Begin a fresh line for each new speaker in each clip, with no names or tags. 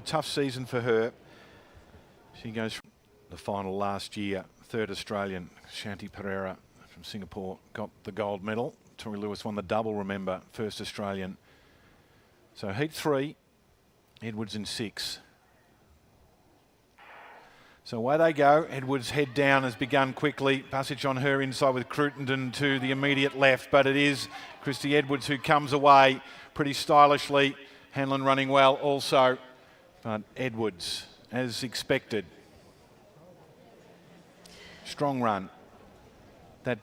A tough season for her. She goes from the final last year. Third Australian, Shanti Pereira from Singapore, got the gold medal. Tori Lewis won the double, remember, first Australian. So heat 3, Edwards in 6. So away they go. Edwards' head down has begun quickly. Passage on her inside with Cruttenden to the immediate left, but it is Christy Edwards who comes away pretty stylishly. Hanlon running well also, but Edwards, as expected. Strong run. That,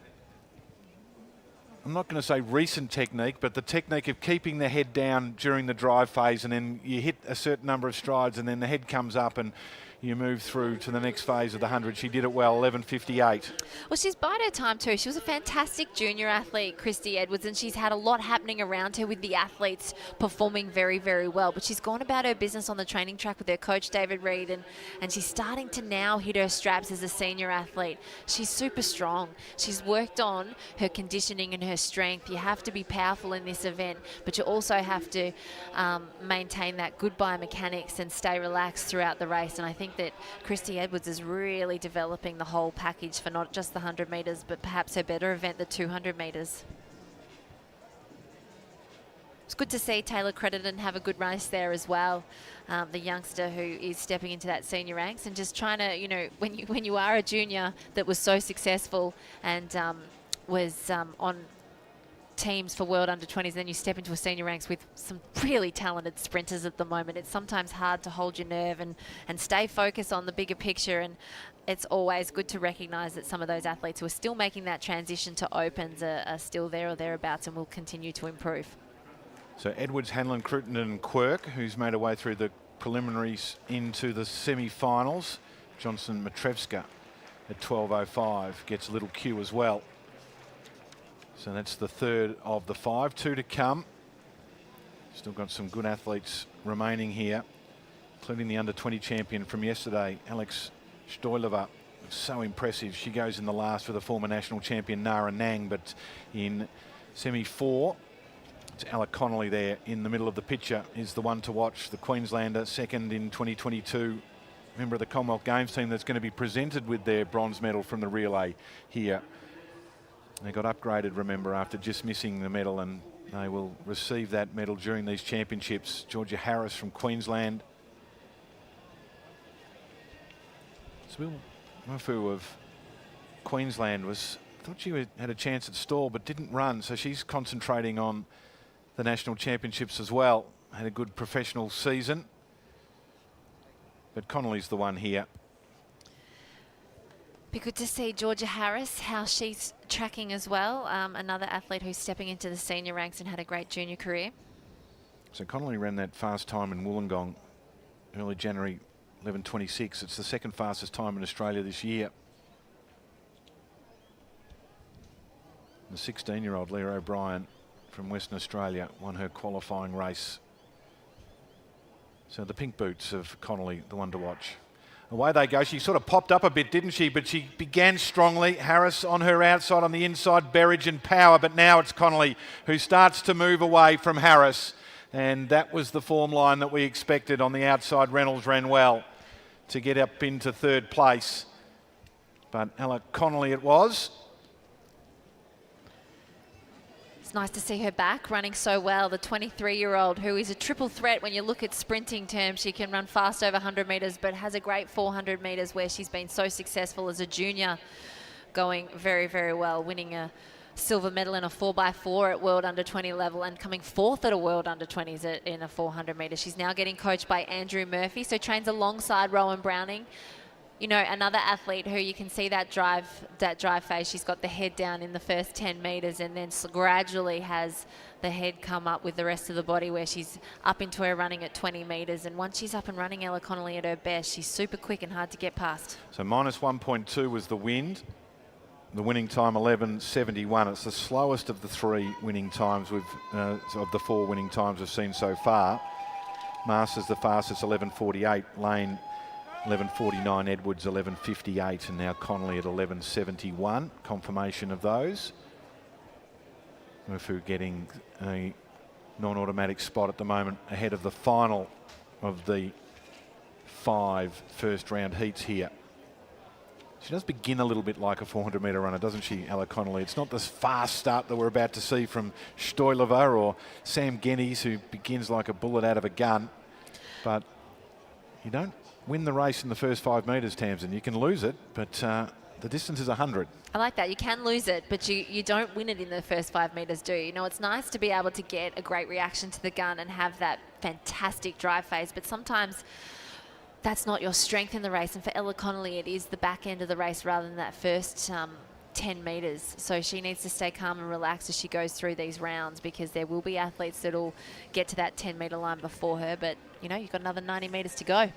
I'm not going to say recent technique, but the technique of keeping the head down during the drive phase, and then you hit a certain number of strides and then the head comes up and you move through to the next phase of the 100. She did it well, 11:58.
Well, she's bided her time too. She was a fantastic junior athlete, Christy Edwards, and she's had a lot happening around her with the athletes performing very, very well. But she's gone about her business on the training track with her coach, David Reed, and she's starting to now hit her straps as a senior athlete. She's super strong. She's worked on her conditioning and her strength. You have to be powerful in this event, but you also have to maintain that good biomechanics and stay relaxed throughout the race. And I think that Christy Edwards is really developing the whole package for not just the 100 metres, but perhaps her better event, the 200 metres. It's good to see Taylor Credenden have a good race there as well. The youngster who is stepping into that senior ranks and just trying to, you know, when you are a junior that was so successful and was on teams for World Under-20s, then you step into a senior ranks with some really talented sprinters at the moment. It's sometimes hard to hold your nerve and stay focused on the bigger picture, and it's always good to recognise that some of those athletes who are still making that transition to opens are still there or thereabouts and will continue to improve.
So Edwards, Hanlon, Cruttenden and Quirk, who's made her way through the preliminaries into the semi-finals. Johnson Matrevska at 12:05 gets a little cue as well. So that's the third of the 5. 2 to come. Still got some good athletes remaining here, including the under-20 champion from yesterday, Alex Stoilova. So impressive. She goes in the last for the former national champion Nara Nang, but in semi-4, it's Alec Connelly there in the middle of the picture is the one to watch. The Queenslander, second in 2022. Member of the Commonwealth Games team that's going to be presented with their bronze medal from the relay here. They got upgraded, remember, after just missing the medal, and they will receive that medal during these championships. Georgia Harris from Queensland. Swill Mafu of Queensland thought she had a chance at stall but didn't run, so she's concentrating on the national championships as well. Had a good professional season, but Connelly's the one here.
Be good to see Georgia Harris, how she's tracking as well. Another athlete who's stepping into the senior ranks and had a great junior career.
So Connelly ran that fast time in Wollongong early January, 11:26. It's the second fastest time in Australia this year. The 16-year-old Leah O'Brien from Western Australia won her qualifying race. So the pink boots of Connelly, the one to watch. Away they go. She sort of popped up a bit, didn't she? But she began strongly. Harris on her outside, on the inside, Berridge and Power. But now it's Connelly who starts to move away from Harris. And that was the form line that we expected on the outside. Reynolds ran well to get up into third place. But Ella Connelly it was.
It's nice to see her back running so well. The 23-year-old who is a triple threat when you look at sprinting terms. She can run fast over 100 metres, but has a great 400 metres where she's been so successful as a junior, going very, very well, winning a silver medal in a 4x4 at World Under-20 level and coming fourth at a World Under-20s in a 400 metres. She's now getting coached by Andrew Murphy, so trains alongside Rowan Browning. You know, another athlete who you can see that drive phase. She's got the head down in the first 10 metres and then gradually has the head come up with the rest of the body where she's up into her running at 20 metres. And once she's up and running Ella Connelly at her best, she's super quick and hard to get past.
So minus 1.2 was the wind. The winning time 11:71. It's the slowest of the 3 winning times of the 4 winning times we've seen so far. Masters the fastest 11:48. Lane 11:49, Edwards 11:58, and now Connelly at 11:71. Confirmation of those. Murphy getting a non-automatic spot at the moment ahead of the final of the 5 first round heats here. She does begin a little bit like a 400-metre runner, doesn't she, Ella Connelly? It's not this fast start that we're about to see from Stoilova or Sam Gennies, who begins like a bullet out of a gun. But you don't win the race in the first 5 metres, Tamsin. You can lose it, but the distance is 100.
I like that. You can lose it, but you don't win it in the first 5 metres, do you? You know, it's nice to be able to get a great reaction to the gun and have that fantastic drive phase, but sometimes that's not your strength in the race. And for Ella Connelly, it is the back end of the race rather than that first 10 metres. So she needs to stay calm and relaxed as she goes through these rounds, because there will be athletes that will get to that 10-metre line before her. But, you know, you've got another 90 metres to go.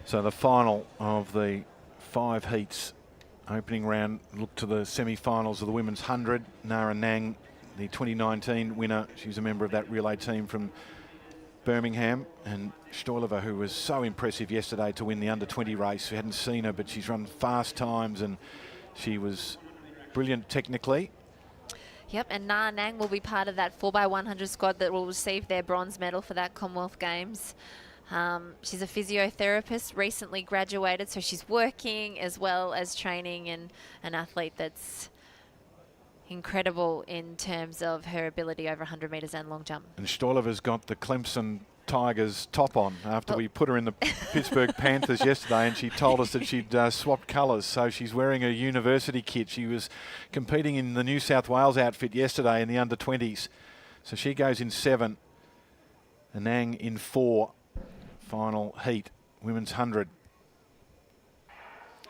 So the final of the 5 heats, opening round, look to the semi-finals of the women's 100. Nara Nang, the 2019 winner. She's a member of that relay team from Birmingham, and Stoilova, who was so impressive yesterday to win the under-20 race. We hadn't seen her, but she's run fast times and she was brilliant technically.
Yep, and Na Nang will be part of that 4x100 squad that will receive their bronze medal for that Commonwealth Games. She's a physiotherapist, recently graduated, so she's working as well as training, and an athlete that's incredible in terms of her ability over 100 metres and long jump. And
Stoilova's got the Clemson Tigers top on after we put her in the Pittsburgh Panthers yesterday, and she told us that she'd swapped colours, so she's wearing a university kit. She was competing in the New South Wales outfit yesterday in the under-20s. So she goes in 7, Anang in 4. Final heat, women's 100.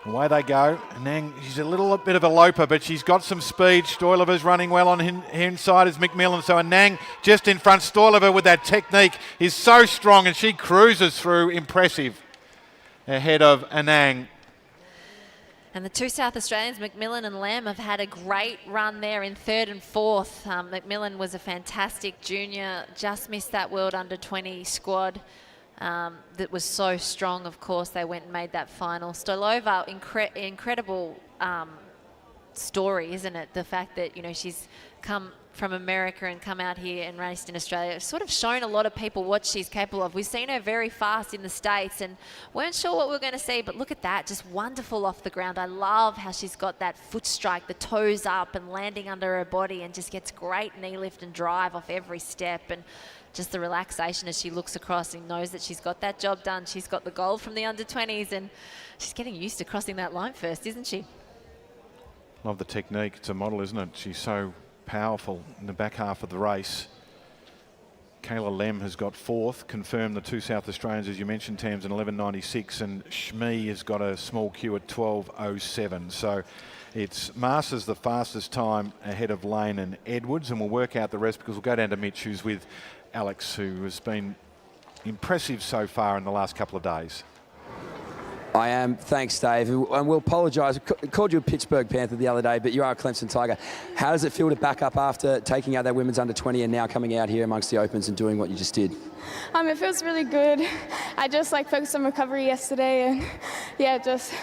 Away they go. Anang, she's a little bit of a loper, but she's got some speed. Stoilova's running well on inside is McMillan. So Anang just in front. Stoilova with that technique is so strong, and she cruises through. Impressive ahead of Anang.
And the 2 South Australians, McMillan and Lamb, have had a great run there in 3rd and 4th. McMillan was a fantastic junior, just missed that World Under-20 squad. That was so strong. Of course, they went and made that final. Stoilova, incredible story, isn't it? The fact that, you know, she's come from America and come out here and raced in Australia. It's sort of shown a lot of people what she's capable of. We've seen her very fast in the States and weren't sure what we were going to see, but look at that, just wonderful off the ground. I love how she's got that foot strike, the toes up and landing under her body, and just gets great knee lift and drive off every step, and just the relaxation as she looks across and knows that she's got that job done. She's got the gold from the under-20s, and she's getting used to crossing that line first, isn't she?
Love the technique. It's a model, isn't it? She's so powerful in the back half of the race. Kayla Lem has got 4th, confirmed the 2 South Australians, as you mentioned, Tams, in 11.96, and Shmee has got a small queue at 12.07. So it's Masters the fastest time ahead of Lane and Edwards, and we'll work out the rest because we'll go down to Mitch, who's with Alex, who has been impressive so far in the last couple of days.
I am. Thanks, Dave. And we'll apologise. I called you a Pittsburgh Panther the other day, but you are a Clemson Tiger. How does it feel to back up after taking out that women's under-20 and now coming out here amongst the Opens and doing what you just did?
It feels really good. I just focused on recovery yesterday, and yeah, just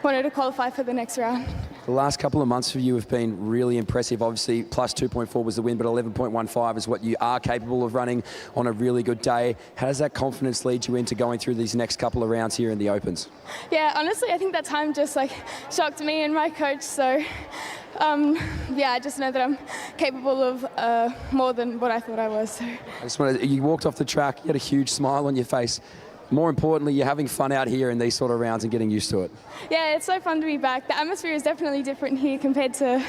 wanted to qualify for the next round.
The last couple of months for you have been really impressive. Obviously, plus 2.4 was the win, but 11.15 is what you are capable of running on a really good day. How does that confidence lead you into going through these next couple of rounds here in the Opens?
Yeah, honestly, I think that time just shocked me and my coach. So, yeah, I just know that I'm capable of more than what I thought I was. So.
You walked off the track, you had a huge smile on your face. More importantly, you're having fun out here in these sort of rounds and getting used to it.
Yeah, it's so fun to be back. The atmosphere is definitely different here compared to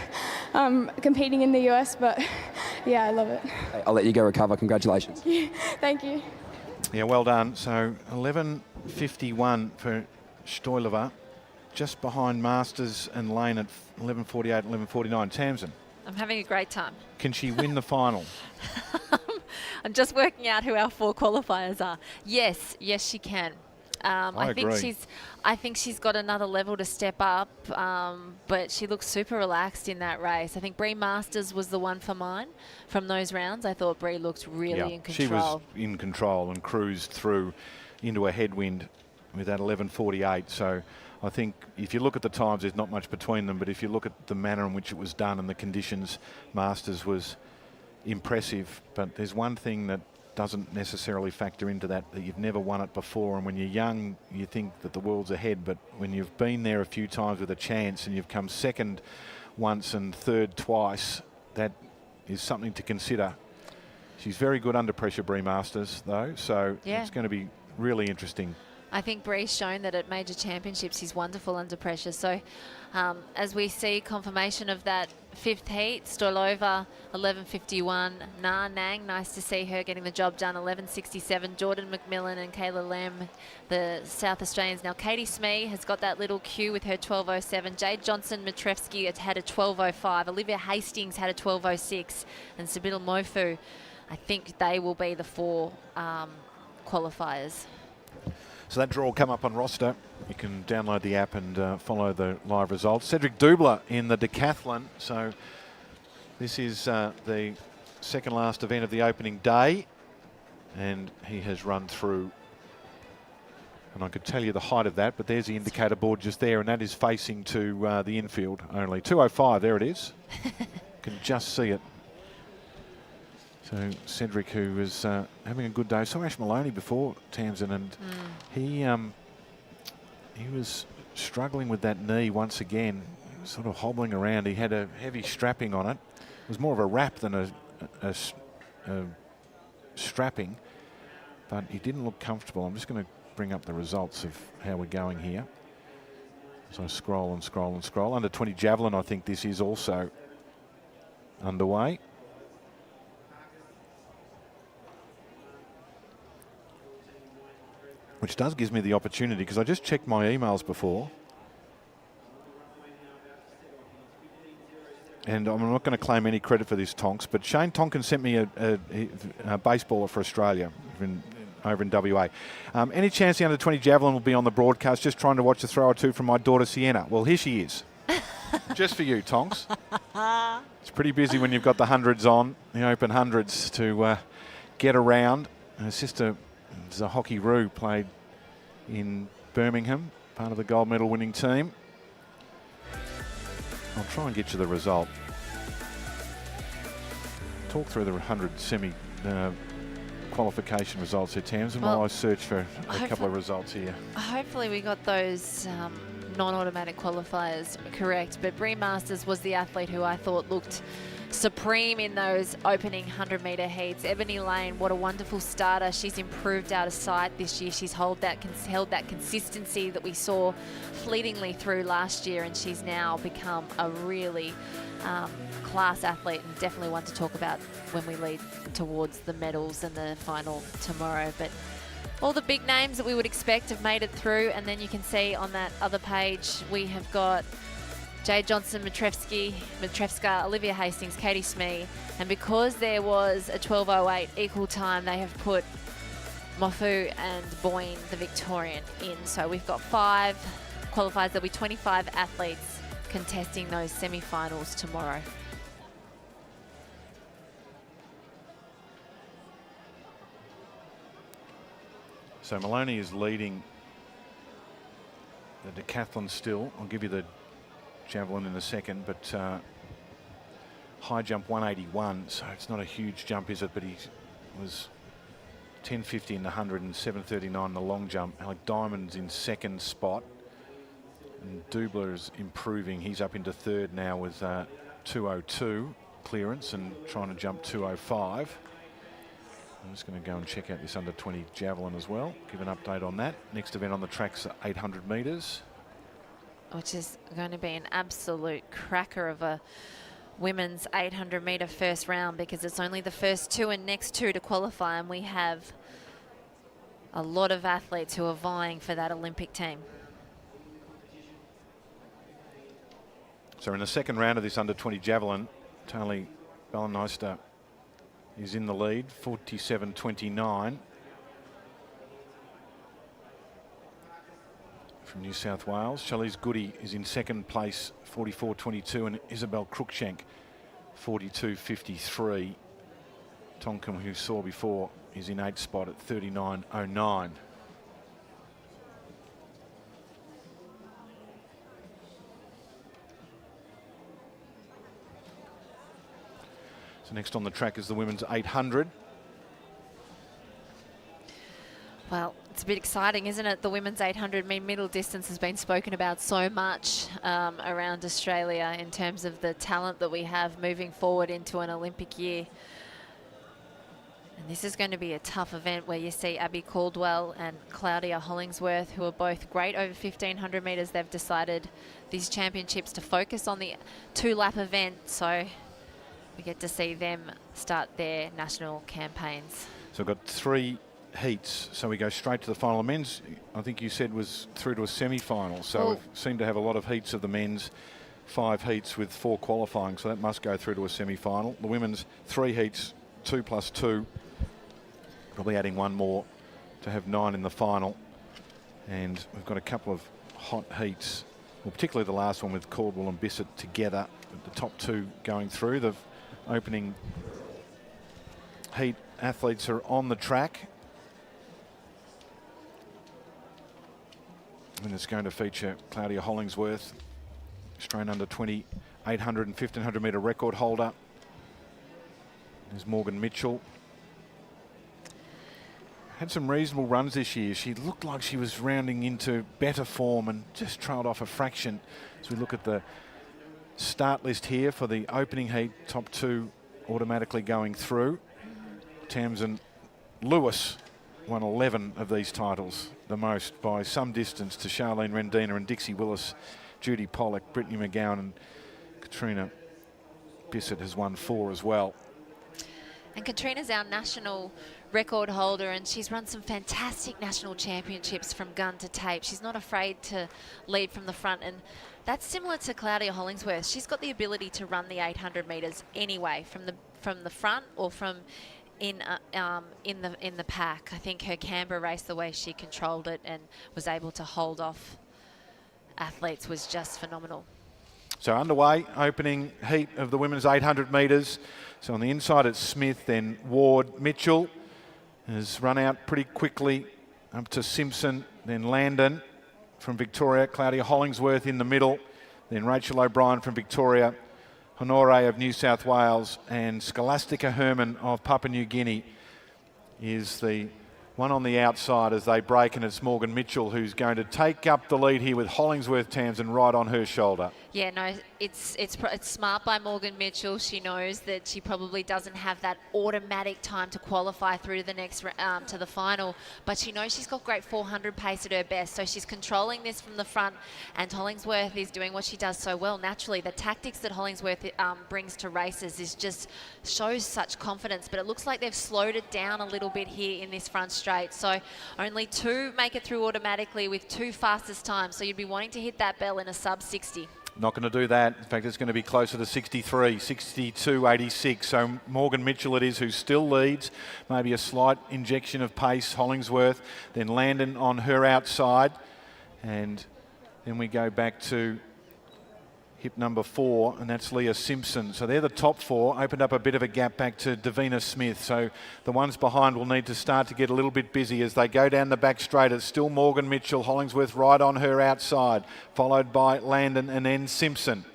competing in the US, but yeah, I love it.
Hey, I'll let you go recover. Congratulations.
Thank you.
Yeah, well done. So 11.51 for Stoilova, just behind Masters and Lane at 11.48, 11.49. Tamsin.
I'm having a great time.
Can she win the final?
I'm just working out who our 4 qualifiers are. Yes, she can. I think she's got another level to step up, but she looks super relaxed in that race. I think Bree Masters was the one for mine from those rounds. I thought Bree looked really in control.
She was in control and cruised through into a headwind with that 11.48. So I think if you look at the times, there's not much between them, but if you look at the manner in which it was done and the conditions, Masters was impressive. But there's one thing that doesn't necessarily factor into that you've never won it before. And when you're young, you think that the world's ahead. But when you've been there a few times with a chance and you've come second once and third twice, that is something to consider. She's very good under pressure, Brie Masters, though. So it's going to be really interesting.
I think Bree's shown that at major championships he's wonderful under pressure. So as we see confirmation of that fifth heat, Stoilova 11.51, Na Nang, nice to see her getting the job done, 11.67. Jordan McMillan and Kayla Lam, the South Australians. Now Katie Smee has got that little cue with her 12.07. Jade Johnson-Matrevsky had a 12.05. Olivia Hastings had a 12.06. And Sibylle Mofu, I think they will be the 4 qualifiers.
So that draw will come up on roster. You can download the app and follow the live results. Cedric Dubler in the decathlon. So this is the second last event of the opening day. And he has run through. And I could tell you the height of that, but there's the indicator board just there, and that is facing to the infield only. 2:05, there it is. Can just see it. So Cedric, who was having a good day, saw Ash Maloney before Tamsin, and he was struggling with that knee once again, sort of hobbling around. He had a heavy strapping on it. It was more of a wrap than a strapping, but he didn't look comfortable. I'm just going to bring up the results of how we're going here. So scroll and scroll and scroll. Under 20 Javelin, I think this is also underway. Which does give me the opportunity, because I just checked my emails before. And I'm not going to claim any credit for this, Tonks, but Shane Tonkin sent me a baseballer for Australia over in WA. Any chance the under 20 Javelin will be on the broadcast? Just trying to watch a throw or two from my daughter Sienna. Well, here she is. Just for you, Tonks. It's pretty busy when you've got the hundreds on, the open hundreds, to get around. Her sister Zahoki Roo played in Birmingham, part of the gold medal winning team. I'll try and get you the result. Talk through the 100 semi qualification results here, Tamsin, while I search for a couple of results here. Hopefully
we got those non-automatic qualifiers correct, but Brie Masters was the athlete who I thought looked supreme in those opening 100-metre heats. Ebony Lane, what a wonderful starter. She's improved out of sight this year. She's held that consistency that we saw fleetingly through last year, and she's now become a really class athlete, and definitely one to talk about when we lead towards the medals and the final tomorrow. But all the big names that we would expect have made it through, and then you can see on that other page we have got Jade Johnson-Matrevska, Olivia Hastings, Katie Smee, and because there was a 12.08 equal time, they have put Mofu and Boyne, the Victorian, in. So we've got 5 qualifiers. There'll be 25 athletes contesting those semi-finals tomorrow.
So Maloney is leading the decathlon still. I'll give you the javelin in a second, but high jump 181, so it's not a huge jump, is it? But he was 10.50 in the 100 and 7.39 in the long jump. Alec Diamond's in second spot, and Dubler is improving. He's up into third now with 2.02 clearance and trying to jump 2.05. I'm just going to go and check out this under 20 javelin as well, give an update on that. Next event on the track's 800 metres.
Which is going to be an absolute cracker of a women's 800-metre first round, because it's only the first 2 and next 2 to qualify, and we have a lot of athletes who are vying for that Olympic team.
So in the second round of this under 20 javelin, Tali Ballenheister is in the lead, 47.29. From New South Wales. Charlize Goody is in second place, 44.22, and Isabel Cruikshank, 42.53. Tonkin, who saw before, is in 8th spot at 39.09. So next on the track is the women's 800.
Well, it's a bit exciting, isn't it? The women's 800 middle distance has been spoken about so much around Australia in terms of the talent that we have moving forward into an Olympic year. And this is going to be a tough event where you see Abby Caldwell and Claudia Hollingsworth, who are both great over 1,500 metres. They've decided these championships to focus on the 2-lap event, so we get to see them start their national campaigns.
So we've got 3 heats, so we go straight to the final. The men's, I think you said, was through to a semi-final, so we seem to have a lot of heats of the men's, 5 heats with 4 qualifying, so that must go through to a semi-final. The women's 3 heats, 2 plus 2, probably adding 1 more to have 9 in the final. And we've got a couple of hot heats, well, particularly the last one with Caldwell and Bissett together, with the top 2 going through. The opening heat athletes are on the track. And it's going to feature Claudia Hollingsworth, Australian under 20, 800 and 1,500 metre record holder. There's Morgan Mitchell. Had some reasonable runs this year. She looked like she was rounding into better form and just trailed off a fraction. As we look at the start list here for the opening heat, top 2 automatically going through. Tamsin Lewis won 11 of these titles, the most by some distance to Charlene Rendina and Dixie Willis, Judy Pollock, Brittany McGowan and Katrina Bissett has won 4 as well.
And Katrina's our national record holder, and she's run some fantastic national championships from gun to tape. She's not afraid to lead from the front, and that's similar to Claudia Hollingsworth. She's got the ability to run the 800 metres anyway, from the front or from in the pack. I think her Canberra race, the way she controlled it and was able to hold off athletes, was just phenomenal.
So underway, opening heat of the women's 800 metres. So on the inside it's Smith, then Ward. Mitchell has run out pretty quickly up to Simpson, then Landon from Victoria, Claudia Hollingsworth in the middle, then Rachel O'Brien from Victoria, Honore of New South Wales, and Scholastica Herman of Papua New Guinea is the one on the outside as they break, and it's Morgan Mitchell who's going to take up the lead here with Hollingsworth Tamsin right on her shoulder.
Yeah, no, it's smart by Morgan Mitchell. She knows that she probably doesn't have that automatic time to qualify through to the next to the final, but she knows she's got great 400 pace at her best, so she's controlling this from the front, and Hollingsworth is doing what she does so well naturally. The tactics that Hollingsworth brings to races is just shows such confidence, but it looks like they've slowed it down a little bit here in this front straight. So only 2 make it through automatically with 2 fastest times, so you'd be wanting to hit that bell in a sub 60.
Not going to do that. In fact, it's going to be closer to 63, 62.86. So Morgan Mitchell it is who still leads. Maybe a slight injection of pace. Hollingsworth, then Landon on her outside. And then we go back to hip number 4, and that's Leah Simpson. So they're the top 4. Opened up a bit of a gap back to Davina Smith. So the ones behind will need to start to get a little bit busy as they go down the back straight. It's still Morgan Mitchell, Hollingsworth right on her outside, followed by Landon and then Simpson.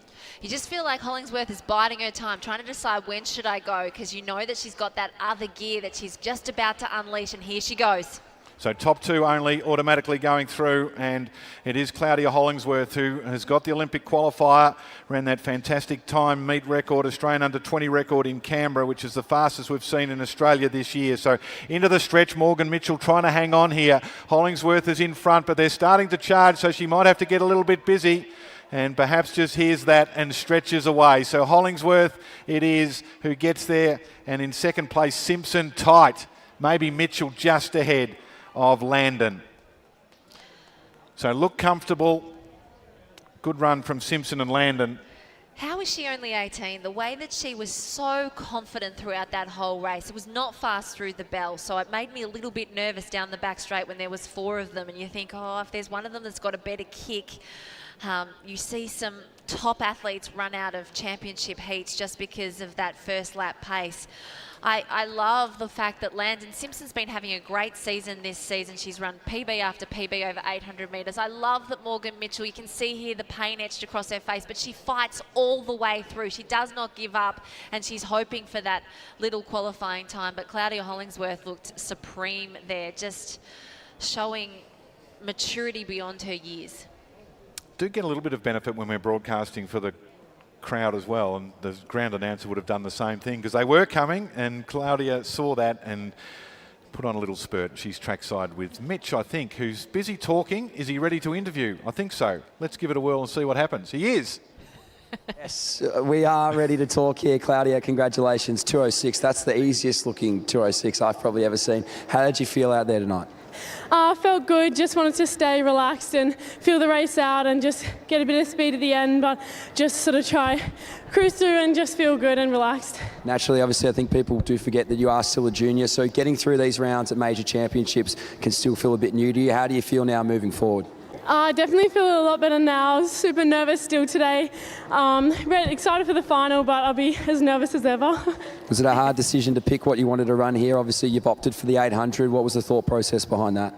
You just feel like Hollingsworth is biding her time, trying to decide when should I go, because you know that she's got that other gear that she's just about to unleash, and here she goes.
So top 2 only automatically going through, and it is Claudia Hollingsworth who has got the Olympic qualifier, ran that fantastic time meet record, Australian under 20 record in Canberra, which is the fastest we've seen in Australia this year. So into the stretch, Morgan Mitchell trying to hang on here. Hollingsworth is in front, but they're starting to charge, so she might have to get a little bit busy and perhaps just hears that and stretches away. So Hollingsworth it is who gets there, and in second place Simpson tight, maybe Mitchell just ahead of Landon. So look comfortable. Good run from Simpson and Landon.
How is she only 18? The way that she was so confident throughout that whole race. It was not fast through the bell, so it made me a little bit nervous down the back straight when there was 4 of them, and you think, oh, if there's one of them that's got a better kick. You see some top athletes run out of championship heats just because of that first lap pace. I love the fact that Landon Simpson's been having a great season this season. She's run PB after PB over 800 metres. I love that Morgan Mitchell, you can see here the pain etched across her face, but she fights all the way through. She does not give up, and she's hoping for that little qualifying time. But Claudia Hollingsworth looked supreme there. Just showing maturity beyond her years.
Do get a little bit of benefit when we're broadcasting for the crowd as well, and the ground announcer would have done the same thing because they were coming, and Claudia saw that and put on a little spurt. She's trackside with Mitch, I think, who's busy talking. Is he ready to interview? I think so. Let's give it a whirl and see what happens. He is.
Yes, we are ready to talk here. Claudia, congratulations. 206. That's the easiest looking 206 I've probably ever seen. How did you feel out there tonight?
I felt good, just wanted to stay relaxed and feel the race out and just get a bit of speed at the end, but just sort of try cruise through and just feel good and relaxed.
Naturally, obviously, I think people do forget that you are still a junior, so getting through these rounds at major championships can still feel a bit new to you. How do you feel now moving forward?
I definitely feel a lot better now. I was super nervous still today. Excited for the final, but I'll be as nervous as ever.
Was it a hard decision to pick what you wanted to run here? Obviously, you've opted for the 800. What was the thought process behind that?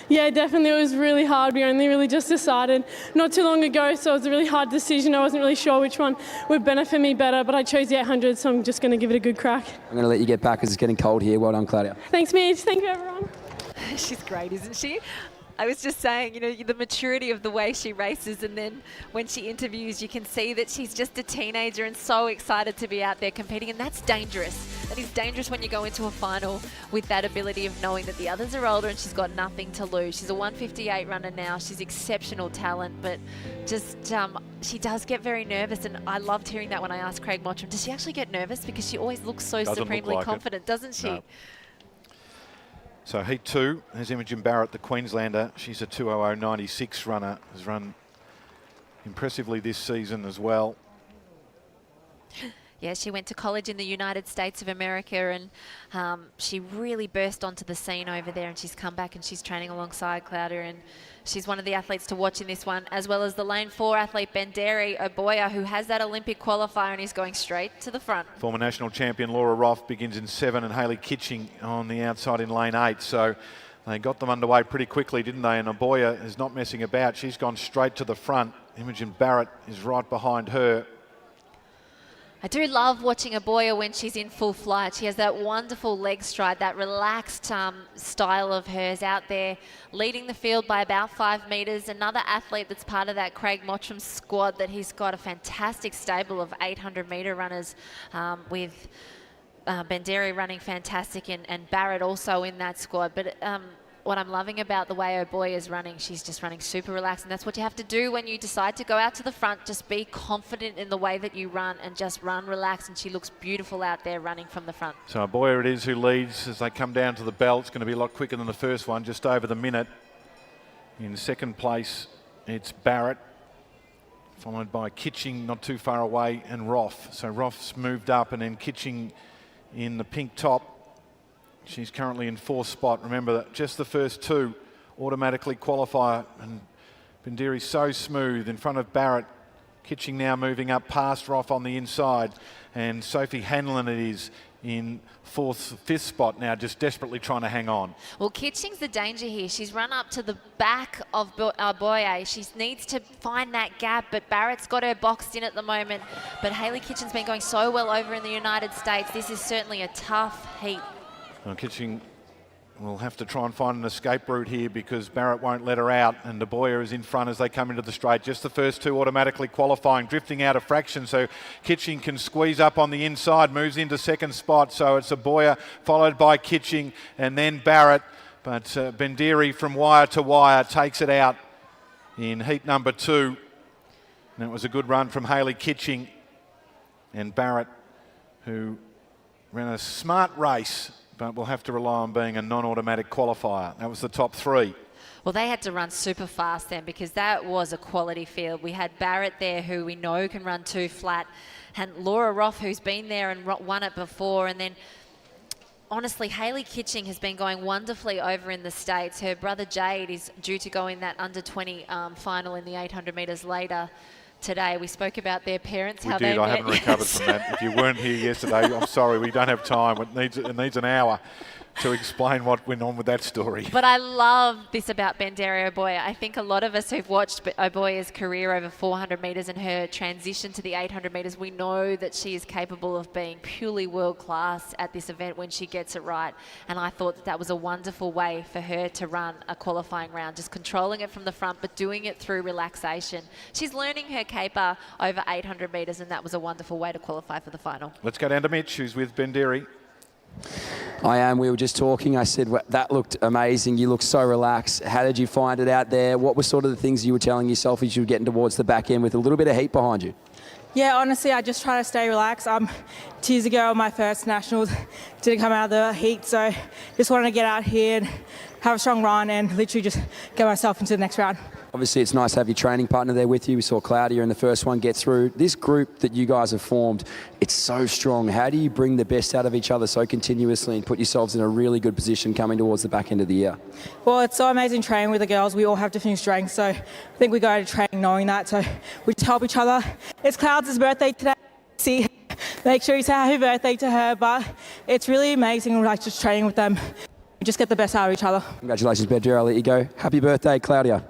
Yeah, definitely. It was really hard. We only really just decided not too long ago, so it was a really hard decision. I wasn't really sure which one would benefit me better, but I chose the 800, so I'm just going to give it a good crack.
I'm going to let you get back as it's getting cold here. Well done, Claudia.
Thanks, Mitch. Thank you, everyone.
She's great, isn't she? I was just saying, you know, the maturity of the way she races, and then when she interviews, you can see that she's just a teenager and so excited to be out there competing, and that's dangerous. That is dangerous when you go into a final with that ability of knowing that the others are older and she's got nothing to lose. She's a 158 runner now. She's exceptional talent, but just she does get very nervous, and I loved hearing that when I asked Craig Mottram, does she actually get nervous? Because she always looks so supremely confident, doesn't she?
No. So heat 2, there's Imogen Barrett, the Queenslander. She's a 2:00.96 runner, has run impressively this season as well.
Yeah, she went to college in the United States of America, and she really burst onto the scene over there, and she's come back and she's training alongside Claudia, and she's one of the athletes to watch in this one, as well as the lane 4 athlete Benderi Oboya, who has that Olympic qualifier and is going straight to the front.
Former national champion Laura Roth begins in 7, and Hayley Kitching on the outside in lane 8. So they got them underway pretty quickly, didn't they? And Oboya is not messing about. She's gone straight to the front. Imogen Barrett is right behind her.
I do love watching Oboya when she's in full flight. She has that wonderful leg stride, that relaxed style of hers out there, leading the field by about 5 metres. Another athlete that's part of that Craig Mottram squad, that he's got a fantastic stable of 800-metre runners with Benderi running fantastic, and Barrett also in that squad. But what I'm loving about the way Oboya is running, she's just running super relaxed, and that's what you have to do when you decide to go out to the front. Just be confident in the way that you run and just run relaxed, and she looks beautiful out there running from the front.
So Oboya it is who leads as they come down to the bell. It's going to be a lot quicker than the first one, just over the minute. In second place, it's Barrett, followed by Kitching not too far away, and Roth. So Roth's moved up, and then Kitching in the pink top. She's currently in 4th spot. Remember that just the first 2 automatically qualify, and Benderi's so smooth in front of Barrett. Kitching now moving up past Roth on the inside, and Sophie Hanlon it is in 5th spot now, just desperately trying to hang on.
Well, Kitching's the danger here. She's run up to the back of Oboya. She needs to find that gap, but Barrett's got her boxed in at the moment. But Hayley Kitchen's been going so well over in the United States. This is certainly a tough heat.
Well, Kitching will have to try and find an escape route here, because Barrett won't let her out, and Oboya is in front as they come into the straight. Just the first 2 automatically qualifying, drifting out a fraction, so Kitching can squeeze up on the inside, moves into 2nd spot. So it's Oboya followed by Kitching and then Barrett, but Benderi from wire to wire takes it out in heat number 2. And it was a good run from Hayley Kitching, and Barrett, who ran a smart race, but we'll have to rely on being a non-automatic qualifier. That was the top 3.
Well, they had to run super fast then, because that was a quality field. We had Barrett there, who we know can run 2 flat, and Laura Roth, who's been there and won it before. And then, honestly, Hayley Kitching has been going wonderfully over in the States. Her brother Jade is due to go in that under-20 final in the 800 metres later today. We spoke about their parents, how they met.
I haven't recovered from that. If you weren't here yesterday, I'm sorry, we don't have time. It needs an hour. to explain what went on with that story.
But I love this about Bandera Oboya. I think a lot of us who've watched Oboya's career over 400 metres and her transition to the 800 metres, we know that she is capable of being purely world class at this event when she gets it right. And I thought that was a wonderful way for her to run a qualifying round, just controlling it from the front, but doing it through relaxation. She's learning her caper over 800 metres, and that was a wonderful way to qualify for the final.
Let's go down to Mitch, who's with Banderi.
I am. We were just talking. I said, well, that looked amazing. You look so relaxed. How did you find it out there? What were sort of the things you were telling yourself as you were getting towards the back end with a little bit of heat behind you?
Yeah, honestly, I just try to stay relaxed. 2 years ago, my first nationals didn't come out of the heat, so just wanted to get out here and have a strong run and literally just get myself into the next round.
Obviously, it's nice to have your training partner there with you. We saw Claudia in the first one get through. This group that you guys have formed, it's so strong. How do you bring the best out of each other so continuously and put yourselves in a really good position coming towards the back end of the year?
Well, it's so amazing training with the girls. We all have different strengths, so I think we go to training knowing that, so we just help each other. It's Cloud's birthday today. See, make sure you say happy birthday to her, but it's really amazing, like, just training with them. We just get the best out of each other.
Congratulations, Bandera. I'll let you go. Happy birthday, Claudia.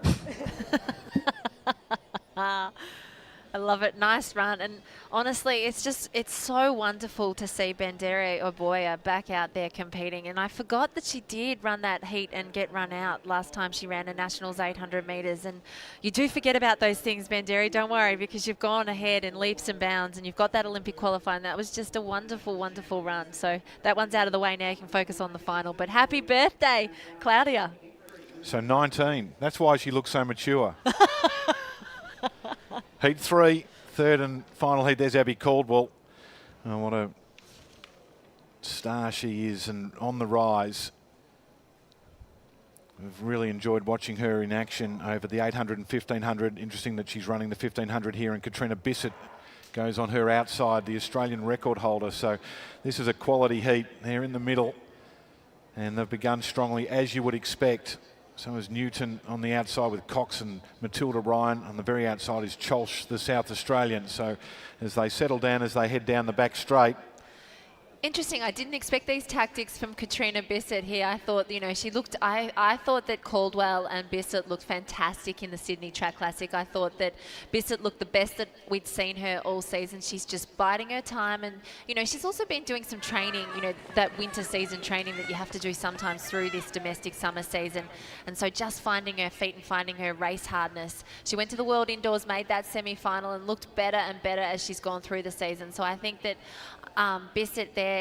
I love it. Nice run. And honestly, it's so wonderful to see Bandera Oboya back out there competing. And I forgot that she did run that heat and get run out last time she ran a Nationals 800 metres. And you do forget about those things, Bandera. Don't worry, because you've gone ahead in leaps and bounds and you've got that Olympic qualifying. That was just a wonderful, wonderful run. So that one's out of the way now. You can focus on the final. But happy birthday, Claudia.
So 19. That's why she looks so mature. Heat 3, third and final heat. There's Abby Caldwell. Oh, what a star she is and on the rise. We've really enjoyed watching her in action over the 800 and 1500. Interesting that she's running the 1500 here, and Katrina Bissett goes on her outside, the Australian record holder. So this is a quality heat. They're in the middle and they've begun strongly, as you would expect. So is Newton on the outside with Cox and Matilda Ryan. On the very outside is Cholsh, the South Australian. So as they settle down, as they head down the back straight.
Interesting. I didn't expect these tactics from Katrina Bissett here. I thought, you know, she looked, I thought that Caldwell and Bissett looked fantastic in the Sydney Track Classic. I thought that Bissett looked the best that we'd seen her all season. She's just biding her time. And, you know, she's also been doing some training, you know, that winter season training that you have to do sometimes through this domestic summer season. And so just finding her feet and finding her race hardness. She went to the World Indoors, made that semi-final and looked better and better as she's gone through the season. So I think that Bissett there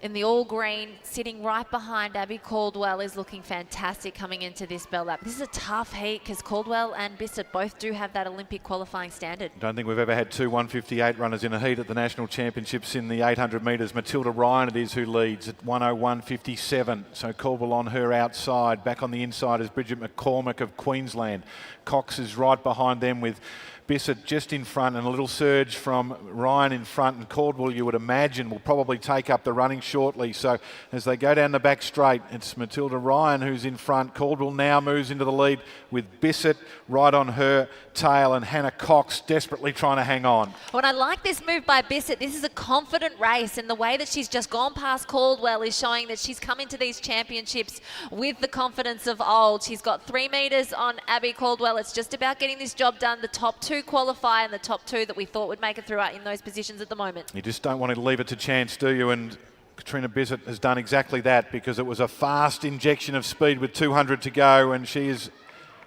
in the all green, sitting right behind Abby Caldwell, is looking fantastic coming into this bell lap. This is a tough heat because Caldwell and Bissett both do have that Olympic qualifying standard.
Don't think we've ever had two 158 runners in a heat at the National Championships in the 800 metres. Matilda Ryan it is who leads at 101.57. So Caldwell on her outside. Back on the inside is Bridget McCormick of Queensland. Cox is right behind them with Bissett just in front, and a little surge from Ryan in front, and Caldwell, you would imagine, will probably take up the running shortly. So as they go down the back straight, it's Matilda Ryan who's in front. Caldwell now moves into the lead with Bissett right on her tail, and Hannah Cox desperately trying to hang on.
When I like this move by Bissett, this is a confident race, and the way that she's just gone past Caldwell is showing that she's come into these championships with the confidence of old. She's got 3 metres on Abby Caldwell. It's just about getting this job done. The top 2 qualify, and the top 2 that we thought would make it through are in those positions at the moment.
You just don't want to leave it to chance, do you? And Katrina Bissett has done exactly that, because it was a fast injection of speed with 200 to go, and she is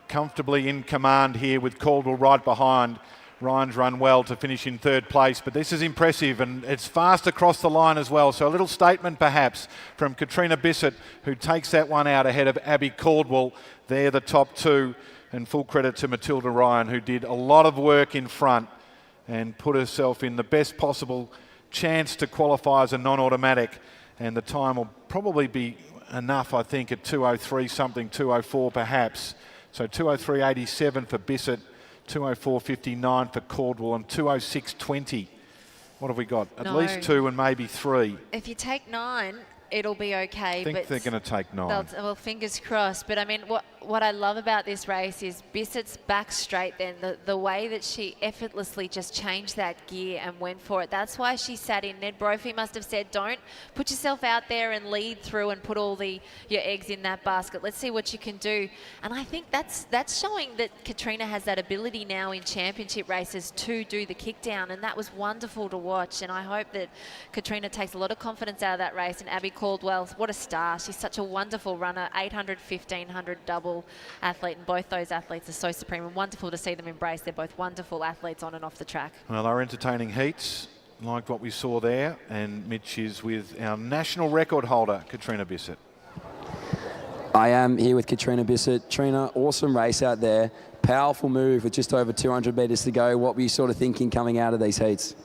comfortably in command here with Caldwell right behind. Ryan's run well to finish in 3rd place, but this is impressive, and it's fast across the line as well. So a little statement perhaps from Katrina Bissett, who takes that one out ahead of Abby Caldwell. They're the top 2. And full credit to Matilda Ryan, who did a lot of work in front and put herself in the best possible chance to qualify as a non-automatic. And the time will probably be enough, I think, at 2:03 something, 2:04 perhaps. So 2:03.87 for Bissett, 2:04.59 for Caldwell, and 2:06.20. What have we got? At least 2 and maybe 3.
If you take 9, it'll be okay.
I think
but
they're going to take 9.
well, fingers crossed. But I mean, what I love about this race is Bissett's back straight then. The way that she effortlessly just changed that gear and went for it. That's why she sat in. Ned Brophy must have said, don't put yourself out there and lead through and put all your eggs in that basket. Let's see what you can do. And I think that's showing that Katrina has that ability now in championship races to do the kick down. And that was wonderful to watch. And I hope that Katrina takes a lot of confidence out of that race. And Abby Caldwell, what a star. She's such a wonderful runner, 800, 1500 double athlete, and both those athletes are so supreme and wonderful to see them embrace. They're both wonderful athletes on and off the track.
Well, our entertaining heats, like what we saw there, and Mitch is with our national record holder, Katrina Bissett.
I am here with Katrina Bissett. Trina, awesome race out there. Powerful move with just over 200 metres to go. What were you sort of thinking coming out of these heats?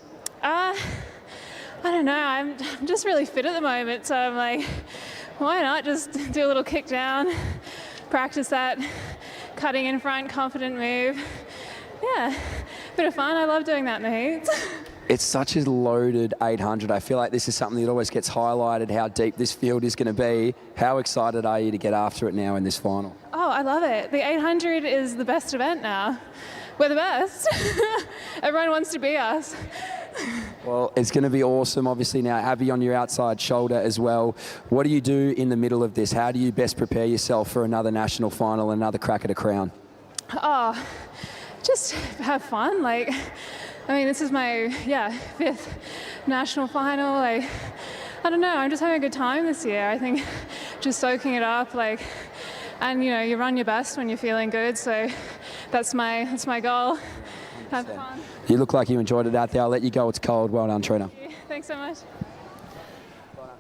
I don't know. I'm just really fit at the moment, so I'm like, why not just do a little kick down, practice that cutting in front, confident move. Yeah, bit of fun. I love doing that in the heats.
It's such a loaded 800. I feel like this is something that always gets highlighted, how deep this field is going to be. How excited are you to get after it now in this final?
Oh, I love it. The 800 is the best event now. We're the best. Everyone wants to be us.
Well, it's going to be awesome. Obviously now Abby on your outside shoulder as well. What do you do in the middle of this? How do you best prepare yourself for another national final, another crack at a crown?
Oh, just have fun. Like, I mean, this is my, 5th national final. Like, I don't know, I'm just having a good time this year. I think just soaking it up, like, and you run your best when you're feeling good. So that's my goal. Have fun.
You look like you enjoyed it out there. I'll let you go. It's cold. Well done, Trina.
Thanks so much.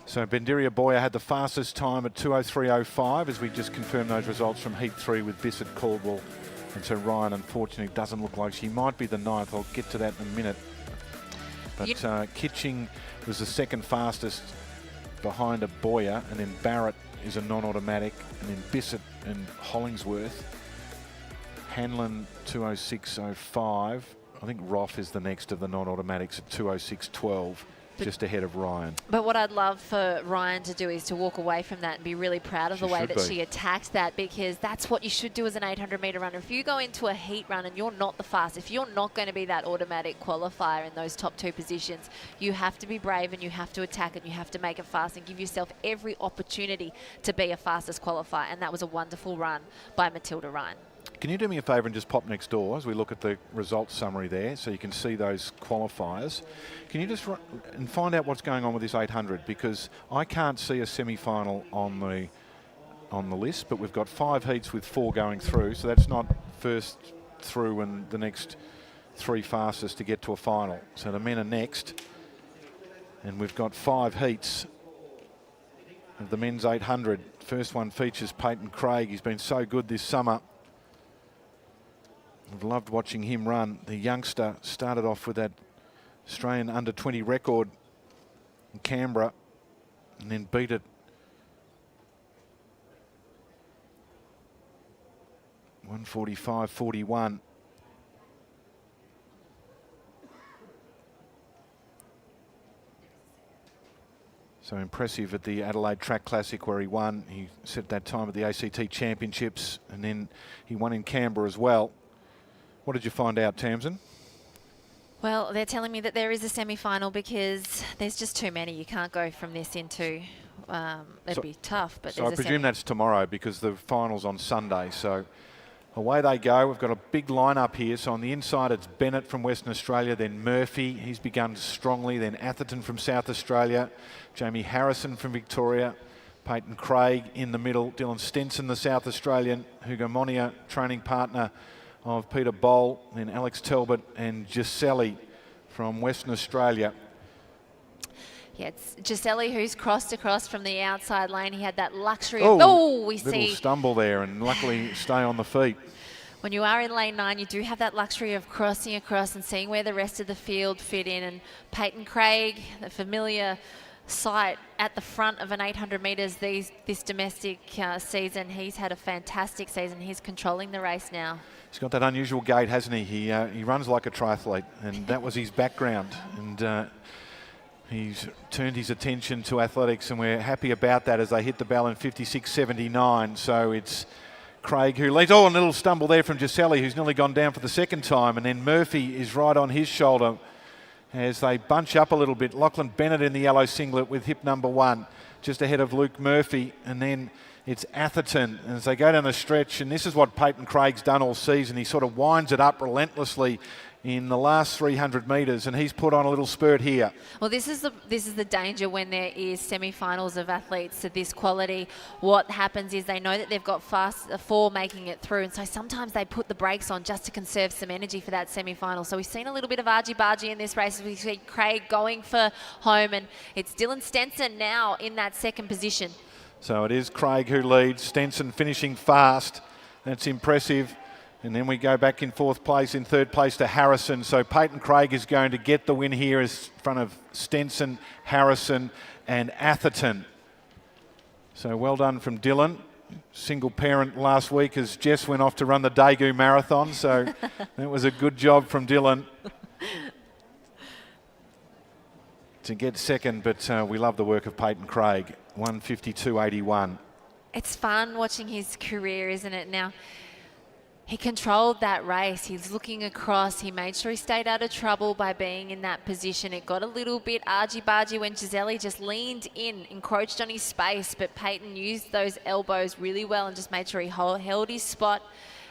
So Bendiria Boyer had the fastest time at 2:03.05 as we just confirmed those results from Heat 3 with Bissett, Caldwell. And so Ryan, unfortunately, doesn't look like she might be the 9th. I'll get to that in a minute. But Kitching was the second fastest behind a Boyer, and then Barrett is a non-automatic, and then Bissett and Hollingsworth. Hanlon 2:06.05. I think Roth is the next of the non-automatics at 2:06.12, just ahead of Ryan.
But what I'd love for Ryan to do is to walk away from that and be really proud of the way that she attacked that, because that's what you should do as an 800-metre runner. If you go into a heat run and you're not the fastest, if you're not going to be that automatic qualifier in those top 2 positions, you have to be brave and you have to attack and you have to make it fast and give yourself every opportunity to be a fastest qualifier. And that was a wonderful run by Matilda Ryan.
Can you do me a favour and just pop next door as we look at the results summary there so you can see those qualifiers? Can you just and find out what's going on with this 800, because I can't see a semi-final on the list, but we've got 5 heats with 4 going through, so that's not first through and the next 3 fastest to get to a final. So the men are next, and we've got 5 heats of the men's 800. First one features Peyton Craig. He's been so good this summer. I've loved watching him run. The youngster started off with that Australian under-20 record in Canberra and then beat it 1:45.41. So impressive at the Adelaide Track Classic where he won. He set that time at the ACT Championships, and then he won in Canberra as well. What did you find out, Tamsin?
Well, they're telling me that there is a semi-final because there's just too many. You can't go from this into, it'd be tough. But
so I presume that's tomorrow because the final's on Sunday. So away they go. We've got a big lineup here. So on the inside, it's Bennett from Western Australia, then Murphy. He's begun strongly. Then Atherton from South Australia, Jamie Harrison from Victoria, Peyton Craig in the middle, Dylan Stenson, the South Australian, Hugo Monia, training partner of Peter Boll, then Alex Talbot and Giselli from Western Australia.
Yeah, it's Giselli who's crossed across from the outside lane. He had that luxury of, we see.
Little stumble there and luckily stay on the feet.
When you are in lane 9, you do have that luxury of crossing across and seeing where the rest of the field fit in. And Peyton Craig, the familiar sight at the front of an 800 metres this domestic season. He's had a fantastic season. He's controlling the race now.
He's got that unusual gait, hasn't he? He runs like a triathlete, and that was his background. And He's turned his attention to athletics, and we're happy about that as they hit the bell in 56.79. So it's Craig who leads. Oh, a little stumble there from Giselle, who's nearly gone down for the second time. And then Murphy is right on his shoulder as they bunch up a little bit. Lachlan Bennett in the yellow singlet with hip number 1, just ahead of Luke Murphy. And then it's Atherton as they go down the stretch. And this is what Peyton Craig's done all season. He sort of winds it up relentlessly in the last 300 metres, and he's put on a little spurt here.
Well, this is the danger when there is semi-finals of athletes of this quality. What happens is they know that they've got fast 4 making it through, and so sometimes they put the brakes on just to conserve some energy for that semi-final. So we've seen a little bit of argy-bargy in this race. We see Craig going for home, and it's Dylan Stenson now in that second position.
So it is Craig who leads. Stenson finishing fast. That's impressive. And then we go back in 4th place, in 3rd place to Harrison. So Peyton Craig is going to get the win here in front of Stenson, Harrison and Atherton. So well done from Dylan. Single parent last week as Jess went off to run the Daegu Marathon. So that was a good job from Dylan to get second. But we love the work of Peyton Craig, 1:52.81.
It's fun watching his career, isn't it? Now, he controlled that race. He's looking across. He made sure he stayed out of trouble by being in that position. It got a little bit argy-bargy when Giselle just leaned in, encroached on his space, but Peyton used those elbows really well and just made sure he held his spot.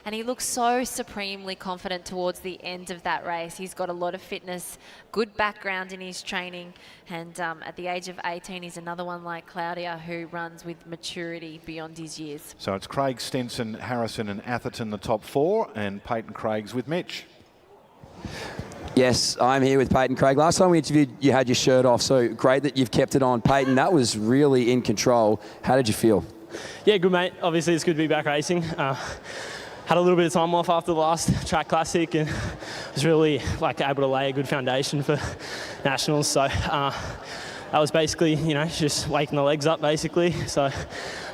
And he looks so supremely confident towards the end of that race. He's got a lot of fitness, good background in his training, and at the age of 18, he's another one like Claudia who runs with maturity beyond his years.
So it's Craig, Stenson, Harrison and Atherton, the top 4, and Peyton Craig's with Mitch.
Yes, I'm here with Peyton Craig. Last time we interviewed, you had your shirt off, so great that you've kept it on. Peyton, that was really in control. How did you feel?
Yeah, good, mate. Obviously, it's good to be back racing. Had a little bit of time off after the last track classic and was really able to lay a good foundation for nationals. So that was basically, just waking the legs up basically. So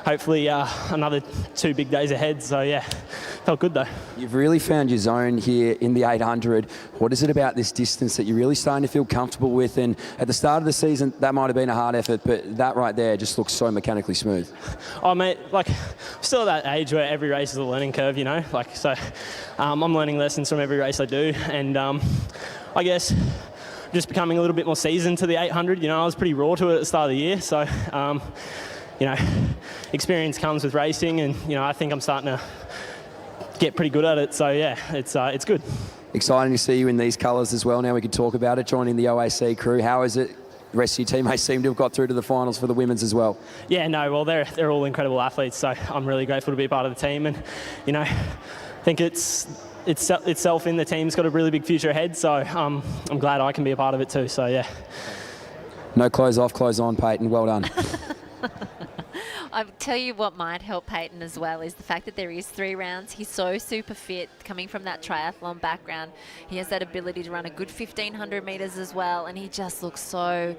hopefully another 2 big days ahead. So yeah, felt good though.
You've really found your zone here in the 800. What is it about this distance that you're really starting to feel comfortable with? And at the start of the season, that might have been a hard effort, but that right there just looks so mechanically smooth.
Oh mate, still at that age where every race is a learning curve, so I'm learning lessons from every race I do. And I guess just becoming a little bit more seasoned to the 800. I was pretty raw to it at the start of the year. So, experience comes with racing, and, I think I'm starting to get pretty good at it. So, yeah, it's good.
Exciting to see you in these colours as well. Now we can talk about it, joining the OAC crew. How is it? The rest of your teammates seem to have got through to the finals for the women's as well.
Yeah, no, well, they're all incredible athletes. So I'm really grateful to be a part of the team. And, I think itself in the team's got a really big future ahead, so I'm glad I can be a part of it too, so yeah.
No clothes off, clothes on, Peyton. Well done.
I'll tell you what might help Peyton as well is the fact that there is 3 rounds. He's so super fit, coming from that triathlon background. He has that ability to run a good 1,500 metres as well, and he just looks so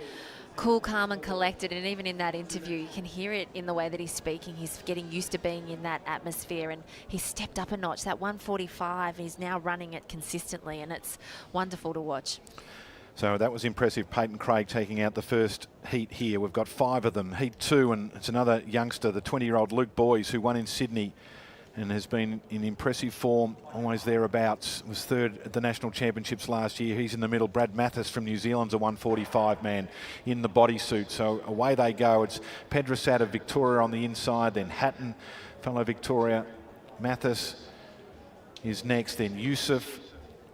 cool, calm and collected. And even in that interview, you can hear it in the way that he's speaking. He's getting used to being in that atmosphere, and he's stepped up a notch. That 1:45, he's now running it consistently, and it's wonderful to watch.
So that was impressive. Peyton Craig taking out the first heat here. We've got 5 of them. Heat 2, and it's another youngster, the 20-year-old Luke Boys, who won in Sydney and has been in impressive form, always thereabouts. Was 3rd at the National Championships last year. He's in the middle. Brad Mathis from New Zealand's a 1:45 man in the bodysuit. So away they go. It's Pedrasat of Victoria on the inside, then Hatton, fellow Victoria. Mathis is next, then Yusuf.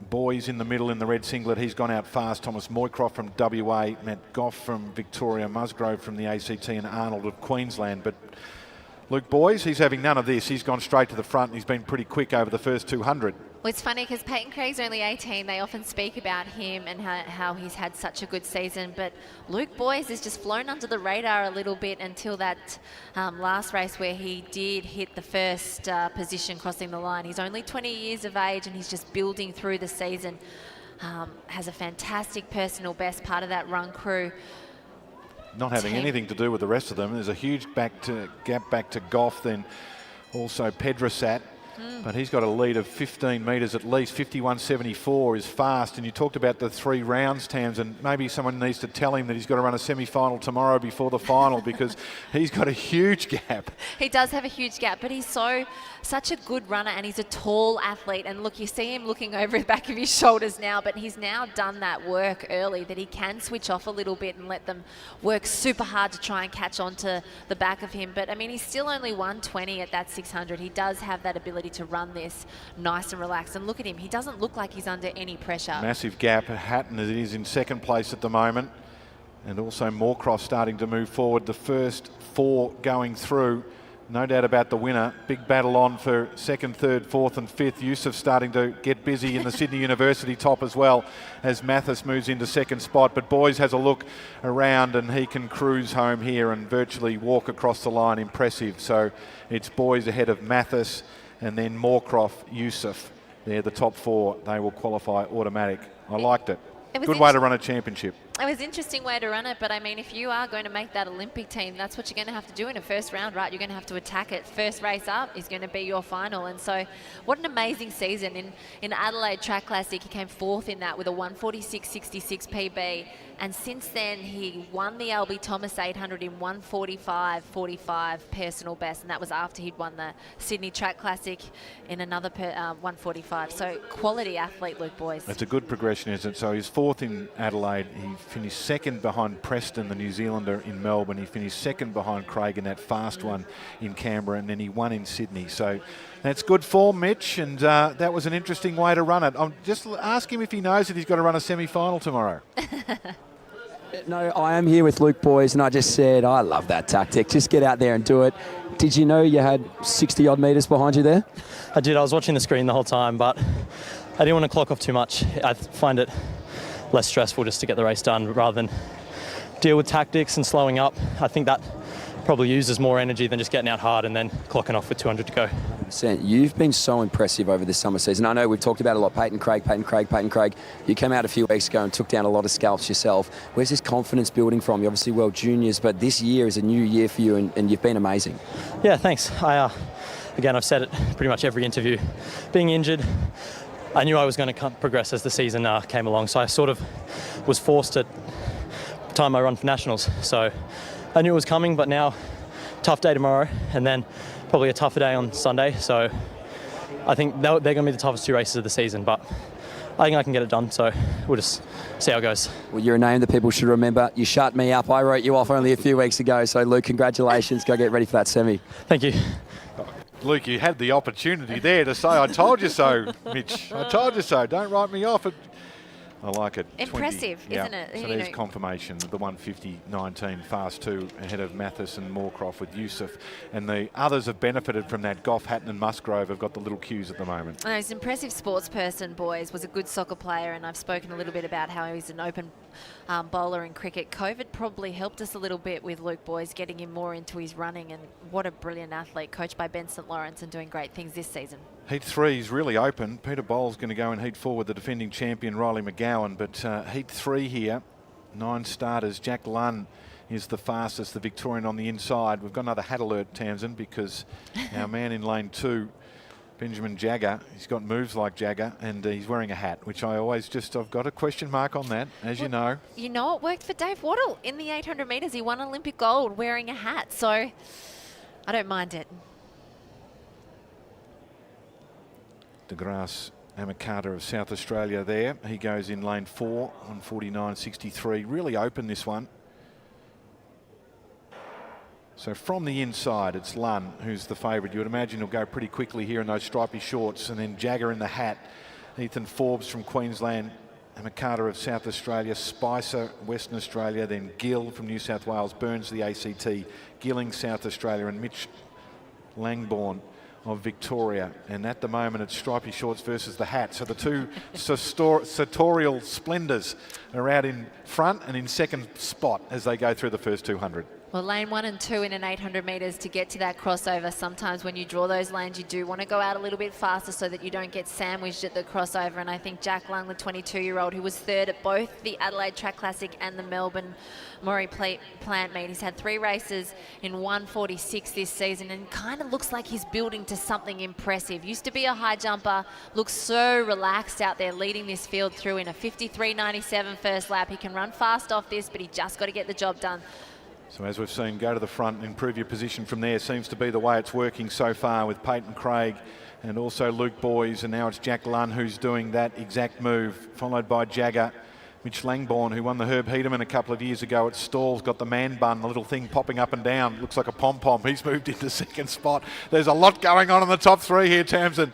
Boys in the middle in the red singlet. He's gone out fast. Thomas Moycroft from WA, Matt Goff from Victoria, Musgrove from the ACT and Arnold of Queensland. But Luke Boys, he's having none of this. He's gone straight to the front and he's been pretty quick over the first 200.
Well, it's funny because Peyton Craig's only 18. They often speak about him and how he's had such a good season. But Luke Boys has just flown under the radar a little bit until that last race where he did hit the first position crossing the line. He's only 20 years of age and he's just building through the season. Has a fantastic personal best, part of that run crew.
Not having anything to do with the rest of them. There's a huge gap back to Goff, then also Pedrasat. But he's got a lead of 15 metres at least. 51.74 is fast. And you talked about the 3 rounds, Tams, and maybe someone needs to tell him that he's got to run a semi-final tomorrow before the final because he's got a huge gap.
He does have a huge gap, but he's such a good runner, and he's a tall athlete. And look, you see him looking over the back of his shoulders now, but he's now done that work early that he can switch off a little bit and let them work super hard to try and catch on to the back of him. But I mean, he's still only 120 at that 600. He does have that ability to run this nice and relaxed. And look at him, he doesn't look like he's under any pressure.
Massive gap. Hatton is in second place at the moment. And also Moorcroft starting to move forward. The first 4 going through. No doubt about the winner. Big battle on for second, third, fourth and fifth. Yusuf starting to get busy in the Sydney University top as well as Mathis moves into second spot. But Boys has a look around and he can cruise home here and virtually walk across the line. Impressive. So it's Boys ahead of Mathis and then Moorcroft, Yusuf. They're the top 4. They will qualify automatic. I liked it. Good way to run a championship.
It was an interesting way to run it, but I mean, if you are going to make that Olympic team, that's what you're going to have to do in a first round, right? You're going to have to attack it. First race up is going to be your final. And so what an amazing season. In Adelaide Track Classic, he came 4th in that with a 146.66 PB. And since then, he won the LB Thomas 800 in 145.45 personal best. And that was after he'd won the Sydney Track Classic in another 145. So quality athlete, Luke Boys.
It's a good progression, isn't it? So he's 4th in Adelaide. He finished 2nd behind Preston, the New Zealander, in Melbourne. He finished 2nd behind Craig in that fast one in Canberra, and then he won in Sydney. So that's good form, Mitch, and that was an interesting way to run it. Just ask him if he knows that he's got to run a semi-final tomorrow.
No, I am here with Luke Boys, and I just said, I love that tactic. Just get out there and do it. Did you know you had 60-odd metres behind you there?
I did. I was watching the screen the whole time, but I didn't want to clock off too much. I find it less stressful just to get the race done rather than deal with tactics and slowing up. I think that probably uses more energy than just getting out hard and then clocking off with 200 to go.
You've been so impressive over this summer season. I know we've talked about a lot, Peyton Craig. You came out a few weeks ago and took down a lot of scalps yourself. Where's this confidence building from? You're obviously World Juniors, but this year is a new year for you and you've been amazing.
Yeah, thanks. Again, I've said it pretty much every interview. Being injured, I knew I was going to progress as the season came along, so I sort of was forced to time I run for Nationals. So I knew it was coming, but now tough day tomorrow and then probably a tougher day on Sunday. So I think they're going to be the toughest 2 races of the season, but I think I can get it done. So we'll just see how it goes.
Well, you're a name that people should remember. You shut me up. I wrote you off only a few weeks ago. So Luke, congratulations. Go get ready for that semi.
Thank you.
Luke, you had the opportunity there to say, I told you so, Mitch. I told you so. Don't write me off. I like it.
Impressive,
20,
isn't it?
So there's confirmation of the 150.19 fast 2 ahead of Mathis and Moorcroft with Yusuf. And the others have benefited from that. Goff, Hatton and Musgrove have got the little cues at the moment.
I know, he's an impressive sports person, Boys. Was a good soccer player, and I've spoken a little bit about how he's an open bowler in cricket. COVID probably helped us a little bit with Luke Boys, getting him more into his running, and what a brilliant athlete, coached by Ben St. Lawrence and doing great things this season.
Heat 3 is really open. Peter Bowles going to go in Heat 4 with the defending champion Riley McGowan, but Heat 3 here, 9 starters. Jack Lunn is the fastest, the Victorian on the inside. We've got another hat alert, Tamsin, because our man in lane 2, Benjamin Jagger, he's got moves like Jagger, and he's wearing a hat, which I always I've got a question mark on that, as you know.
You know, it worked for Dave Waddle in the 800 metres. He won Olympic gold wearing a hat, so I don't mind it.
DeGrasse Amakata of South Australia there. He goes in lane 4 on 49.63. Really open, this one. So from the inside, it's Lunn who's the favourite. You would imagine he'll go pretty quickly here in those stripy shorts. And then Jagger in the hat. Ethan Forbes from Queensland. Amakata of South Australia. Spicer, Western Australia. Then Gill from New South Wales. Burns, the ACT. Gilling, South Australia. And Mitch Langbourne of Victoria, and at the moment it's stripy shorts versus the hat. So the two sartorial splendours are out in front and in second spot as they go through the first 200.
Well, lane 1 and 2 in an 800 metres to get to that crossover. Sometimes when you draw those lanes, you do want to go out a little bit faster so that you don't get sandwiched at the crossover. And I think Jack Lung, the 22-year-old, who was third at both the Adelaide Track Classic and the Melbourne Murray Plant Meet, he's had 3 races in 1:46 this season and kind of looks like he's building to something impressive. Used to be a high jumper, looks so relaxed out there leading this field through in a 53.97 first lap. He can run fast off this, but he just got to get the job done.
So as we've seen, go to the front and improve your position from there seems to be the way it's working so far with Peyton Craig and also Luke Boys, and now it's Jack Lunn who's doing that exact move, followed by Jagger. Mitch Langborn, who won the Herb Hedeman a couple of years ago at Stalls, got the man bun, the little thing popping up and down. Looks like a pom-pom. He's moved into second spot. There's a lot going on in the top 3 here, Tamsin,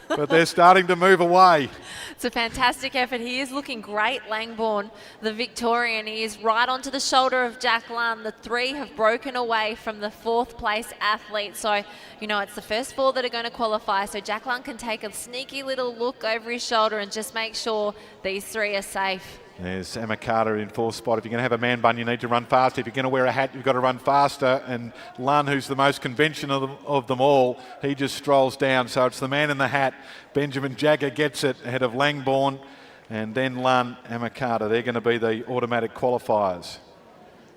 but they're starting to move away.
It's a fantastic effort. He is looking great, Langborn, the Victorian. He is right onto the shoulder of Jack Lunn. The 3 have broken away from the 4th place athlete. So, you know, it's the first 4 that are going to qualify. So Jack Lunn can take a sneaky little look over his shoulder and just make sure these 3 are safe.
There's Emma Carter in 4th spot. If you're going to have a man bun, you need to run faster. If you're going to wear a hat, you've got to run faster. And Lunn, who's the most conventional of them all, he just strolls down. So it's the man in the hat. Benjamin Jagger gets it ahead of Langborn. And then Lunn, Emma Carter. They're going to be the automatic qualifiers.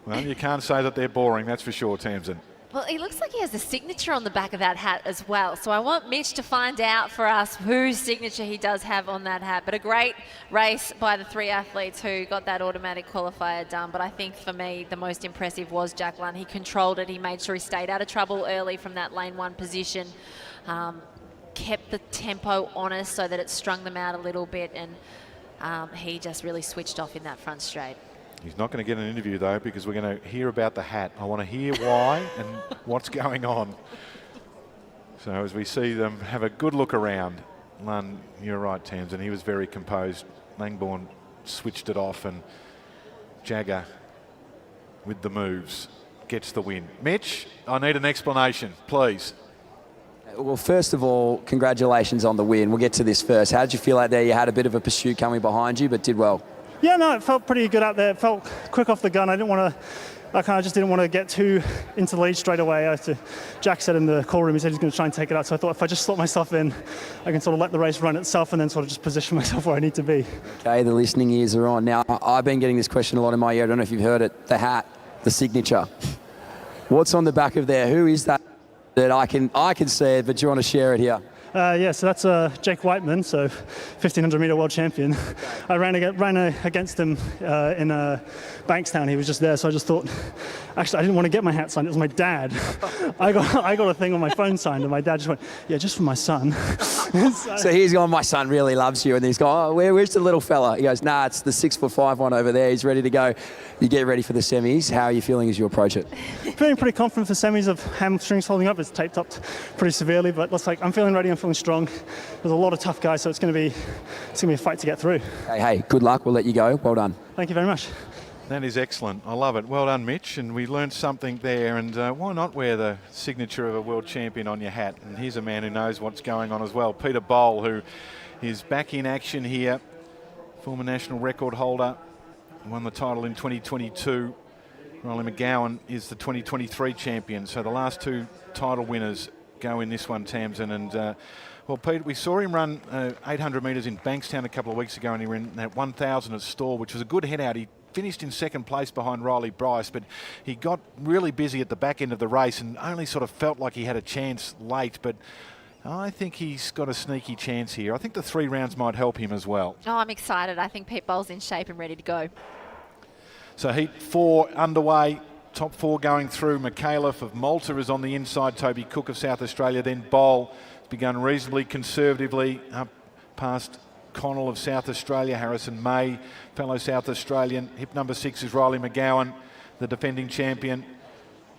Well, you can't say that they're boring, that's for sure, Tamsin.
Well, he looks like he has a signature on the back of that hat as well. So I want Mitch to find out for us whose signature he does have on that hat. But a great race by the 3 athletes who got that automatic qualifier done. But I think for me, the most impressive was Jack Lunn. He controlled it. He made sure he stayed out of trouble early from that lane 1 position. Kept the tempo honest so that it strung them out a little bit. And he just really switched off in that front straight.
He's not going to get an interview, though, because we're going to hear about the hat. I want to hear why and what's going on. So as we see them have a good look around, Lunn, you're right, Tamsin, he was very composed. Langborn switched it off, and Jagger, with the moves, gets the win. Mitch, I need an explanation, please.
Well, first of all, congratulations on the win. We'll get to this first. How did you feel out there? You had a bit of a pursuit coming behind you, but did well.
Yeah, no, it felt pretty good out there. It felt quick off the gun. I kind of just didn't want to get too into the lead straight away. Jack said in the call room, he said he's going to try and take it out. So I thought if I just slot myself in, I can sort of let the race run itself and then sort of just position myself where I need to be. Okay,
the listening ears are on. Now, I've been getting this question a lot in my ear. I don't know if you've heard it. The hat, the signature. What's on the back of there? Who is that? That I can see it, but do you want to share it here?
Yeah, so that's Jake Whiteman, so 1500 metre world champion. I ran against him in Bankstown. He was just there, so I just thought, actually, I didn't want to get my hat signed. It was my dad. I got a thing on my phone signed, and my dad just went, yeah, just for my son.
So he's gone, my son really loves you, and he's gone, oh, where's the little fella? He goes, nah, it's the 6'5" one over there. He's ready to go. You get ready for the semis. How are you feeling as you approach it?
Feeling pretty confident for semis. Of hamstrings holding up. It's taped up pretty severely, but looks like I'm feeling ready. I'm feeling strong. There's a lot of tough guys, so it's going to be a fight to get through.
Hey, good luck. We'll let you go. Well done.
Thank you very much.
That is excellent. I love it. Well done, Mitch. And we learned something there. And why not wear the signature of a world champion on your hat? And here's a man who knows what's going on as well. Peter Bowl, who is back in action here. Former national record holder. Won the title in 2022. Riley McGowan is the 2023 champion. So the last 2 title winners go in this one, Tamsin. And well, Pete, we saw him run 800 metres in Bankstown a couple of weeks ago, and he ran that 1,000 at Stall, which was a good head out. He finished in second place behind Riley Bryce, but he got really busy at the back end of the race and only sort of felt like he had a chance late. But I think he's got a sneaky chance here. I think the 3 rounds might help him as well.
Oh, I'm excited. I think Pete Bowl's in shape and ready to go.
So heat 4 underway. Top 4 going through. McAuliffe of Malta is on the inside. Toby Cook of South Australia. Then Bowl has begun reasonably conservatively up past Connell of South Australia. Harrison May, fellow South Australian. Hip number 6 is Riley McGowan, the defending champion.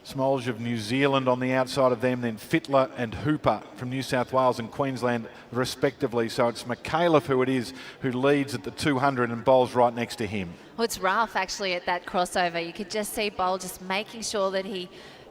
Smolge of New Zealand on the outside of them, then Fittler and Hooper from New South Wales and Queensland respectively. So it's McAuliffe who it is who leads at the 200 and Bowl's right next to him.
Well, it's rough actually at that crossover. You could just see Bowl just making sure that he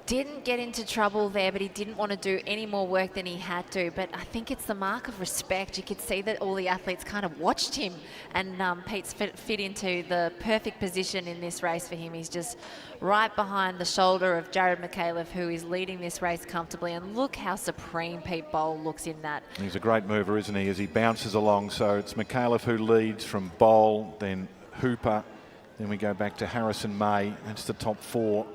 Didn't get into trouble there, but he didn't want to do any more work than he had to. But I think it's the mark of respect. You could see that all the athletes kind of watched him, and Pete's fit into the perfect position in this race for him. He's just right behind the shoulder of Jared McAuliffe, who is leading this race comfortably. And look how supreme Pete Bowl looks in that.
He's a great mover, isn't he, as he bounces along. So it's McAuliffe who leads from Bowl, then Hooper. Then we go back to Harrison May. That's the top 4.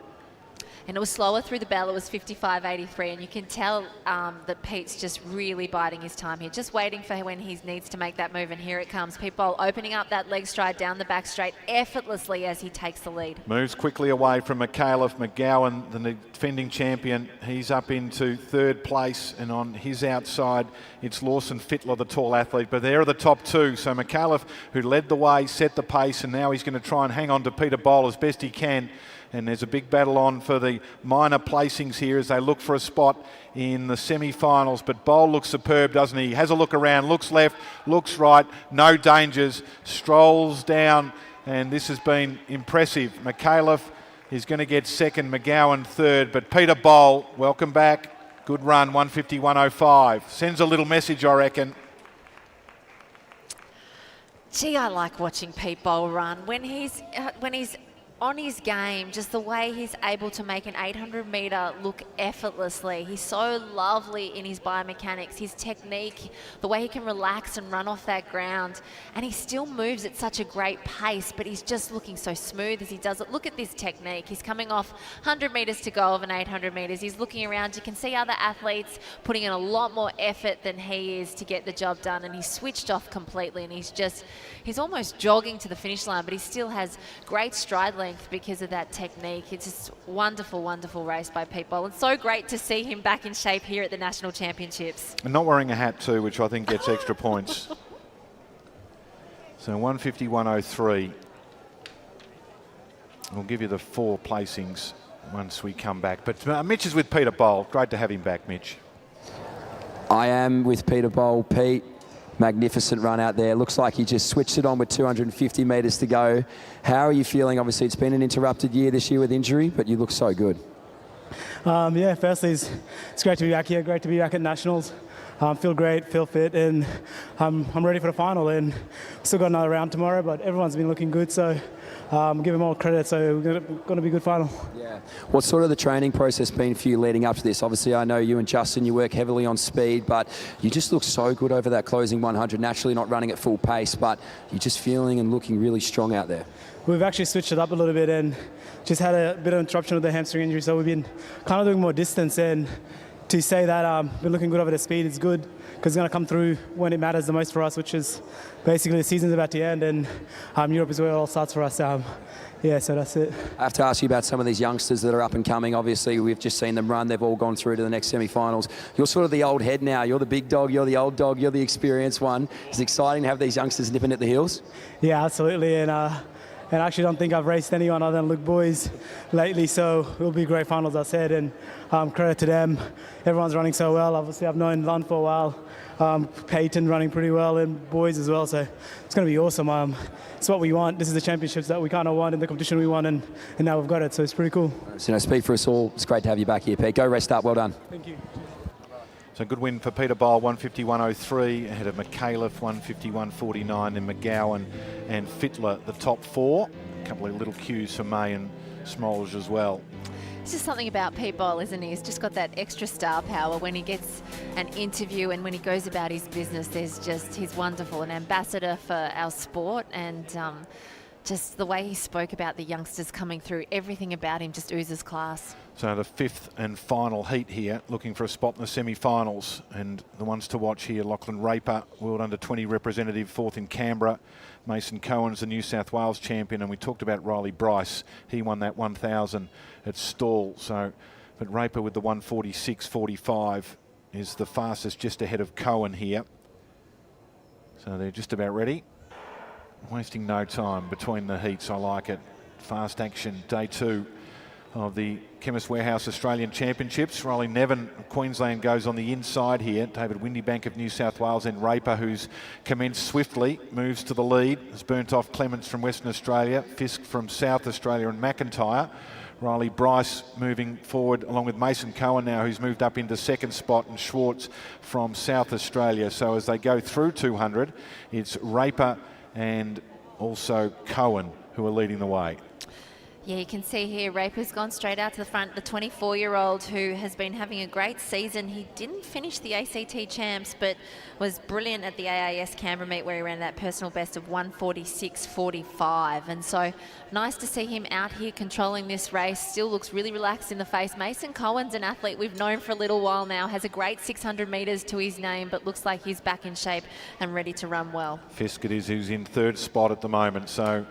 And it was slower through the bell. It was 55.83, and you can tell that Pete's just really biding his time here, just waiting for when he needs to make that move. And here it comes. Pete Bowl opening up that leg stride down the back straight effortlessly as he takes the lead.
Moves quickly away from McAuliffe. McGowan, the defending champion, he's up into 3rd place, and on his outside it's Lawson Fittler, the tall athlete. But there are the top 2. So McAuliffe, who led the way, set the pace, and now he's going to try and hang on to Peter Bowl as best he can. And there's a big battle on for the minor placings here as they look for a spot in the semi-finals. But Bowl looks superb, doesn't he? Has a look around, looks left, looks right, no dangers, strolls down, and this has been impressive. McAuliffe is going to get 2nd, McGowan 3rd, but Peter Bowl, welcome back. Good run, 150.105. Sends a little message, I reckon.
Gee, I like watching Pete Bowl run. When he's on his game, just the way he's able to make an 800 metre look effortlessly. He's so lovely in his biomechanics, his technique, the way he can relax and run off that ground. And he still moves at such a great pace, but he's just looking so smooth as he does it. Look at this technique. He's coming off 100 metres to go of an 800 metres. He's looking around. You can see other athletes putting in a lot more effort than he is to get the job done. And he's switched off completely, and he's almost jogging to the finish line, but he still has great stride length because of that technique. It's just wonderful, wonderful race by Pete Bowl. And so great to see him back in shape here at the National Championships.
And not wearing a hat too, which I think gets extra points. So 150.103. We'll give you the 4 placings once we come back. But Mitch is with Peter Bowl. Great to have him back, Mitch.
I am with Peter Bowl. Pete, magnificent run out there. Looks like he just switched it on with 250 metres to go. How are you feeling? Obviously, it's been an interrupted year this year with injury, but you look so good.
Yeah, firstly, it's great to be back here. Great to be back at Nationals. Feel great, feel fit, and I'm ready for the final. And still got another round tomorrow, but everyone's been looking good, so give them all credit. So we're going to be a good final.
Yeah. What's sort of the training process been for you leading up to this? Obviously, I know you and Justin, you work heavily on speed, but you just look so good over that closing 100. Naturally, not running at full pace, but you're just feeling and looking really strong out there.
We've actually switched it up a little bit and just had a bit of interruption with the hamstring injury, so we've been kind of doing more distance. And to say that we're looking good over the speed is good, because it's going to come through when it matters the most for us, which is basically the season's about to end, and Europe is where it all starts for us. Yeah, so that's it.
I have to ask you about some of these youngsters that are up and coming. Obviously, we've just seen them run. They've all gone through to the next semi-finals. You're sort of the old head now. You're the big dog. You're the old dog. You're the experienced one. It's exciting to have these youngsters nipping at the heels.
Yeah, absolutely. And I actually don't think I've raced anyone other than Luke Boys lately, so it'll be great finals, I said, and credit to them. Everyone's running so well. Obviously, I've known Lund for a while. Peyton running pretty well, and Boys as well, so it's going to be awesome. It's what we want. This is the championships that we kind of won in the competition we won, and now we've got it, so it's pretty cool.
So, speak for us all. It's great to have you back here, Pete. Go rest up. Well done.
Thank you.
So good win for Peter Bowl, 150.103, ahead of McAuliffe, 150.149, and McGowan and Fittler, the top 4. A couple of little cues for May and Smolge as well.
It's just something about Pete Bowl, isn't he? He's just got that extra star power when he gets an interview and when he goes about his business. He's wonderful, an ambassador for our sport, and just the way he spoke about the youngsters coming through, everything about him just oozes class.
So the 5th and final heat here, looking for a spot in the semi-finals, and the ones to watch here: Lachlan Raper, World Under-20 representative, 4th in Canberra. Mason Cohen's the New South Wales champion, and we talked about Riley Bryce. He won that 1,000 at Stall. So, but Raper with the 146.45 is the fastest, just ahead of Cohen here. So they're just about ready. Wasting no time between the heats. I like it. Fast action, day 2 of the Chemist Warehouse Australian Championships. Riley Nevin of Queensland goes on the inside here. David Windybank of New South Wales, and Raper, who's commenced swiftly, moves to the lead. Has burnt off Clements from Western Australia, Fisk from South Australia, and McIntyre. Riley Bryce moving forward along with Mason Cohen now, who's moved up into second spot, and Schwartz from South Australia. So as they go through 200, it's Raper and also Cohen who are leading the way.
Yeah, you can see here Raper's gone straight out to the front. The 24-year-old who has been having a great season. He didn't finish the ACT Champs, but was brilliant at the AIS Canberra meet where he ran that personal best of 1:46.45. And so nice to see him out here controlling this race. Still looks really relaxed in the face. Mason Cohen's an athlete we've known for a little while now. Has a great 600 metres to his name, but looks like he's back in shape and ready to run well.
Fisk it is, who's in third spot at the moment. So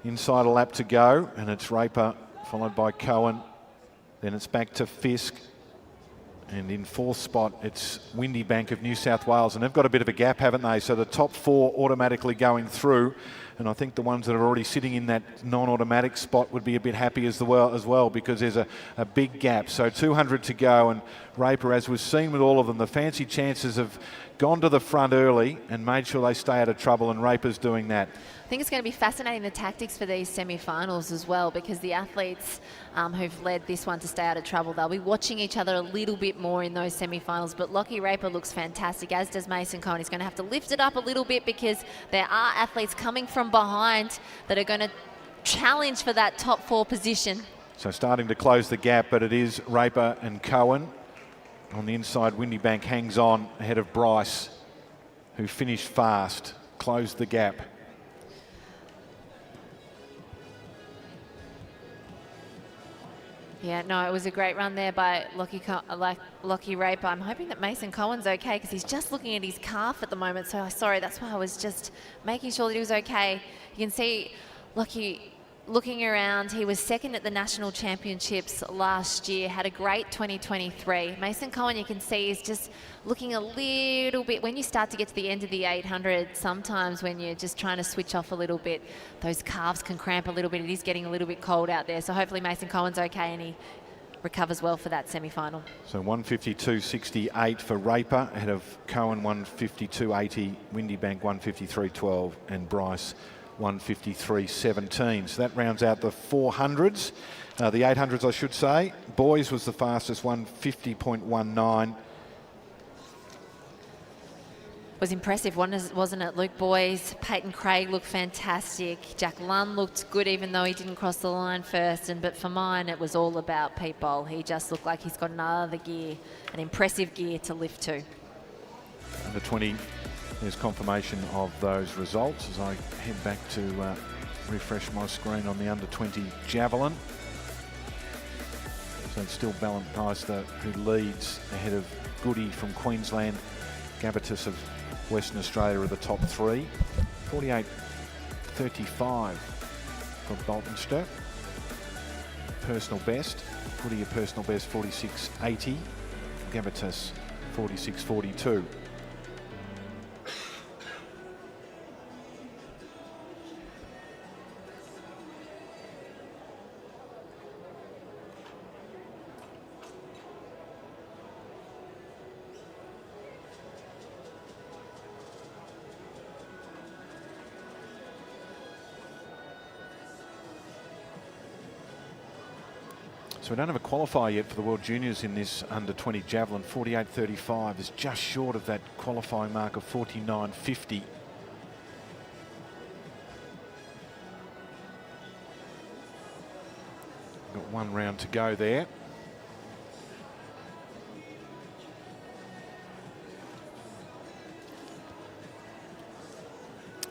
inside a lap to go, and it's Raper followed by Cohen. Then it's back to Fisk. And in fourth spot, it's Windy Bank of New South Wales. And they've got a bit of a gap, haven't they? So the top four automatically going through. And I think the ones that are already sitting in that non-automatic spot would be a bit happy as well because there's a big gap. So 200 to go, and Raper, as we've seen with all of them, the fancy chances have gone to the front early and made sure they stay out of trouble, and Raper's doing that.
I think it's going to be fascinating, the tactics for these semi-finals as well, because the athletes who've led this one to stay out of trouble, they'll be watching each other a little bit more in those semi-finals. But Lockie Raper looks fantastic, as does Mason Cohen. He's going to have to lift it up a little bit because there are athletes coming from behind that are going to challenge for that top four position.
So starting to close the gap, but it is Raper and Cohen. On the inside, Windy Bank hangs on ahead of Bryce, who finished fast, closed the gap.
Yeah, no, it was a great run there by Lockie Raper. I'm hoping that Mason Cohen's okay because he's just looking at his calf at the moment. So sorry, that's why I was just making sure that he was okay. You can see Lockie looking around. He was second at the National Championships last year, had a great 2023. Mason Cohen, you can see, is just looking a little bit, when you start to get to the end of the 800, sometimes when you're just trying to switch off a little bit, those calves can cramp a little bit. It is getting a little bit cold out there. So hopefully Mason Cohen's okay and he recovers well for that semi-final.
So 152.68 for Raper, ahead of Cohen 152.80, Windy Bank 153.12, and Bryce 153.17. So that rounds out the 400s. The 800s, I should say. Boys was the fastest, 150.19.
Was impressive, wasn't it? Luke Boys, Peyton Craig looked fantastic. Jack Lunn looked good, even though he didn't cross the line first. But for mine, it was all about Pete Bowl. He just looked like he's got another gear, an impressive gear to lift to.
Under 20. There's confirmation of those results as I head back to refresh my screen on the under 20 Javelin. So it's still Ballantyster who leads ahead of Goody from Queensland. Gabbitas of Western Australia are the top three. 48.35 for Boltonster. Personal best. Goody a personal best 46.80. Gabbitas 46.42. So we don't have a qualifier yet for the World Juniors in this under 20 Javelin. 48.35 is just short of that qualifying mark of 49.50. Got one round to go there.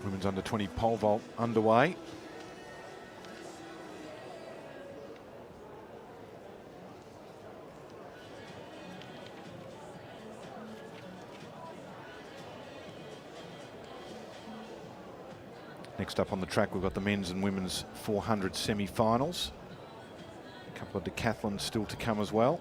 Women's under 20 pole vault underway. Next up on the track, we've got the men's and women's 400 semi-finals. A couple of decathlons still to come as well.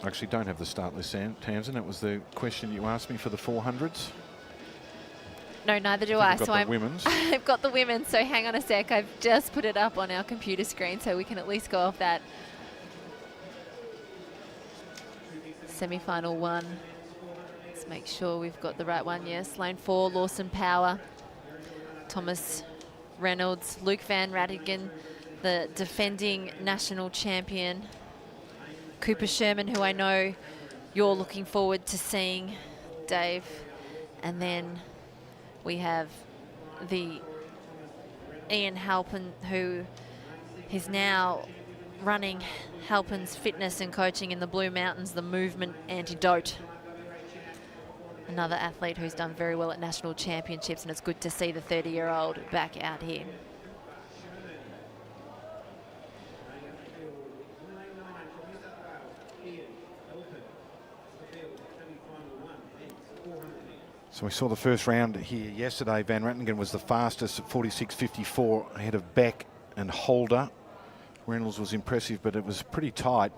I actually don't have the start list, Tamsin. It was the question you asked me for the 400s.
No, neither do I.
So women's.
I've got the women's, so hang on a sec. I've just put it up on our computer screen so we can at least go off that. Semi-final 1. Let's make sure we've got the right one. Yes, lane 4, Lawson Power, Thomas Reynolds, Luke Van Rattigan, the defending national champion, Cooper Sherman, who I know you're looking forward to seeing, Dave. And then we have the Ian Halpin, who is now running Halpin's fitness and coaching in the Blue Mountains, the movement antidote. Another athlete who's done very well at national championships, and it's good to see the 30-year-old back out here.
So we saw the first round here yesterday. Van Rattigan was the fastest at 46.54 ahead of Beck and Holder. Reynolds was impressive, but it was pretty tight.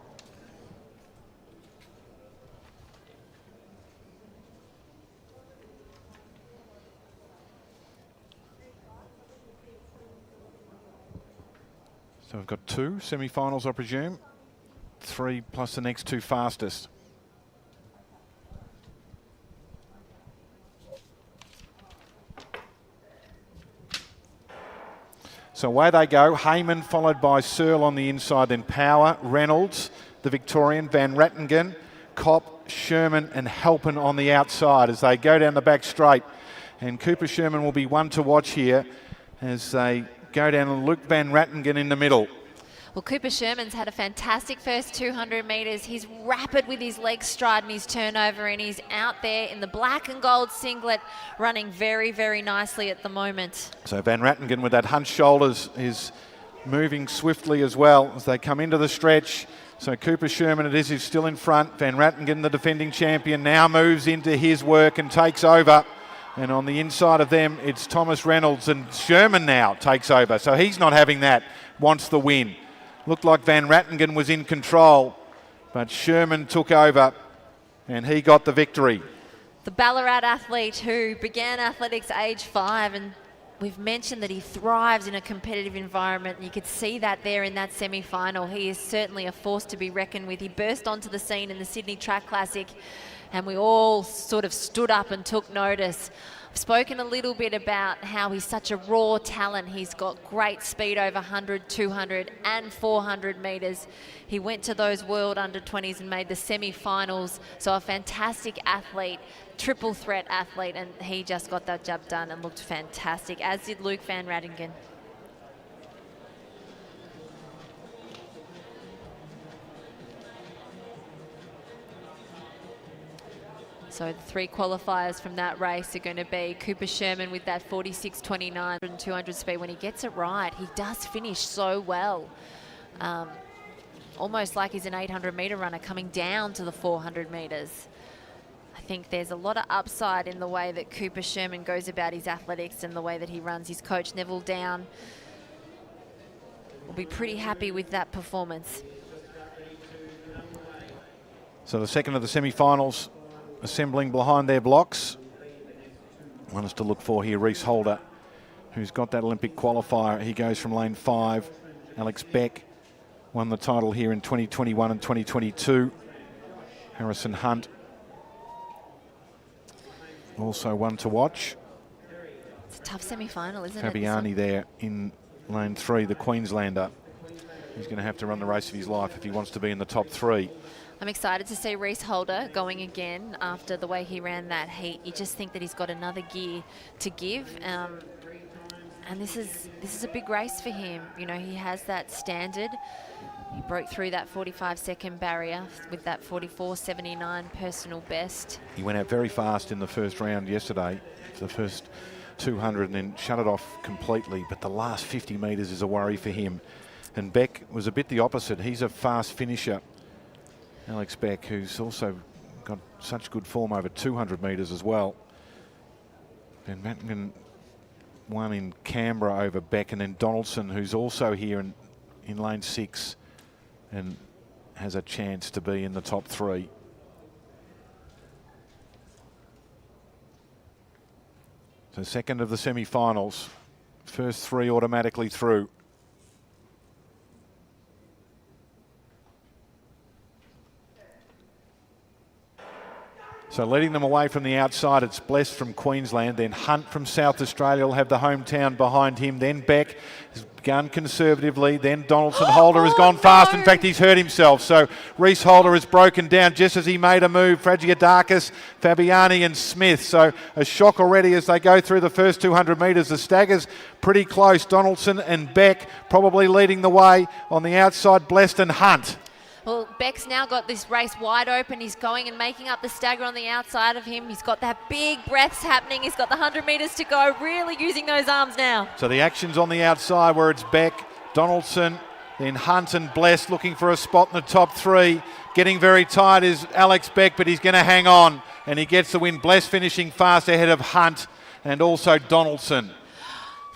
So we've got 2 semi-finals, I presume. 3 plus the next 2 fastest. So away they go. Heyman followed by Searle on the inside, then Power, Reynolds, the Victorian, Van Rattigan, Kopp, Sherman and Halpin on the outside as they go down the back straight. And Cooper Sherman will be one to watch here as they go down, and Luke Van Rattigan in the middle.
Well, Cooper Sherman's had a fantastic first 200 metres. He's rapid with his leg stride and his turnover, and he's out there in the black and gold singlet running very, very nicely at the moment.
So Van Rattigan with that hunched shoulders is moving swiftly as well as they come into the stretch. So Cooper Sherman it is who's still in front. Van Rattigan, the defending champion, now moves into his work and takes over. And on the inside of them, it's Thomas Reynolds, and Sherman now takes over. So he's not having that, wants the win. Looked like Van Rattigan was in control, but Sherman took over and he got the victory.
The Ballarat athlete who began athletics age 5, and we've mentioned that he thrives in a competitive environment, and you could see that there in that semi-final. He is certainly a force to be reckoned with. He burst onto the scene in the Sydney Track Classic, and we all sort of stood up and took notice. I've spoken a little bit about how he's such a raw talent. He's got great speed over 100, 200 and 400 metres. He went to those World Under-20s and made the semi-finals. So a fantastic athlete, triple threat athlete, and he just got that job done and looked fantastic, as did Luke Van Rattigan. So the 3 qualifiers from that race are going to be Cooper Sherman with that 46.29 and 200 speed. When he gets it right, he does finish so well. Almost like he's an 800 metre runner coming down to the 400 metres. I think there's a lot of upside in the way that Cooper Sherman goes about his athletics and the way that he runs. His coach, Neville Down, will be pretty happy with that performance.
So the second of the semi-finals assembling behind their blocks. One is to look for here, Reece Holder, who's got that Olympic qualifier. He goes from lane 5. Alex Beck won the title here in 2021 and 2022. Harrison Hunt, also one to watch.
It's a tough semi-final, isn't it?
Fabiani there in lane 3, the Queenslander. He's going to have to run the race of his life if he wants to be in the top 3.
I'm excited to see Reece Holder going again after the way he ran that heat. You just think that he's got another gear to give. And this is a big race for him. You know, he has that standard. He broke through that 45-second barrier with that 44.79 personal best.
He went out very fast in the first round yesterday, for the first 200, and then shut it off completely. But the last 50 metres is a worry for him. And Beck was a bit the opposite. He's a fast finisher. Alex Beck, who's also got such good form over 200 metres as well. Van Rattigan won in Canberra over Beck, and then Donaldson, who's also here in lane 6 and has a chance to be in the top 3. So second of the semi-finals. First three automatically through. So leading them away from the outside, it's Bless from Queensland, then Hunt from South Australia will have the hometown behind him, then Beck has begun conservatively, then Donaldson. Holder has gone fast. In fact, he's hurt himself. So Reece Holder has broken down just as he made a move. Fragiadakis, Fabiani and Smith. So a shock already as they go through the first 200 metres. The stagger's pretty close. Donaldson and Beck probably leading the way. On the outside, Blessed and Hunt.
Well, Beck's now got this race wide open. He's going and making up the stagger on the outside of him. He's got that big breaths happening. He's got the 100 metres to go, really using those arms now.
So the action's on the outside where it's Beck, Donaldson, then Hunt and Bless looking for a spot in the top three. Getting very tight is Alex Beck, but he's going to hang on. And he gets the win. Bless finishing fast ahead of Hunt and also Donaldson.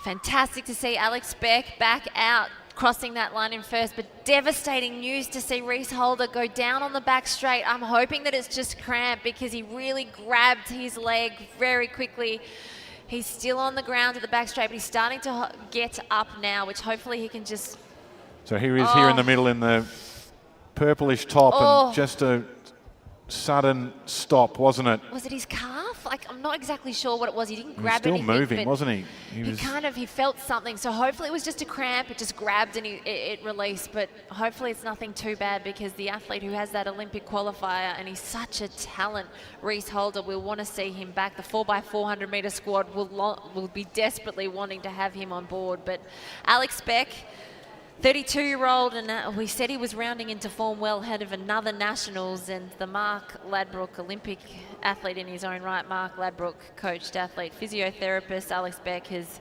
Fantastic to see Alex Beck back out, crossing that line in first, but devastating news to see Reece Holder go down on the back straight. I'm hoping that it's just cramp because he really grabbed his leg very quickly. He's still on the ground at the back straight, but he's starting to get up now, which hopefully he can just...
So here he is here in the middle in the purplish top and just a sudden stop, wasn't it?
Was it his calf? Like, I'm not exactly sure what it was. He didn't grab anything.
He was still moving, wasn't he?
He felt something. So hopefully it was just a cramp. It just grabbed and it released. But hopefully it's nothing too bad because the athlete who has that Olympic qualifier and he's such a talent, Reece Holder, we'll want to see him back. The 4x400 metre squad will be desperately wanting to have him on board. But Alex Beck, 32-year-old, and we said he was rounding into form well ahead of another nationals, and the Mark Ladbroke, Olympic athlete in his own right. Mark Ladbroke, coached athlete, physiotherapist. Alex Beck has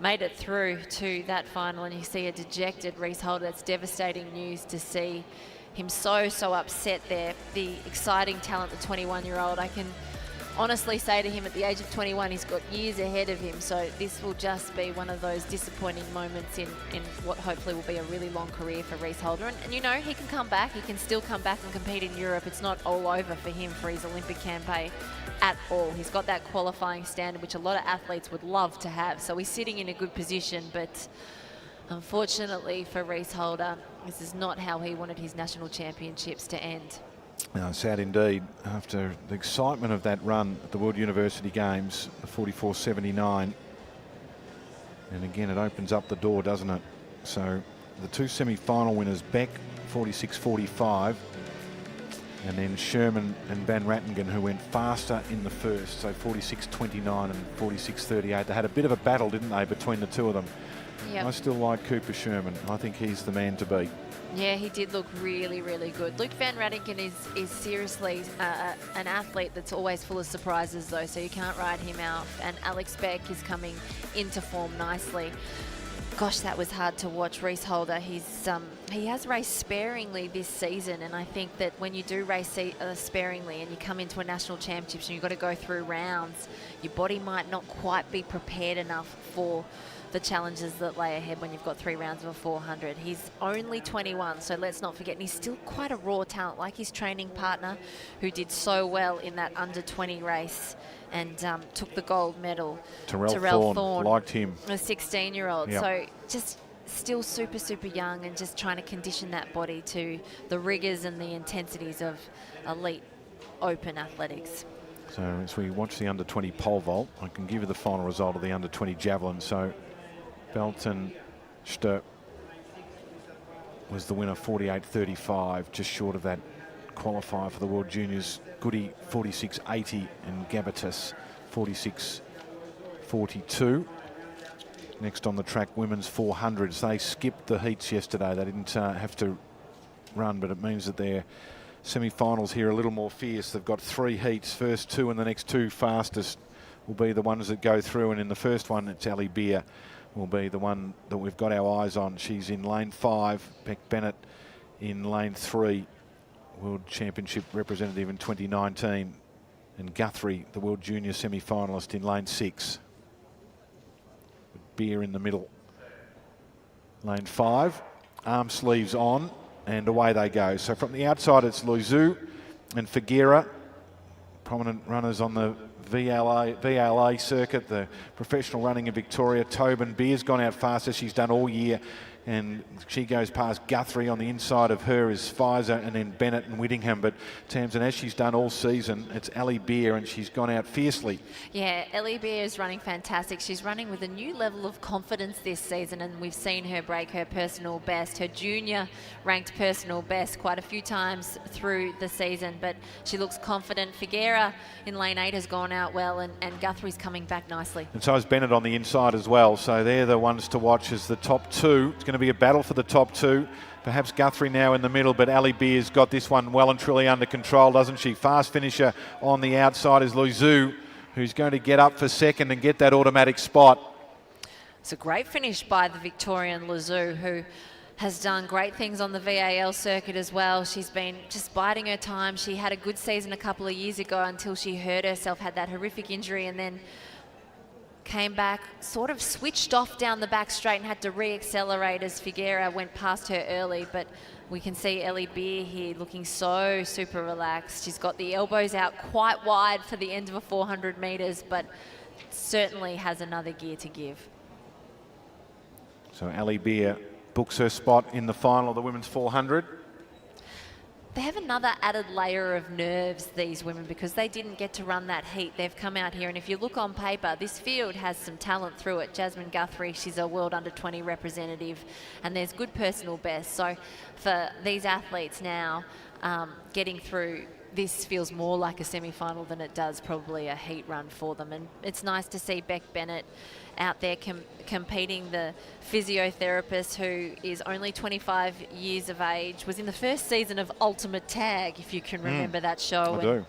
made it through to that final, and you see a dejected Reece Holder. That's devastating news to see him so upset there. The exciting talent, the 21-year-old, I can honestly say to him at the age of 21, he's got years ahead of him. So this will just be one of those disappointing moments in what hopefully will be a really long career for Reece Holder. And you know, he can come back. He can still come back and compete in Europe. It's not all over for him for his Olympic campaign at all. He's got that qualifying standard, which a lot of athletes would love to have. So he's sitting in a good position, but unfortunately for Reece Holder, this is not how he wanted his national championships to end.
No, sad indeed. After the excitement of that run at the World University Games, the 44.79. And again, it opens up the door, doesn't it? So the two semi-final winners, Beck, 46.45. And then Sherman and Van Rattingen, who went faster in the first. So 46.29 and 46.38. They had a bit of a battle, didn't they, between the two of them. Yep. I still like Cooper Sherman. I think he's the man to beat.
Yeah, he did look really good. Luke Van Rattingen is seriously an athlete that's always full of surprises, though, so you can't ride him out. And Alex Beck is coming into form nicely. Gosh, that was hard to watch. Reece Holder, he has raced sparingly this season, and I think that when you do race sparingly and you come into a national championships and you've got to go through rounds, your body might not quite be prepared enough for the challenges that lay ahead when you've got 3 rounds of a 400. He's only 21, so let's not forget, and he's still quite a raw talent, like his training partner who did so well in that under 20 race and took the gold medal.
Terrell Thorne, liked him.
A 16-year-old,
yep.
So just still super young and just trying to condition that body to the rigors and the intensities of elite open athletics.
So as we watch the under 20 pole vault, I can give you the final result of the under 20 javelin. So Belton Sturp was the winner, 48.35, just short of that qualifier for the World Juniors. Goody 46.80 and Gabatis 46.42. Next on the track, women's 400s. They skipped the heats yesterday. They didn't have to run, but it means that their semi-finals here are a little more fierce. They've got 3 heats. First 2 and the next 2 fastest will be the ones that go through. And in the first one, it's Ali Beer will be the one that we've got our eyes on. She's in lane 5. Beck Bennett in lane 3. World Championship representative in 2019. And Guthrie, the World Junior semi-finalist, in lane 6. Beer in the middle. Lane 5. Arm sleeves on. And away they go. So from the outside, it's Loiseau and Figuera, prominent runners on the VLA circuit, the professional running in Victoria. Tobin Beer's gone out fast as she's done all year, and she goes past Guthrie. On the inside of her is Pfizer and then Bennett and Whittingham. But Tamsin, as she's done all season, it's Ali Beer, and she's gone out fiercely.
Yeah, Ellie Beer is running fantastic. She's running with a new level of confidence this season, and we've seen her break her personal best, her junior ranked personal best quite a few times through the season, but she looks confident. Figuera in lane 8 has gone out well, and Guthrie's coming back nicely.
And so is Bennett on the inside as well. So they're the ones to watch as the top two. It's going to be a battle for the top two. Perhaps Guthrie now in the middle, but Ali Beer's got this one well and truly under control, doesn't she? Fast finisher on the outside is Loiseau, who's going to get up for second and get that automatic spot.
It's a great finish by the Victorian Loiseau, who has done great things on the VAL circuit as well. She's been just biding her time. She had a good season a couple of years ago until she hurt herself, had that horrific injury, and then came back, sort of switched off down the back straight and had to re-accelerate as Figuera went past her early. But we can see Ellie Beer here looking so super relaxed. She's got the elbows out quite wide for the end of a 400 metres, but certainly has another gear to give.
So Ali Beer books her spot in the final of the women's 400.
They have another added layer of nerves, these women, because they didn't get to run that heat. They've come out here, and if you look on paper, this field has some talent through it. Jasmine Guthrie, she's a World Under-20 representative, and there's good personal best. So for these athletes now, getting through, this feels more like a semi-final than it does probably a heat run for them. And it's nice to see Beck Bennett out there competing, the physiotherapist who is only 25 years of age, was in the first season of Ultimate Tag, if you can remember that show.
I do.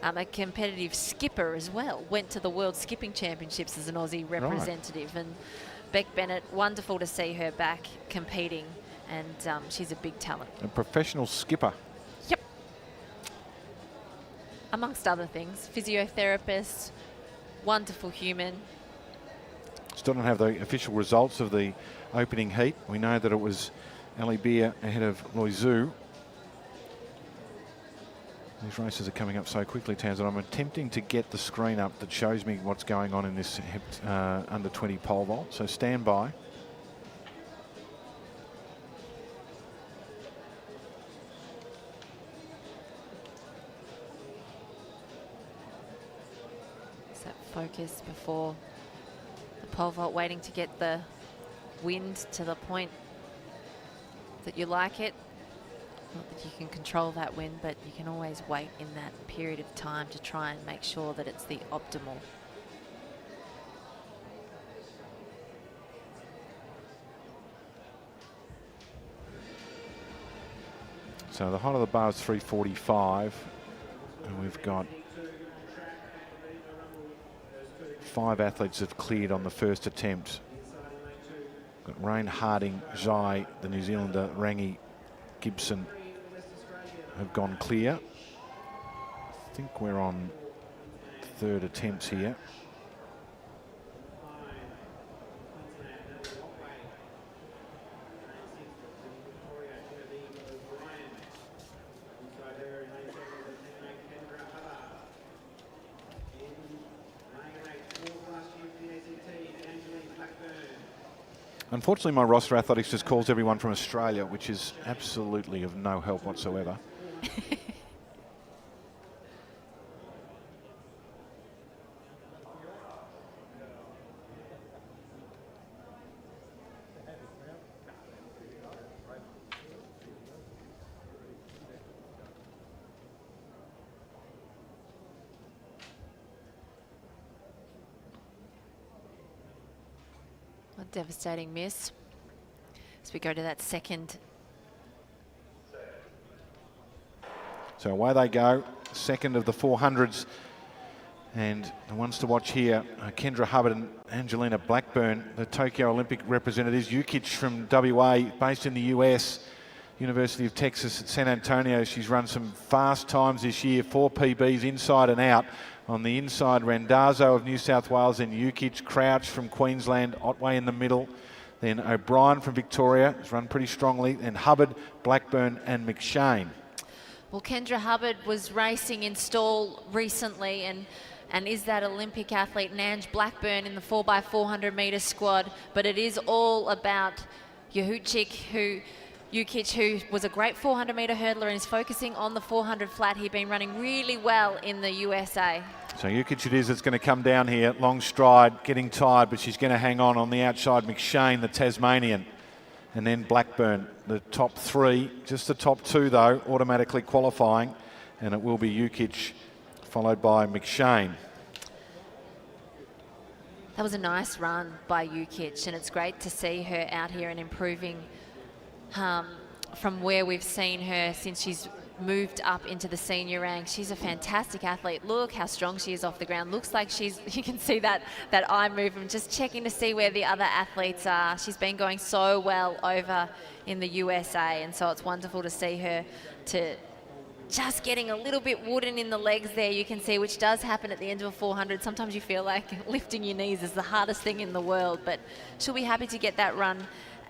A competitive skipper as well, went to the World Skipping Championships as an Aussie representative. Right. And Beck Bennett, wonderful to see her back competing, and she's a big talent.
A professional skipper.
Yep. Amongst other things, physiotherapist, wonderful human.
Still don't have the official results of the opening heat. We know that it was Ali Beer ahead of Loiseau. These races are coming up so quickly, Townsend. I'm attempting to get the screen up that shows me what's going on in this under 20 pole vault. So stand by.
Is that focus before pole vault, waiting to get the wind to the point that you like it? Not that you can control that wind, but you can always wait in that period of time to try and make sure that it's the optimal.
So the height of the bar is 345, and we've got 5 athletes have cleared on the first attempt. Got Rain, Harding, Zai, the New Zealander, Rangi, Gibson have gone clear. I think we're on 3rd attempts here. Unfortunately, my roster athletics just calls everyone from Australia, which is absolutely of no help whatsoever.
A devastating miss as we go to that second.
So away they go, second of the 400s. And the ones to watch here are Kendra Hubbard and Angelina Blackburn, the Tokyo Olympic representatives. Jukic from WA, based in the US, University of Texas at San Antonio. She's run some fast times this year, 4 PBs inside and out. On the inside, Randazzo of New South Wales, then Jukic, Crouch from Queensland, Otway in the middle. Then O'Brien from Victoria has run pretty strongly. Then Hubbard, Blackburn and McShane.
Well, Kendra Hubbard was racing in stall recently and and is that Olympic athlete Nanj Blackburn in the 4x400 metre squad. But it is all about Jukic, who was a great 400 metre hurdler and is focusing on the 400 flat. He'd been running really well in the USA.
So Jukic it is that's going to come down here. Long stride, getting tired, but she's going to hang on the outside. McShane, the Tasmanian. And then Blackburn, the top three. Just the top two, though, automatically qualifying. And it will be Jukic, followed by McShane.
That was a nice run by Jukic, and it's great to see her out here and improving from where we've seen her since she's moved up into the senior ranks. She's a fantastic athlete. Look how strong she is off the ground. Looks like you can see that eye movement, just checking to see where the other athletes are. She's been going so well over in the USA, and so it's wonderful to see her just getting a little bit wooden in the legs there, you can see, which does happen at the end of a 400. Sometimes you feel like lifting your knees is the hardest thing in the world, but she'll be happy to get that run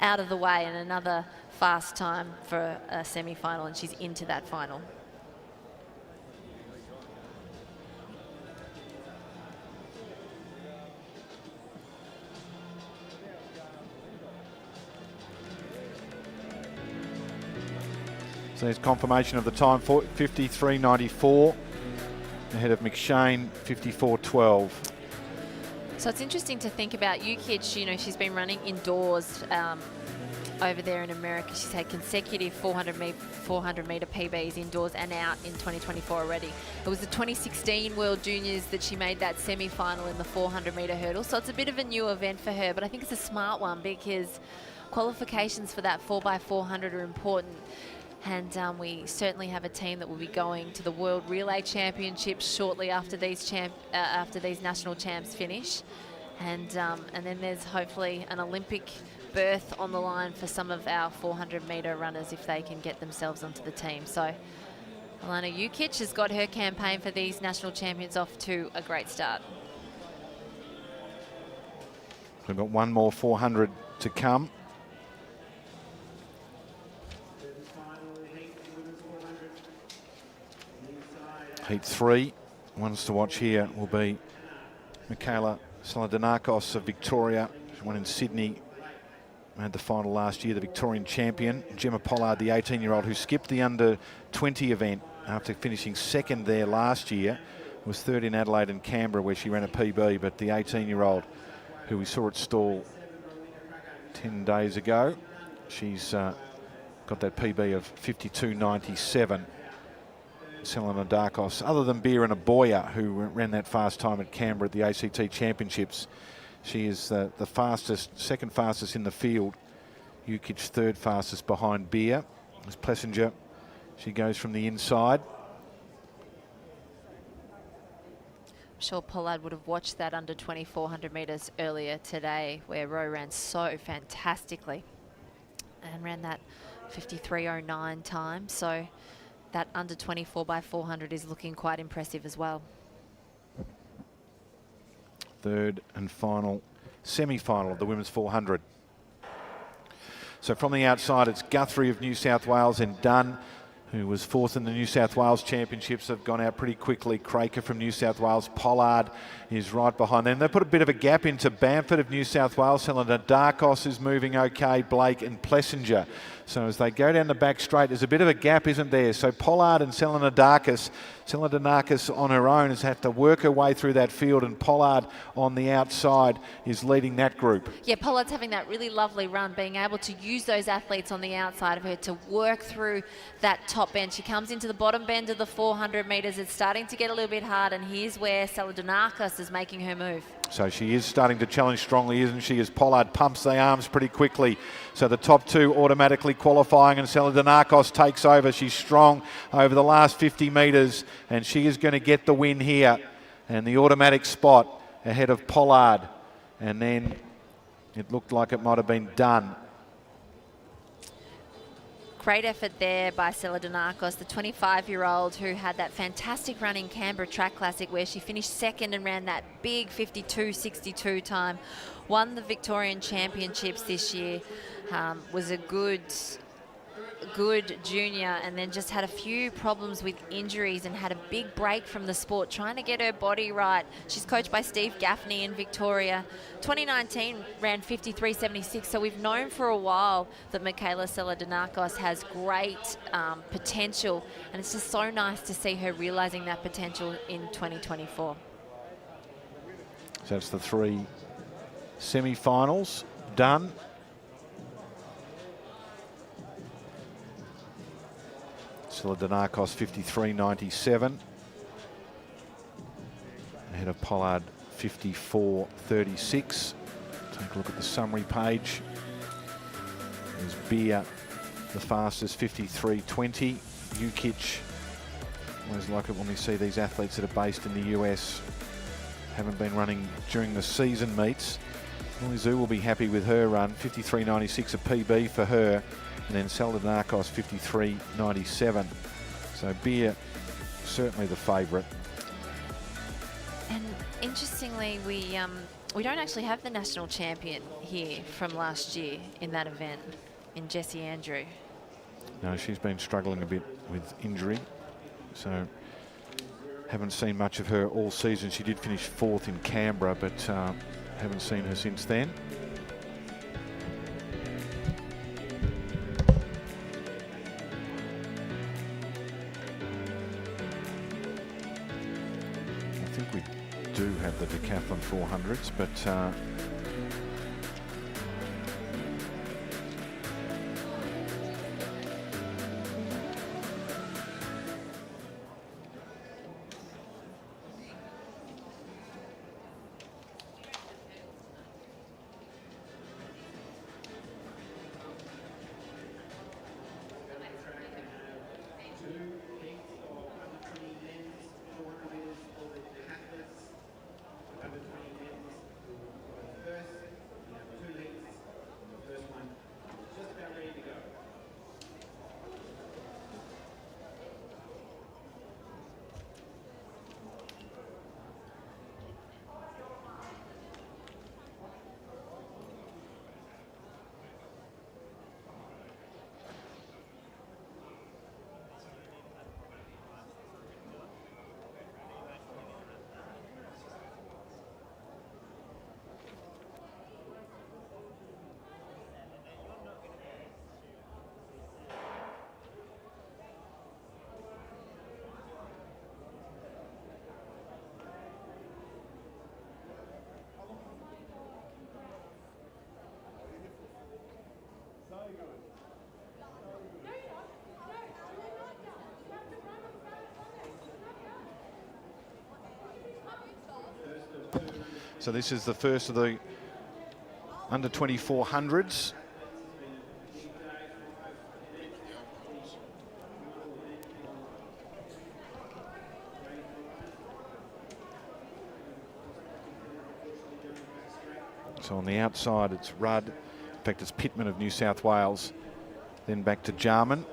out of the way, and another fast time for a semi-final, and she's into that final.
So there's confirmation of the time, 53.94, ahead of McShane, 54.12.
So it's interesting to think about Jukic. You know, she's been running indoors over there in America. She's had consecutive 400 metre PBs indoors and out in 2024 already. It was the 2016 World Juniors that she made that semi-final in the 400 metre hurdle. So it's a bit of a new event for her, but I think it's a smart one because qualifications for that 4x400 are important. And we certainly have a team that will be going to the World Relay Championships shortly after these national champs finish, and then there's hopefully an Olympic berth on the line for some of our 400 metre runners if they can get themselves onto the team. So Alana Jukic has got her campaign for these national champions off to a great start.
We've got one more 400 to come. Heat 3, ones to watch here will be Michaela Saladinakos of Victoria. She won in Sydney, had the final last year, the Victorian champion. Gemma Pollard, the 18-year-old who skipped the under-20 event after finishing second there last year, was third in Adelaide and Canberra where she ran a PB, but the 18-year-old who we saw at stall 10 days ago, she's got that PB of 52.97. Selena Darkos, other than Bea and Aboya, who ran that fast time at Canberra at the ACT Championships, she is the fastest, second fastest in the field. Jukic third fastest behind Bea. As Plessinger, she goes from the inside.
I'm sure Pollard would have watched that under 400 metres earlier today where Rowe ran so fantastically and ran that 53.09 time. So that under 4x400 is looking quite impressive as well.
Third and final semi-final of the women's 400. So from the outside, it's Guthrie of New South Wales and Dunn, who was fourth in the New South Wales Championships, have gone out pretty quickly. Craker from New South Wales, Pollard is right behind them. They put a bit of a gap into Bamford of New South Wales. Helena Darkos is moving okay, Blake and Plessinger. So as they go down the back straight, there's a bit of a gap, isn't there? So Pollard and Selena Darkos on her own has had to work her way through that field, and Pollard on the outside is leading that group.
Yeah, Pollard's having that really lovely run, being able to use those athletes on the outside of her to work through that top bend. She comes into the bottom bend of the 400 metres. It's starting to get a little bit hard, and here's where Saladinakis is making her move.
So she is starting to challenge strongly, isn't she, as Pollard pumps the arms pretty quickly. So the top two automatically qualifying, and Saladinakis takes over. She's strong over the last 50 metres, and she is going to get the win here. And the automatic spot ahead of Pollard. And then it looked like it might have been done.
Great effort there by Saladinakis, the 25-year-old who had that fantastic run in Canberra Track Classic where she finished second and ran that big 52.62 time. Won the Victorian Championships this year. Was a good good junior, and then just had a few problems with injuries and had a big break from the sport, trying to get her body right. She's coached by Steve Gaffney in Victoria. 2019 ran 53.76, so we've known for a while that Michaela Sela-Danakos has great potential, and it's just so nice to see her realising that potential in 2024.
So that's the 3 semi-finals done. Sela-Danakos 53.97. Ahead of Pollard 54.36. Take a look at the summary page. There's Beer, the fastest, 53.20. Ukic, always like it when we see these athletes that are based in the US, haven't been running during the season meets. Zoo will be happy with her run, 53.96 a PB for her. And then Sela-Danakos 53.97. So Beer, certainly the favourite.
And interestingly, we don't actually have the national champion here from last year in that event, in Jessie Andrew.
No, she's been struggling a bit with injury. So haven't seen much of her all season. She did finish 4th in Canberra, but haven't seen her since then. Do have the Decathlon 400s, but so this is the first of the under 2400s. So on the outside it's Rudd, in fact it's Pittman of New South Wales, then back to Jarman.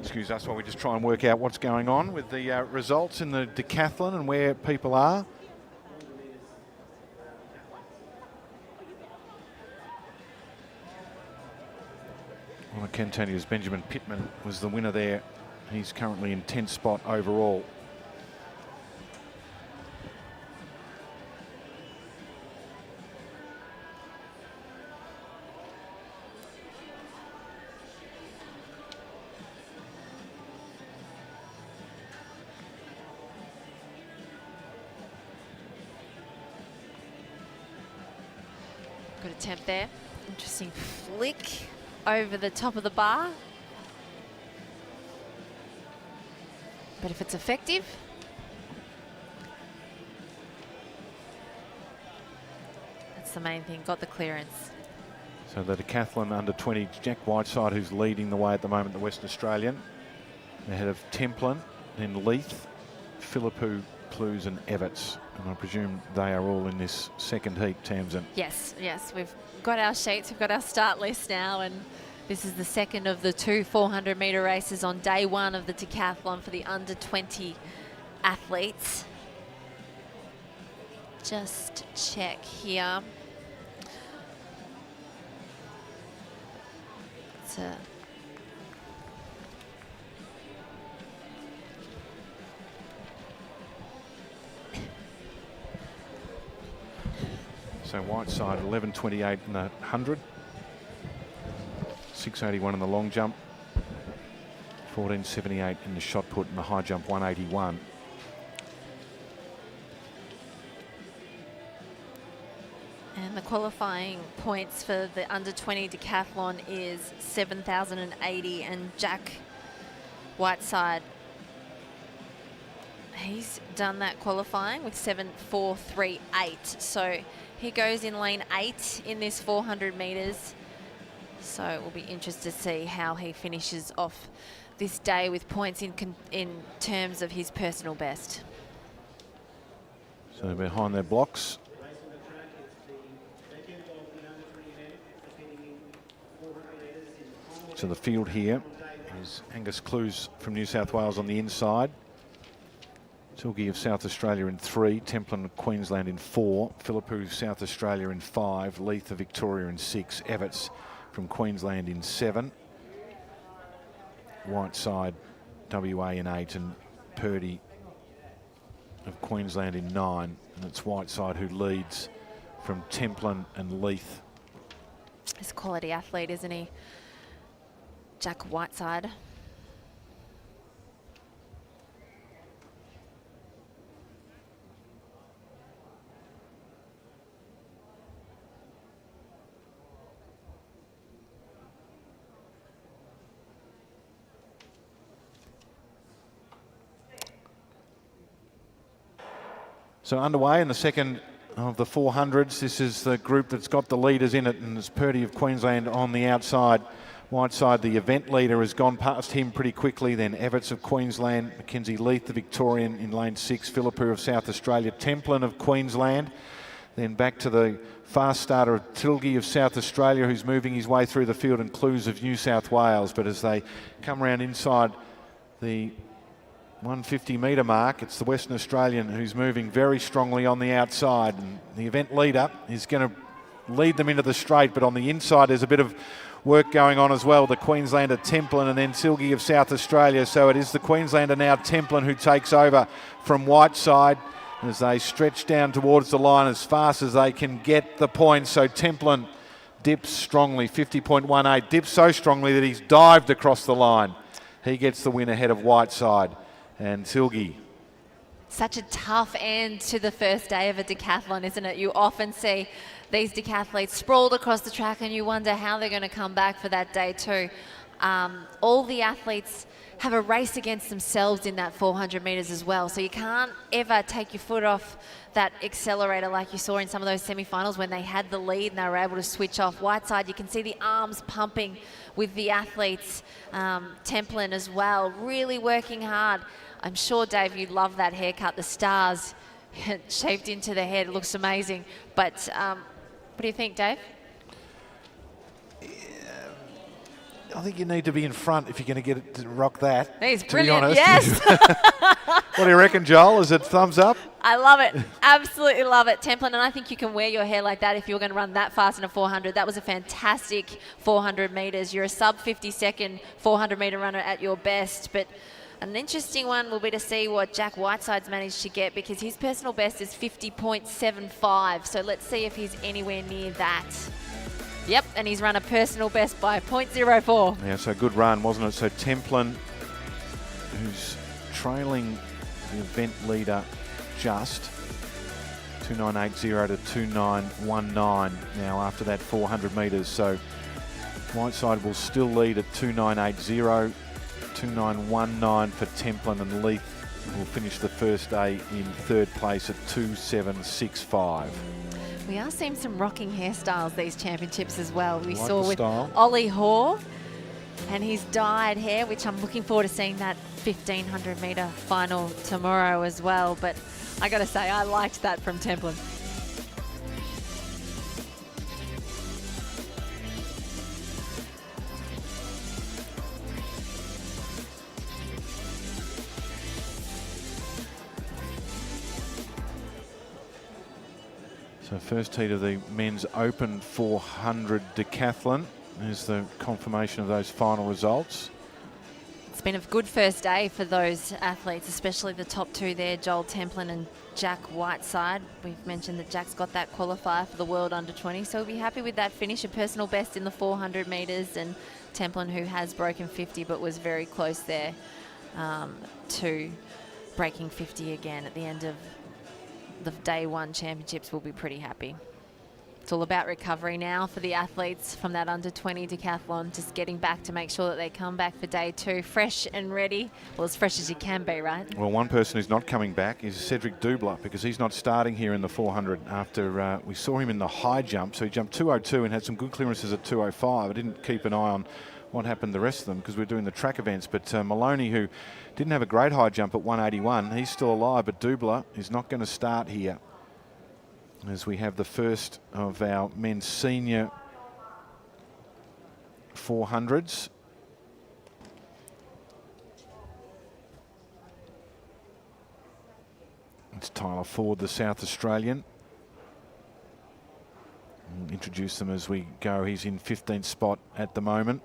Excuse us while we just try and work out what's going on with the results in the decathlon and where people are. Well, I can tell you is Benjamin Pittman was the winner there. He's currently in 10th spot overall.
Good attempt there. Interesting flick over the top of the bar. But if it's effective, that's the main thing. Got the clearance.
So the decathlon under 20, Jack Whiteside, who's leading the way at the moment, the Western Australian. Ahead of Templin, then Leith, Philippou Clues and Everts. And I presume they are all in this second heat, Tamsin.
Yes, yes, we've got our sheets, we've got our start list now, and this is the second of the 2 400-metre races on day 1 of the decathlon for the under 20 athletes. Just check here.
So Whiteside 11.28 in the 100, 6.81 in the long jump, 14.78 in the shot put, and the high jump 1.81.
And the qualifying points for the under 20 decathlon is 7,080, and Jack Whiteside, he's done that qualifying with 7.438. So he goes in lane 8 in this 400 metres. So it will be interesting to see how he finishes off this day with points in terms of his personal best.
So behind their blocks. So the field here is Angus Clues from New South Wales on the inside. Tilgi of South Australia in 3, Templin of Queensland in 4, Philippou South Australia in 5, Leith of Victoria in 6, Everts from Queensland in 7, Whiteside WA in 8, and Purdy of Queensland in 9. And it's Whiteside who leads from Templin and Leith.
He's a quality athlete, isn't he? Jack Whiteside.
So underway in the second of the 400s. This is the group that's got the leaders in it, and it's Purdy of Queensland on the outside. Whiteside, the event leader, has gone past him pretty quickly. Then Everts of Queensland, Mackenzie Leith, the Victorian, in lane 6, Philippou of South Australia, Templin of Queensland. Then back to the fast starter of Tilgi of South Australia, who's moving his way through the field, and Clues of New South Wales. But as they come around inside the 150-metre mark, it's the Western Australian who's moving very strongly on the outside. And the event leader is going to lead them into the straight, but on the inside there's a bit of work going on as well. The Queenslander Templin and then Tilgi of South Australia. So it is the Queenslander now, Templin, who takes over from Whiteside as they stretch down towards the line as fast as they can get the points. So Templin dips strongly, 50.18, dips so strongly that he's dived across the line. He gets the win ahead of Whiteside and Tilgi.
Such a tough end to the first day of a decathlon, isn't it? You often see these decathletes sprawled across the track and you wonder how they're going to come back for that day too. All the athletes have a race against themselves in that 400 metres as well. So you can't ever take your foot off that accelerator like you saw in some of those semi-finals when they had the lead and they were able to switch off. Whiteside, you can see the arms pumping with the athletes. Templin as well, really working hard. I'm sure, Dave, you'd love that haircut, the stars shaped into the head. It looks amazing. But what do you think, Dave?
I think you need to be in front if you're going to get it to rock that.
He's
to
brilliant,
be honest.
yes.
What do you reckon, Joel? Is it thumbs up?
I love it. Absolutely love it. Templin, and I think you can wear your hair like that if you're going to run that fast in a 400. That was a fantastic 400 metres. You're a sub 50-second 400 metre runner at your best. But an interesting one will be to see what Jack Whiteside's managed to get, because his personal best is 50.75. So let's see if he's anywhere near that. Yep, and he's run a personal best by 0.04.
Yeah, so good run, wasn't it? So Templin, who's trailing the event leader just 2980 to 2919 now after that 400 metres. So Whiteside will still lead at 2980, 2919 for Templin, and Leith will finish the first day in third place at 2765.
We are seeing some rocking hairstyles these championships as well. We
Like
saw
the
with
style.
Ollie Hoare And he's dyed hair, which I'm looking forward to seeing that 1500 metre final tomorrow as well. But I got to say, I liked that from Templin.
So first heat of the men's open 400 decathlon. There's the confirmation of those final results.
It's been a good first day for those athletes, especially the top two there, Joel Templin and Jack Whiteside. We've mentioned that Jack's got that qualifier for the World Under-20, so we'll be happy with that finish, a personal best in the 400 metres, and Templin, who has broken 50 but was very close there to breaking 50 again at the end of the day one championships, will be pretty happy. It's all about recovery now for the athletes from that under-20 decathlon, just getting back to make sure that they come back for day two fresh and ready. Well, as fresh as you can be, right?
Well, one person who's not coming back is Cedric Dubler, because he's not starting here in the 400 after we saw him in the high jump. So he jumped 202 and had some good clearances at 205. I didn't keep an eye on what happened to the rest of them because we're doing the track events. But Maloney, who didn't have a great high jump at 181, he's still alive, but Dubler is not going to start here, as we have the first of our men's senior 400s. It's Tyler Ford, the South Australian. We'll introduce them as we go. He's in 15th spot at the moment.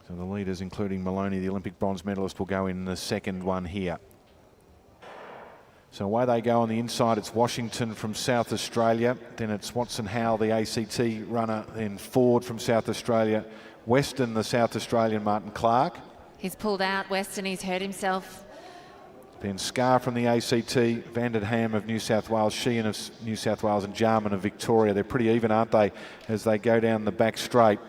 So the leaders, including Maloney, the Olympic bronze medalist, will go in the second one here. So away they go on the inside. It's Washington from South Australia. Then it's Watson Howell, the ACT runner. Then Ford from South Australia. Weston, the South Australian, Martin Clark.
He's pulled out, Weston, he's hurt himself.
Then Scar from the ACT, Vanderham of New South Wales, Sheehan of New South Wales, and Jarman of Victoria. They're pretty even, aren't they, as they go down the back straight.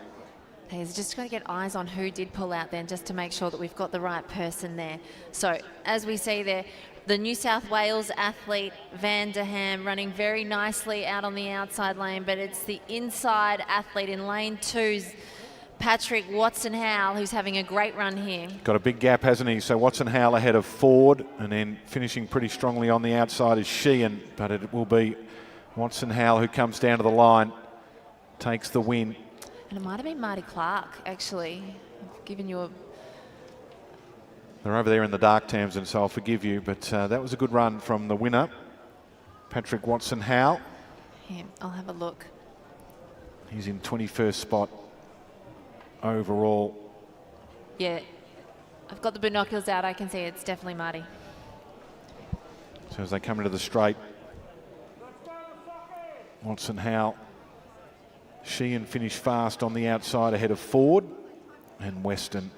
He's just got to get eyes on who did pull out then, just to make sure that we've got the right person there. So as we see there, the New South Wales athlete Vanderham running very nicely out on the outside lane, but it's the inside athlete in lane two's Patrick Watson-Howell, who's having a great run here.
Got a big gap, hasn't he? So Watson-Howell ahead of Ford, and then finishing pretty strongly on the outside is Sheehan, but it will be Watson-Howell who comes down to the line, takes the win.
And it might have been Marty Clark, actually. I've given you a...
They're over there in the dark, Tamsin, so I'll forgive you, but that was a good run from the winner, Patrick Watson-Howell.
Yeah, I'll have a look.
He's in 21st spot overall.
Yeah, I've got the binoculars out. I can see it's definitely Marty.
So as they come into the straight, Watson-Howell, Sheehan finished fast on the outside ahead of Ford and Weston.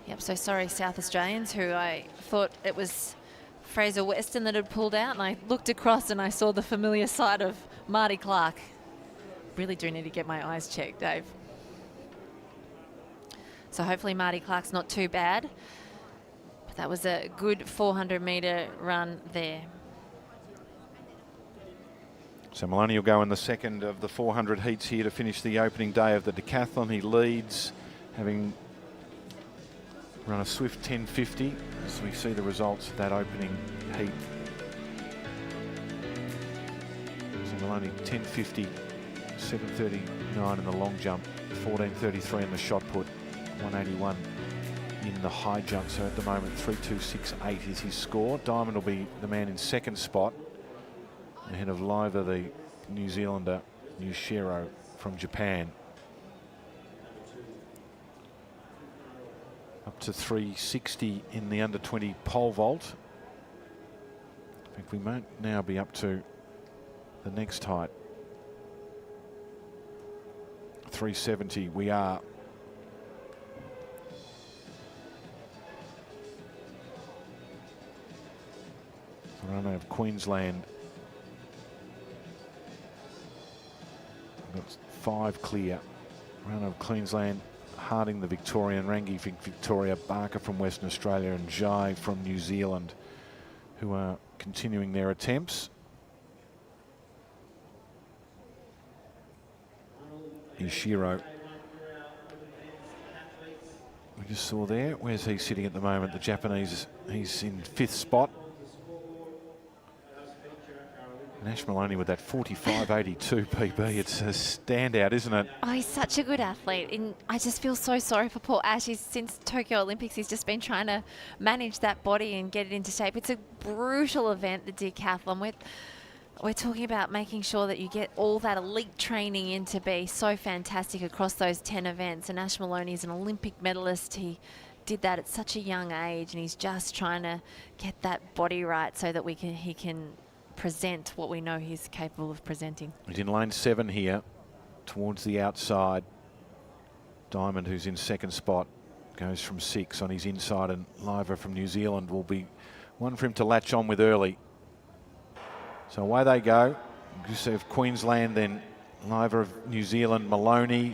Yep, so sorry, South Australians, who I thought it was Fraser Weston that had pulled out, and I looked across and I saw the familiar side of Marty Clark. Really do need to get my eyes checked, Dave. So hopefully Marty Clark's not too bad. But that was a good 400-metre run there.
So Maloney will go in the second of the 400 heats here to finish the opening day of the decathlon. He leads, having run a swift 10.50 as we see the results of that opening heat. So Maloney 10.50, 7.39 in the long jump, 14.33 in the shot put, 181 in the high jump. So at the moment 3.268 is his score. Diamond will be the man in second spot, ahead of Liver, the New Zealander, Yushiro from Japan. Up to 360 in the under-20 pole vault. I think we might now be up to the next height. 370 we are. Runner of Queensland. We've got 5 clear. Runner of Queensland, Harding the Victorian, Rangi Victoria, Barker from Western Australia and Jai from New Zealand, who are continuing their attempts. Yushiro. We just saw there. Where's he sitting at the moment? The Japanese, he's in 5th spot. And Ash Maloney with that 45.82 PB. It's a standout, isn't it?
Oh, he's such a good athlete. And I just feel so sorry for poor Ash. Since Tokyo Olympics, he's just been trying to manage that body and get it into shape. It's a brutal event, the decathlon. We're talking about making sure that you get all that elite training in to be so fantastic across those 10 events. And Ash Maloney is an Olympic medalist. He did that at such a young age, and he's just trying to get that body right so that he can present what we know he's capable of presenting.
He's in lane 7 here, towards the outside. Diamond, who's in 2nd spot, goes from 6 on his inside, and Liver from New Zealand will be one for him to latch on with early. So away they go. Gusev, Queensland, then Liver of New Zealand. Maloney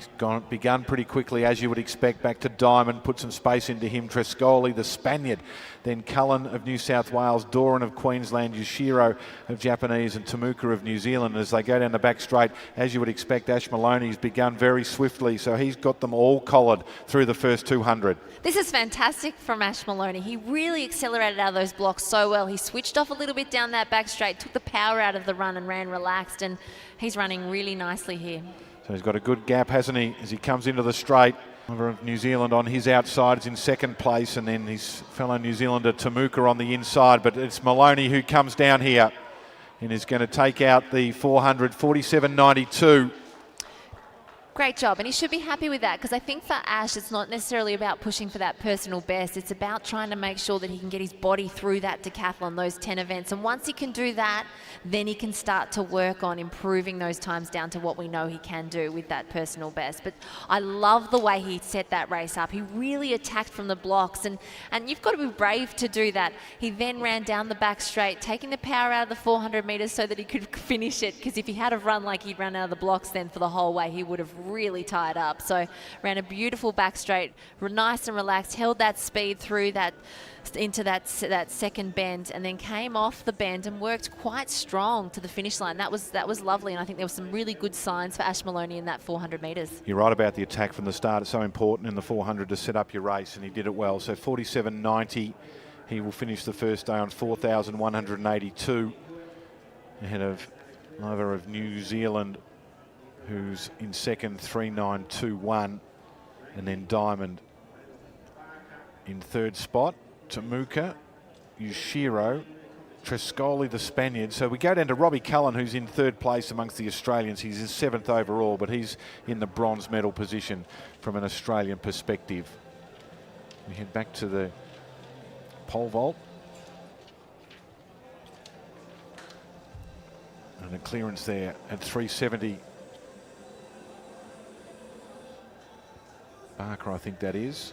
begun pretty quickly, as you would expect. Back to Diamond, put some space into him. Trescoli, the Spaniard. Then Cullen of New South Wales, Doran of Queensland, Yushiro of Japanese, and Temuka of New Zealand. As they go down the back straight, as you would expect, Ash Maloney's begun very swiftly, so he's got them all collared through the first 200.
This is fantastic from Ash Maloney. He really accelerated out of those blocks so well. He switched off a little bit down that back straight, took the power out of the run and ran relaxed, and he's running really nicely here.
So he's got a good gap, hasn't he, as he comes into the straight. Over of New Zealand on his outside is in 2nd place, and then his fellow New Zealander Temuka on the inside. But it's Maloney who comes down here and is going to take out the 400, 47.92.
Great job, and he should be happy with that, because I think for Ash, it's not necessarily about pushing for that personal best. It's about trying to make sure that he can get his body through that decathlon, those 10 events. And once he can do that, then he can start to work on improving those times down to what we know he can do with that personal best. But I love the way he set that race up. He really attacked from the blocks, and you've got to be brave to do that. He then ran down the back straight, taking the power out of the 400 metres so that he could finish it, because if he had have run like he'd run out of the blocks then for the whole way, he would have really tied up. So ran a beautiful back straight, nice and relaxed, held that speed through that into that second bend, and then came off the bend and worked quite strong to the finish line. That was lovely, and I think there were some really good signs for Ash Maloney in that 400 metres.
You're right about the attack from the start. It's so important in the 400 to set up your race, and he did it well. So 47.90, he will finish the first day on 4,182, ahead of Liver of New Zealand, who's in 2nd, 3,921, and then Diamond in 3rd spot. Temuka, Yushiro, Trescoli, the Spaniard. So we go down to Robbie Cullen, who's in 3rd place amongst the Australians. He's in 7th overall, but he's in the bronze medal position from an Australian perspective. We head back to the pole vault. And a clearance there at 370. Barker, I think that is.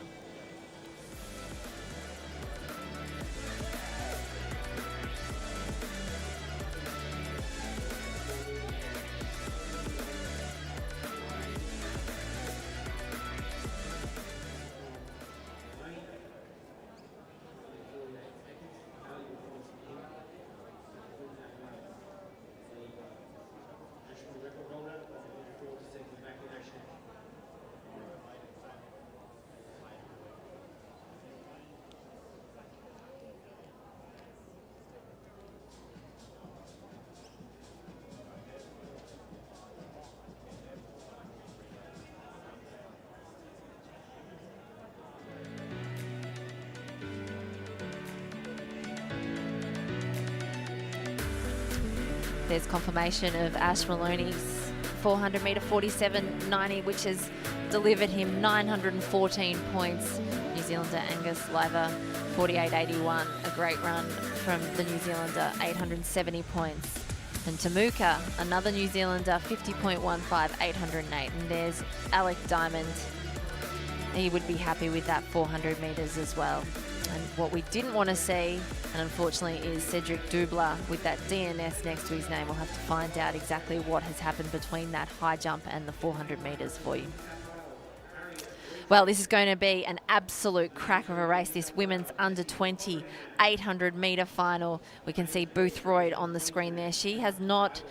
There's confirmation of Ash Maloney's 400 metre 47.90, which has delivered him 914 points. New Zealander Angus Liver 48.81, a great run from the New Zealander, 870 points. And Temuka, another New Zealander, 50.15, 808. And there's Alec Diamond. He would be happy with that 400 metres as well. And what we didn't want to see, and unfortunately, is Cedric Dubler with that DNS next to his name. We'll have to find out exactly what has happened between that high jump and the 400 metres for you. Well, this is going to be an absolute crack of a race, this women's under 20 800 metre final. We can see Boothroyd on the screen there. She has not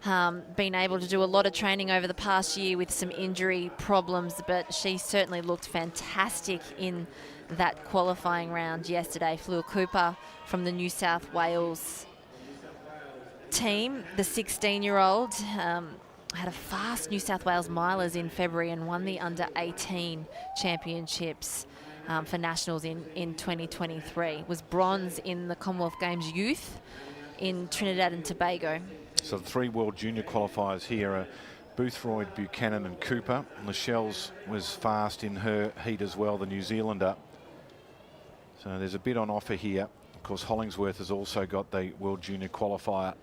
been able to do a lot of training over the past year with some injury problems, but she certainly looked fantastic in that qualifying round yesterday. Fleur Cooper from the New South Wales team, the 16-year-old, had a fast New South Wales milers in February and won the under-18 championships for nationals in 2023. Was bronze in the Commonwealth Games Youth in Trinidad and Tobago.
So the 3 World Junior qualifiers here are Boothroyd, Buchanan and Cooper. Lascelles was fast in her heat as well, the New Zealander. So there's a bit on offer here. Of course, Hollingsworth has also got the World Junior qualifier.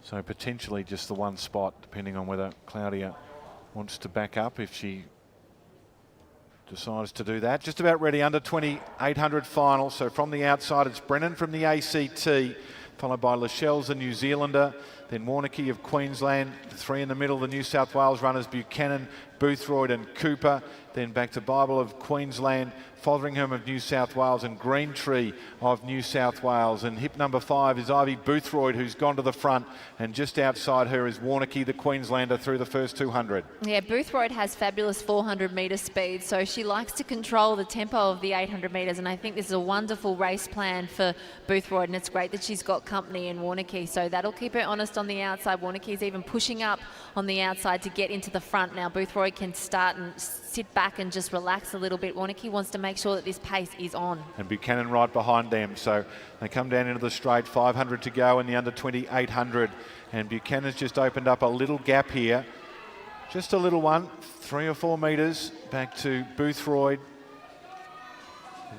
So potentially just the one spot, depending on whether Claudia wants to back up if she decides to do that. Just about ready, under 2800 final. So from the outside, it's Brennan from the ACT, followed by Lascelles, the New Zealander, then Warneke of Queensland, the 3 in the middle, the New South Wales runners, Buchanan, Boothroyd and Cooper, then back to Bible of Queensland, Fotheringham of New South Wales and Greentree of New South Wales. And hip number 5 is Ivy Boothroyd, who's gone to the front, and just outside her is Warneke, the Queenslander, through the first 200.
Yeah, Boothroyd has fabulous 400-metre speed, so she likes to control the tempo of the 800 metres, and I think this is a wonderful race plan for Boothroyd, and it's great that she's got company in Warneke, so that'll keep her honest on the outside. Warneke's even pushing up on the outside to get into the front. Now Boothroyd can start and sit back and just relax a little bit. Warneke wants to make sure that this pace is on.
And Buchanan right behind them. So they come down into the straight, 500 to go in the under 2800. And Buchanan's just opened up a little gap here. Just a little one, 3 or 4 metres back to Boothroyd,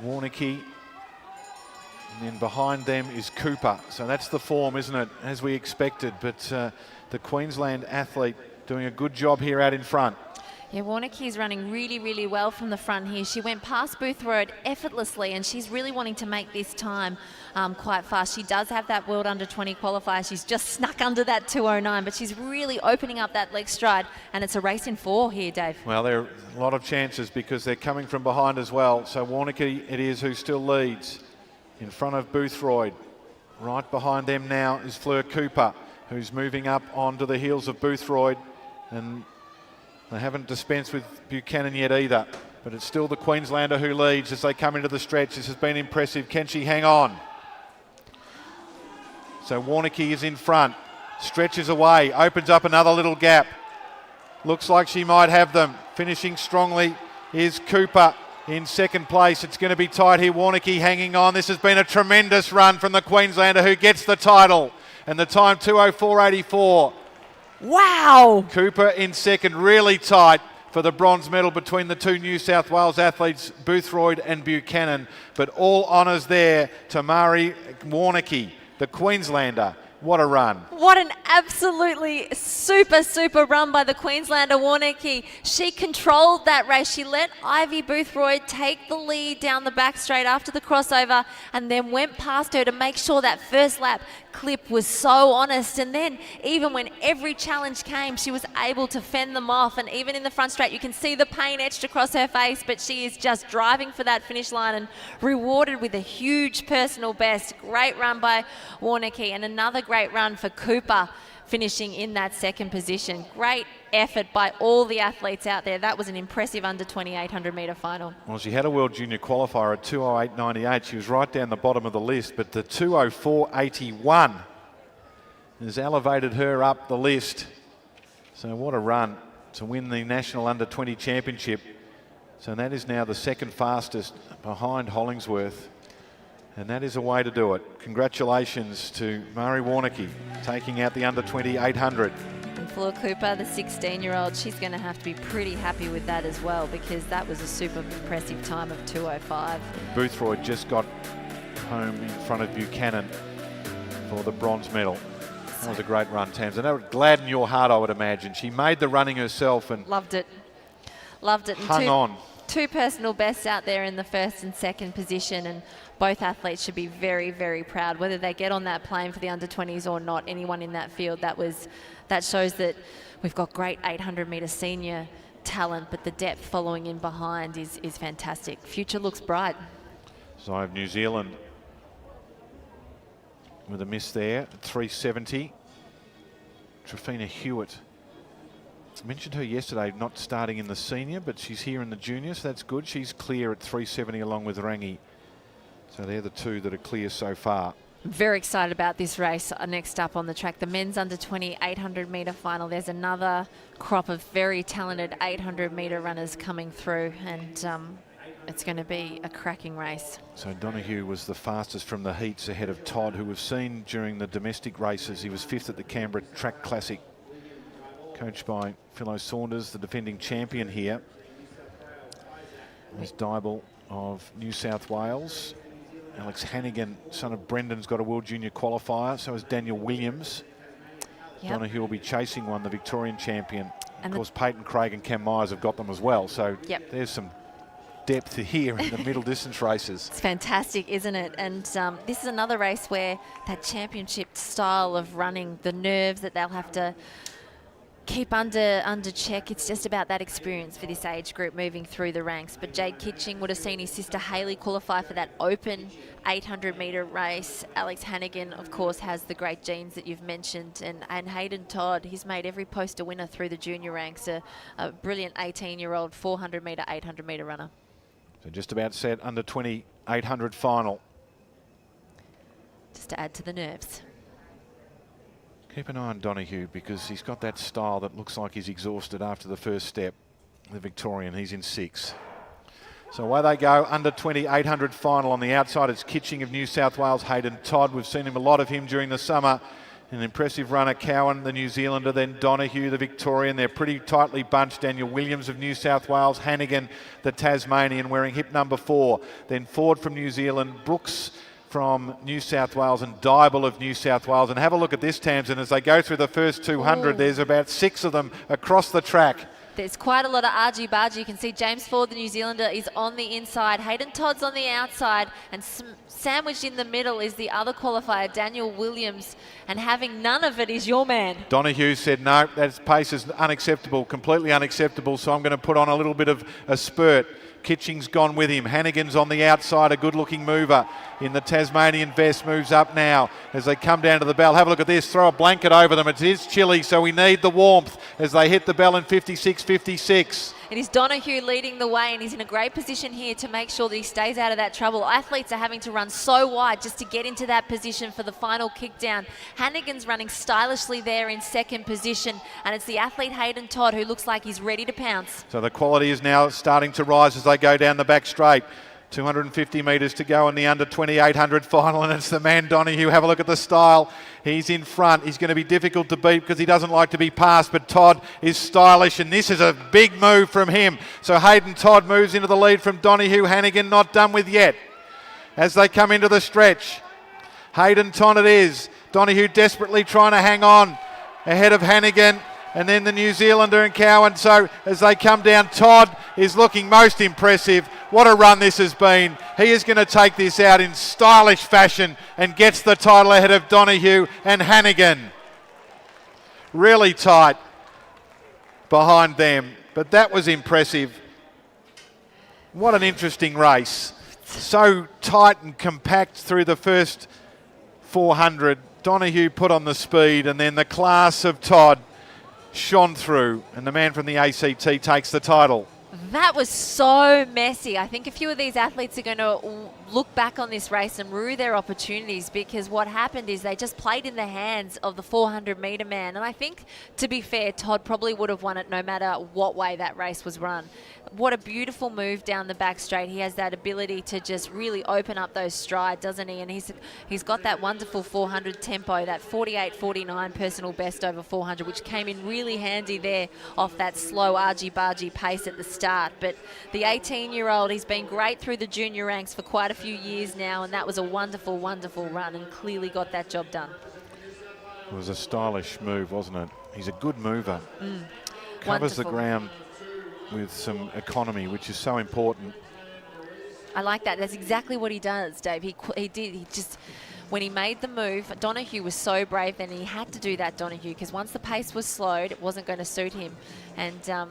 Warneke. And then behind them is Cooper. So that's the form, isn't it, as we expected. But the Queensland athlete doing a good job here out in front.
Yeah, Warneke is running really, really well from the front here. She went past Boothroyd effortlessly, and she's really wanting to make this time quite fast. She does have that World Under-20 qualifier. She's just snuck under that 2:09, but she's really opening up that leg stride, and it's a race in 4 here, Dave.
Well, there are a lot of chances because they're coming from behind as well. So Warneke it is who still leads in front of Boothroyd. Right behind them now is Fleur Cooper, who's moving up onto the heels of Boothroyd, and they haven't dispensed with Buchanan yet either, but it's still the Queenslander who leads as they come into the stretch. This has been impressive. Can she hang on? So Warneke is in front, stretches away, opens up another little gap. Looks like she might have them. Finishing strongly is Cooper in second place. It's going to be tight here. Warneke hanging on. This has been a tremendous run from the Queenslander who gets the title, and the time 2:04.84.
Wow!
Cooper in second, really tight for the bronze medal between the 2 New South Wales athletes, Boothroyd and Buchanan. But all honours there to Mari Warneke, the Queenslander. What a run.
What an absolutely super run by the Queenslander Warneke. She controlled that race. She let Ivy Boothroyd take the lead down the back straight after the crossover, and then went past her to make sure that first lap clip was so honest. And then even when every challenge came, she was able to fend them off. And even in the front straight, you can see the pain etched across her face, but she is just driving for that finish line and rewarded with a huge personal best. Great run by Warneke, and another great run for Cooper, finishing in that second position. Great effort by all the athletes out there. That was an impressive under 2800 metre final.
Well, she had a World Junior qualifier at 2:08.98. She was right down the bottom of the list, but the 2:04.81 has elevated her up the list. So what a run to win the National Under-20 Championship. So that is now the second fastest behind Hollingsworth. And that is a way to do it. Congratulations to Mari Warneke taking out the under 2800.
And Fleur Cooper, the 16-year-old, she's going to have to be pretty happy with that as well, because that was a super impressive time of 2:05.
Boothroyd just got home in front of Buchanan for the bronze medal. That was a great run, Tams. And that would gladden your heart, I would imagine. She made the running herself and
loved it. Loved it.
Hung on.
2 personal bests out there in the first and second position, and both athletes should be very proud, whether they get on that plane for the under-20s or not. Anyone in that field, that shows that we've got great 800 metre senior talent, but the depth following in behind is fantastic. Future looks bright.
So I have New Zealand with a miss there, 370. Trafina Hewitt. I mentioned her yesterday, not starting in the senior, but she's here in the junior, so that's good. She's clear at 370 along with Rangi. So they're the two that are clear so far.
Very excited about this race. Next up on the track, the men's under 20 800 metre final. There's another crop of very talented 800 metre runners coming through, and it's going to be a cracking race.
So Donahue was the fastest from the heats ahead of Todd, who we've seen during the domestic races. He was 5th at the Canberra Track Classic, coached by Philo Saunders, the defending champion here. There's Dybel of New South Wales. Alex Hannigan, son of Brendan's got a World Junior qualifier. So is Daniel Williams. Yep. Donahue will be chasing one, the Victorian champion. And of course, Peyton Craig and Cam Myers have got them as well. So there's some depth here in the middle distance races.
It's fantastic, isn't it? And this is another race where that championship style of running, the nerves that they'll have to keep under check. It's just about that experience for this age group moving through the ranks. But Jade Kitching would have seen his sister Hayley qualify for that open 800 metre race. Alex Hannigan, of course, has the great genes that you've mentioned. And Hayden Todd, he's made every poster winner through the junior ranks. A brilliant 18-year-old 400 metre, 800 metre runner.
So just about set, under 20 800 final.
Just to add to the nerves.
Keep an eye on Donahue because he's got that style that looks like he's exhausted after the first step. The Victorian, he's in 6. So away they go, under 20 800 final. On the outside, it's Kitching of New South Wales, Hayden Todd. We've seen a lot of him during the summer. An impressive runner, Cowan, the New Zealander, then Donahue, the Victorian. They're pretty tightly bunched. Daniel Williams of New South Wales, Hannigan, the Tasmanian, wearing hip number 4. Then Ford from New Zealand, Brooks from New South Wales, and Dybel of New South Wales. And have a look at this, Tamsin, as they go through the first 200. There's about 6 of them across the track.
There's quite a lot of argy-bargy. You can see James Ford, the New Zealander, is on the inside. Hayden Todd's on the outside, and sandwiched in the middle is the other qualifier, Daniel Williams, and having none of it is your man.
Donahue said, no, that pace is unacceptable, completely unacceptable, so I'm going to put on a little bit of a spurt. Kitching's gone with him. Hannigan's on the outside, a good-looking mover in the Tasmanian vest, moves up now as they come down to the bell. Have a look at this, throw a blanket over them. It is chilly, so we need the warmth as they hit the bell in 56.56.
It is Donahue leading the way, and he's in a great position here to make sure that he stays out of that trouble. Athletes are having to run so wide just to get into that position for the final kick down. Hannigan's running stylishly there in second position, and it's the athlete Hayden Todd who looks like he's ready to pounce.
So the quality is now starting to rise as they go down the back straight. 250 metres to go in the under 20 800 final, and it's the man Donahue. Have a look at the style. He's in front. He's going to be difficult to beat because he doesn't like to be passed, but Todd is stylish, and this is a big move from him. So Hayden Todd moves into the lead from Donahue. Hannigan not done with yet as they come into the stretch. Hayden Todd it is. Donahue desperately trying to hang on ahead of Hannigan, and then the New Zealander and Cowan. So as they come down, Todd is looking most impressive. What a run this has been. He is going to take this out in stylish fashion and gets the title ahead of Donahue and Hannigan. Really tight behind them, but that was impressive. What an interesting race. So tight and compact through the first 400. Donahue put on the speed, and then the class of Todd shone through, and the man from the ACT takes the title.
That was so messy. I think a few of these athletes are going to look back on this race and rue their opportunities, because what happened is they just played in the hands of the 400 metre man. And I think, to be fair, Todd probably would have won it no matter what way that race was run. What a beautiful move down the back straight. He has that ability to just really open up those strides, doesn't he? And he's got that wonderful 400 tempo, that 48.49 personal best over 400, which came in really handy there off that slow argy-bargy pace at the start. But the 18-year-old, he's been great through the junior ranks for quite a few years now, and that was a wonderful, wonderful run, and clearly got that job done.
It was a stylish move, wasn't it? He's a good mover. Covers the ground with some economy, which is so important.
I like that. That's exactly what he does, Dave. He did. He just, when he made the move, Donahue was so brave, and he had to do that, Donahue, because once the pace was slowed, it wasn't going to suit him. And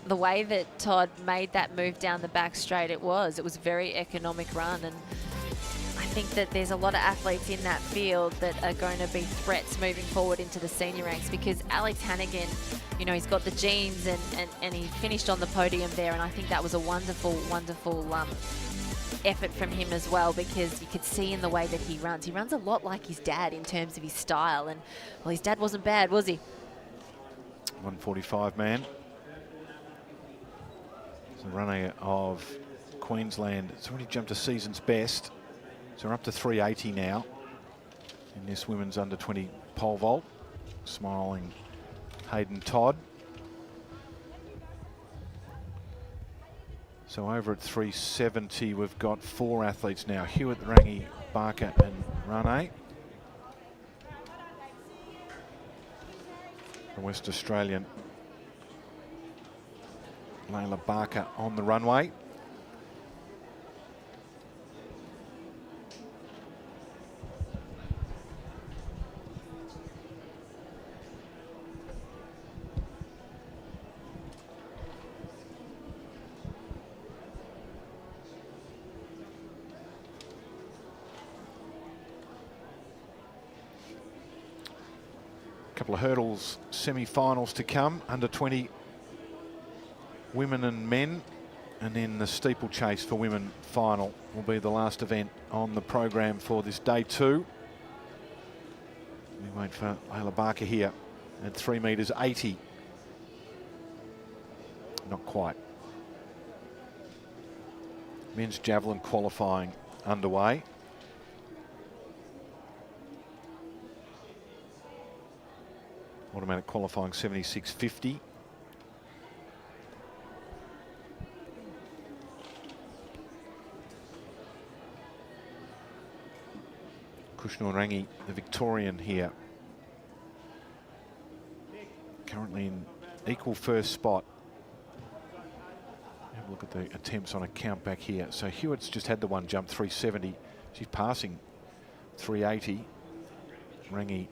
the way that Todd made that move down the back straight, it was a very economic run. And I think that there's a lot of athletes in that field that are going to be threats moving forward into the senior ranks, because Alex Hannigan, you know, he's got the genes and he finished on the podium there, and I think that was a wonderful, wonderful effort from him as well, because you could see in the way that he runs. He runs a lot like his dad in terms of his style, and well, his dad wasn't bad, was he?
145 man. It's a runner of Queensland. It's already jumped a season's best. So we're up to 380 now in this women's under-20 pole vault. Smiling Hayden Todd. So over at 370, we've got 4 athletes now: Hewitt, Rangi, Barker and Rane. The West Australian Layla Barker on the runway. Couple of hurdles semi-finals to come, under 20 women and men, and then the steeplechase for women final will be the last event on the program for this day 2. We wait for Layla Barker here at 3.80 meters. Not quite. Men's javelin qualifying underway. Automatic qualifying 76.50. Kusnorangi, the Victorian here, currently in equal first spot. Have a look at the attempts on a count back here. So Hewitt's just had the one jump, 370. She's passing 380. Rangi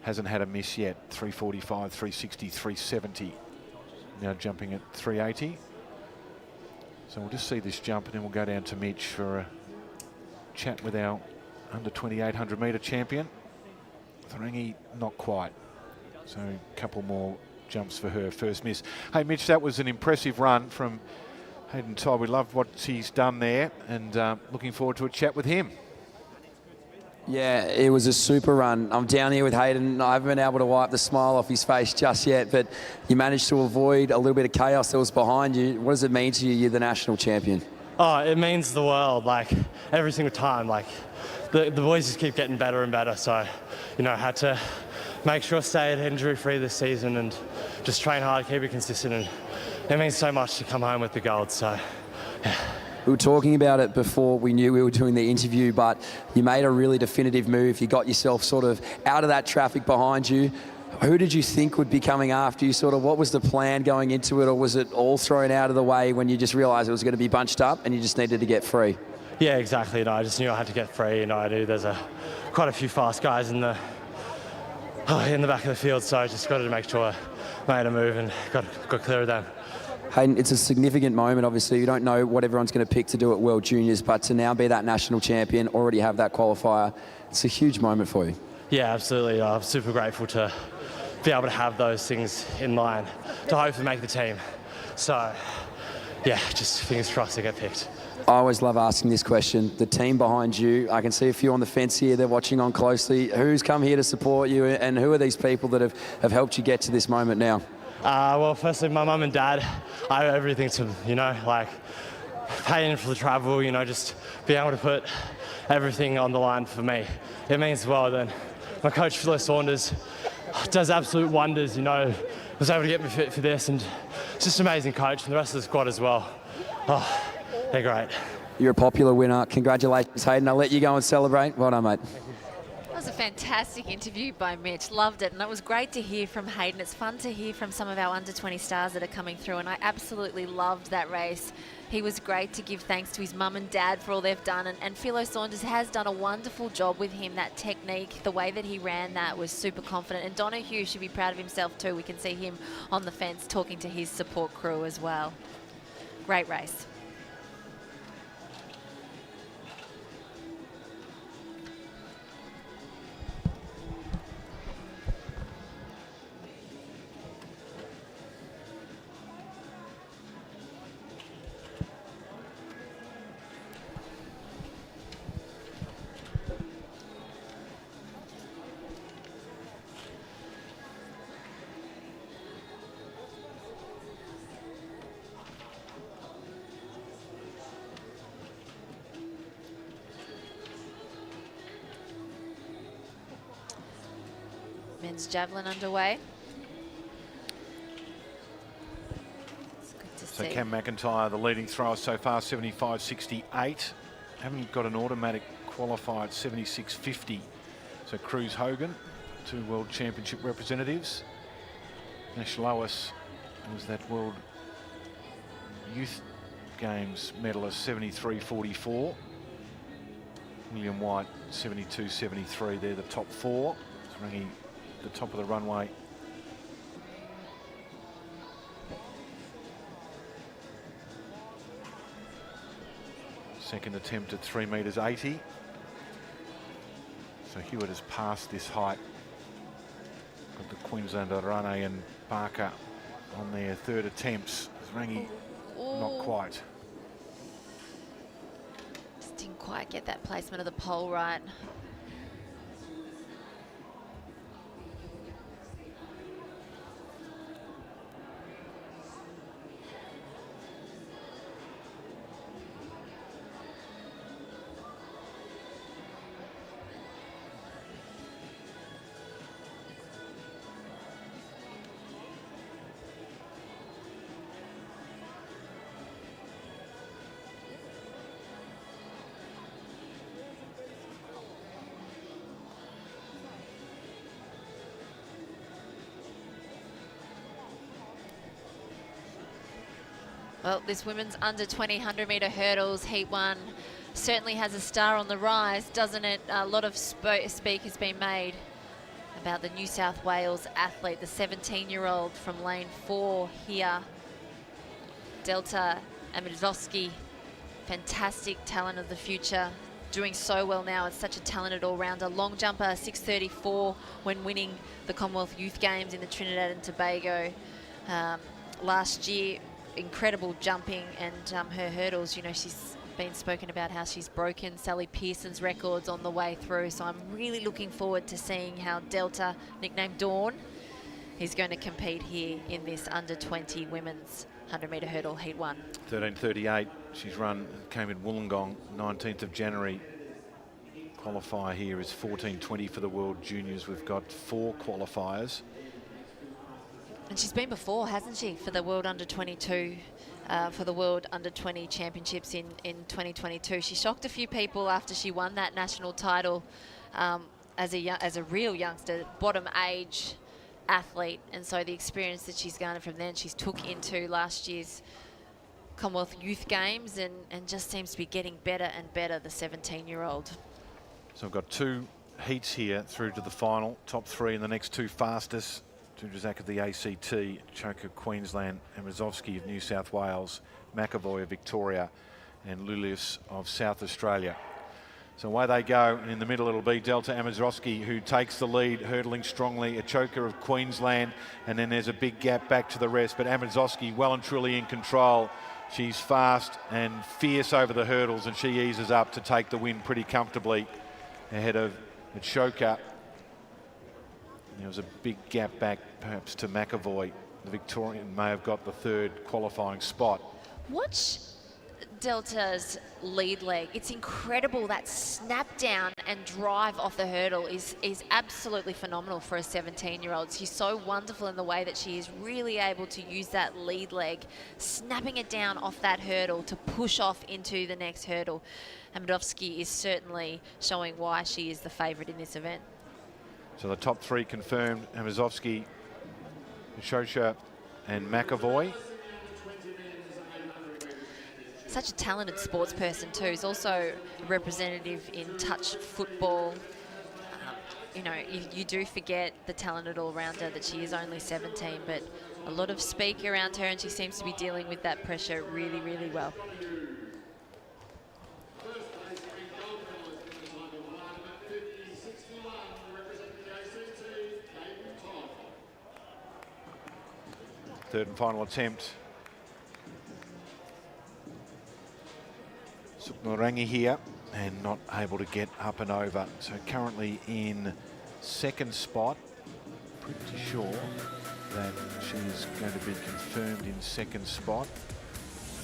hasn't had a miss yet, 345, 360, 370. Now jumping at 380. So we'll just see this jump and then we'll go down to Mitch for a chat with our under 2800 metre champion. Rangi, not quite. So a couple more jumps for her first miss. Hey Mitch, that was an impressive run from Hayden Todd. We loved what he's done there, and looking forward to a chat with him.
Yeah, it was a super run. I'm down here with Hayden. I haven't been able to wipe the smile off his face just yet, but you managed to avoid a little bit of chaos that was behind you. What does it mean to you? You're the national champion.
Oh, it means the world. Like, every single time, like, the boys just keep getting better and better. So, you know, I had to make sure I stayed injury-free this season and just train hard, keep it consistent. And it means so much to come home with the gold. So, yeah.
We were talking about it before we knew we were doing the interview, but you made a really definitive move. You got yourself sort of out of that traffic behind you. Who did you think would be coming after you? Sort of, what was the plan going into it, or was it all thrown out of the way when you just realised it was going to be bunched up and you just needed to get free?
Yeah, exactly. No, I just knew I had to get free. You know, I knew there's quite a few fast guys in the back of the field, so I just got to make sure I made a move and got clear of them.
Hayden, it's a significant moment. Obviously, you don't know what everyone's going to pick to do at World Juniors, but to now be that national champion, already have that qualifier, it's a huge moment for you.
Yeah, absolutely. I'm super grateful to be able to have those things in line to hopefully make the team. So, yeah, just fingers crossed to get picked.
I always love asking this question. The team behind you, I can see a few on the fence here. They're watching on closely. Who's come here to support you, and who are these people that have helped you get to this moment now?
Well, firstly, my mum and dad. I owe everything to them, you know, like paying for the travel, you know, just being able to put everything on the line for me. It means well. Then my coach, Philo Saunders, does absolute wonders, you know, was able to get me fit for this, and it's just an amazing coach, and the rest of the squad as well. Oh, they're great.
You're a popular winner. Congratulations, Hayden. I'll let you go and celebrate. Well done, mate.
That was a fantastic interview by Mitch. Loved it. And it was great to hear from Hayden. It's fun to hear from some of our under-20 stars that are coming through, and I absolutely loved that race. He was great to give thanks to his mum and dad for all they've done, and Philo Saunders has done a wonderful job with him. That technique, the way that he ran that was super confident, and Donahue should be proud of himself too. We can see him on the fence talking to his support crew as well. Great race. women's javelin underway. It's good to
So
see.
Cam McIntyre, the leading thrower so far, 75.68. Haven't got an automatic qualifier at 76.50. So Cruz Hogan, 2 World Championship representatives. Nash Lois was that World Youth Games medalist, 73.44. William White, 72.73. They're the top 4. It's ringing the top of the runway. Second attempt at 3 metres 80. So Hewitt has passed this height. Got the Queenslander Rane and Barker on their third attempts. Rangi not quite.
Just didn't quite get that placement of the pole right. Well, this women's under 20 100-metre hurdles, Heat 1, certainly has a star on the rise, doesn't it? A lot of speak has been made about the New South Wales athlete, the 17-year-old from lane 4 here. Delta Amidovsky, fantastic talent of the future, doing so well now. It's such a talented all-rounder. Long jumper, 6:34 when winning the Commonwealth Youth Games in the Trinidad and Tobago last year. Incredible jumping, and her hurdles, you know, she's been spoken about how she's broken Sally Pearson's records on the way through. So I'm really looking forward to seeing how Delta, nicknamed Dawn, is going to compete here in this under 20 women's 100-metre hurdle Heat 1.
13:38. She's run, came in Wollongong, 19th of January. Qualifier here is 14:20 for the World Juniors. We've got 4 qualifiers.
And she's been before, hasn't she, for the World Under 22, for the World Under 20 Championships in 2022. She shocked a few people after she won that national title as a real youngster, bottom age athlete. And so the experience that she's garnered from then, she's took into last year's Commonwealth Youth Games and just seems to be getting better and better, the 17-year-old.
So I've got 2 heats here through to the final. Top 3 in the next 2 fastest. Tudrzak of the ACT, Choker Queensland, and Rozovsky of New South Wales, McAvoy of Victoria, and Lulius of South Australia. So away they go, and in the middle it'll be Delta Amazrowski, who takes the lead, hurdling strongly, a Choker of Queensland, and then there's a big gap back to the rest, but Amazrowski well and truly in control. She's fast and fierce over the hurdles, and she eases up to take the win pretty comfortably ahead of Choker. There was a big gap back perhaps to McAvoy. The Victorian may have got the 3rd qualifying spot.
Watch Delta's lead leg. It's incredible. That snap down and drive off the hurdle is absolutely phenomenal for a 17-year-old. She's so wonderful in the way that she is really able to use that lead leg, snapping it down off that hurdle to push off into the next hurdle. Amidovsky is certainly showing why she is the favourite in this event.
So the top 3 confirmed: Amazovsky, Shosha, and McAvoy.
Such a talented sports person too. He's also a representative in touch football. You know, you do forget the talented all-rounder that she is only 17, but a lot of speak around her, and she seems to be dealing with that pressure really, really well.
Third and final attempt. Suknorangi here, and not able to get up and over. So currently in 2nd spot. Pretty sure that she's going to be confirmed in 2nd spot.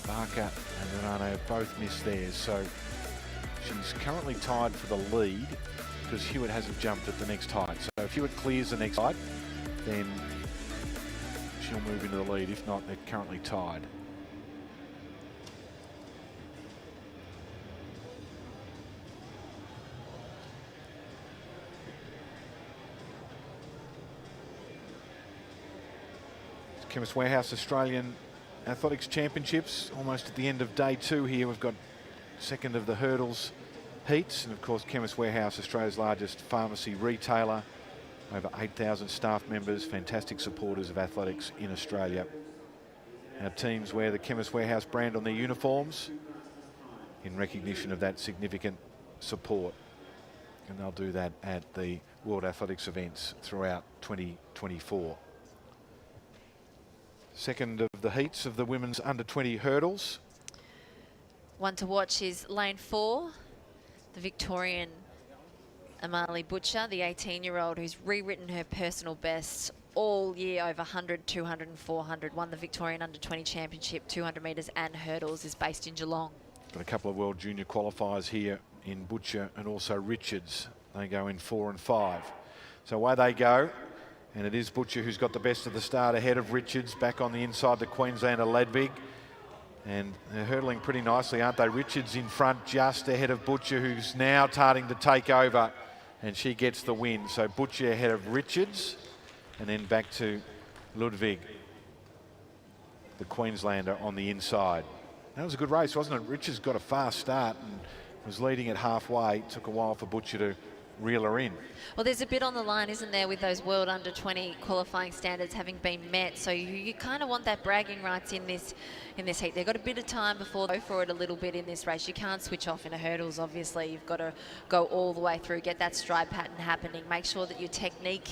Barker and Renano have both missed theirs, so she's currently tied for the lead because Hewitt hasn't jumped at the next height. So if Hewitt clears the next height, then she'll move into the lead. If not, they're currently tied. Chemist Warehouse Australian Athletics Championships, almost at the end of day 2 here. We've got second of the hurdles heats, and of course Chemist Warehouse, Australia's largest pharmacy retailer, over 8,000 staff members, fantastic supporters of athletics in Australia. Our teams wear the Chemist Warehouse brand on their uniforms in recognition of that significant support, and they'll do that at the World Athletics events throughout 2024. Second of the heats of the women's under-20 hurdles.
One to watch is lane 4, the Victorian Amali Butcher, the 18-year-old who's rewritten her personal best all year over 100, 200 and 400. Won the Victorian under-20 championship, 200 metres and hurdles, is based in Geelong.
Got a couple of World Junior qualifiers here in Butcher and also Richards. They go in 4 and 5. So away they go. And it is Butcher who's got the best of the start ahead of Richards. Back on the inside, the Queenslander Ledvig. And they're hurdling pretty nicely, aren't they? Richards in front just ahead of Butcher, who's now starting to take over. And she gets the win. So Butcher ahead of Richards. And then back to Ludwig, the Queenslander, on the inside. That was a good race, wasn't it? Richards got a fast start and was leading at halfway. It took a while for Butcher to reel her in.
Well, there's a bit on the line, isn't there, with those World Under-20 qualifying standards having been met. So you kind of want that bragging rights in this heat. They've got a bit of time before they go for it a little bit in this race. You can't switch off in a hurdles, obviously. You've got to go all the way through, get that stride pattern happening, make sure that your technique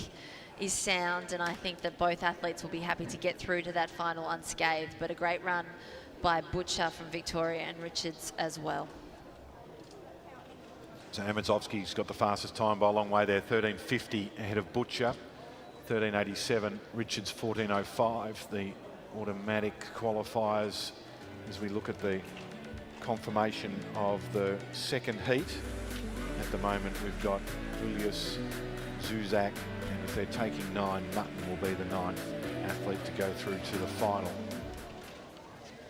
is sound, and I think that both athletes will be happy to get through to that final unscathed. But a great run by Butcher from Victoria and Richards as well.
So Amazovski's got the fastest time by a long way there, 13.50 ahead of Butcher, 13.87, Richards 14.05. The automatic qualifiers as we look at the confirmation of the second heat. At the moment we've got Julius, Zuzak, and if they're taking 9, Mutton will be the 9th athlete to go through to the final.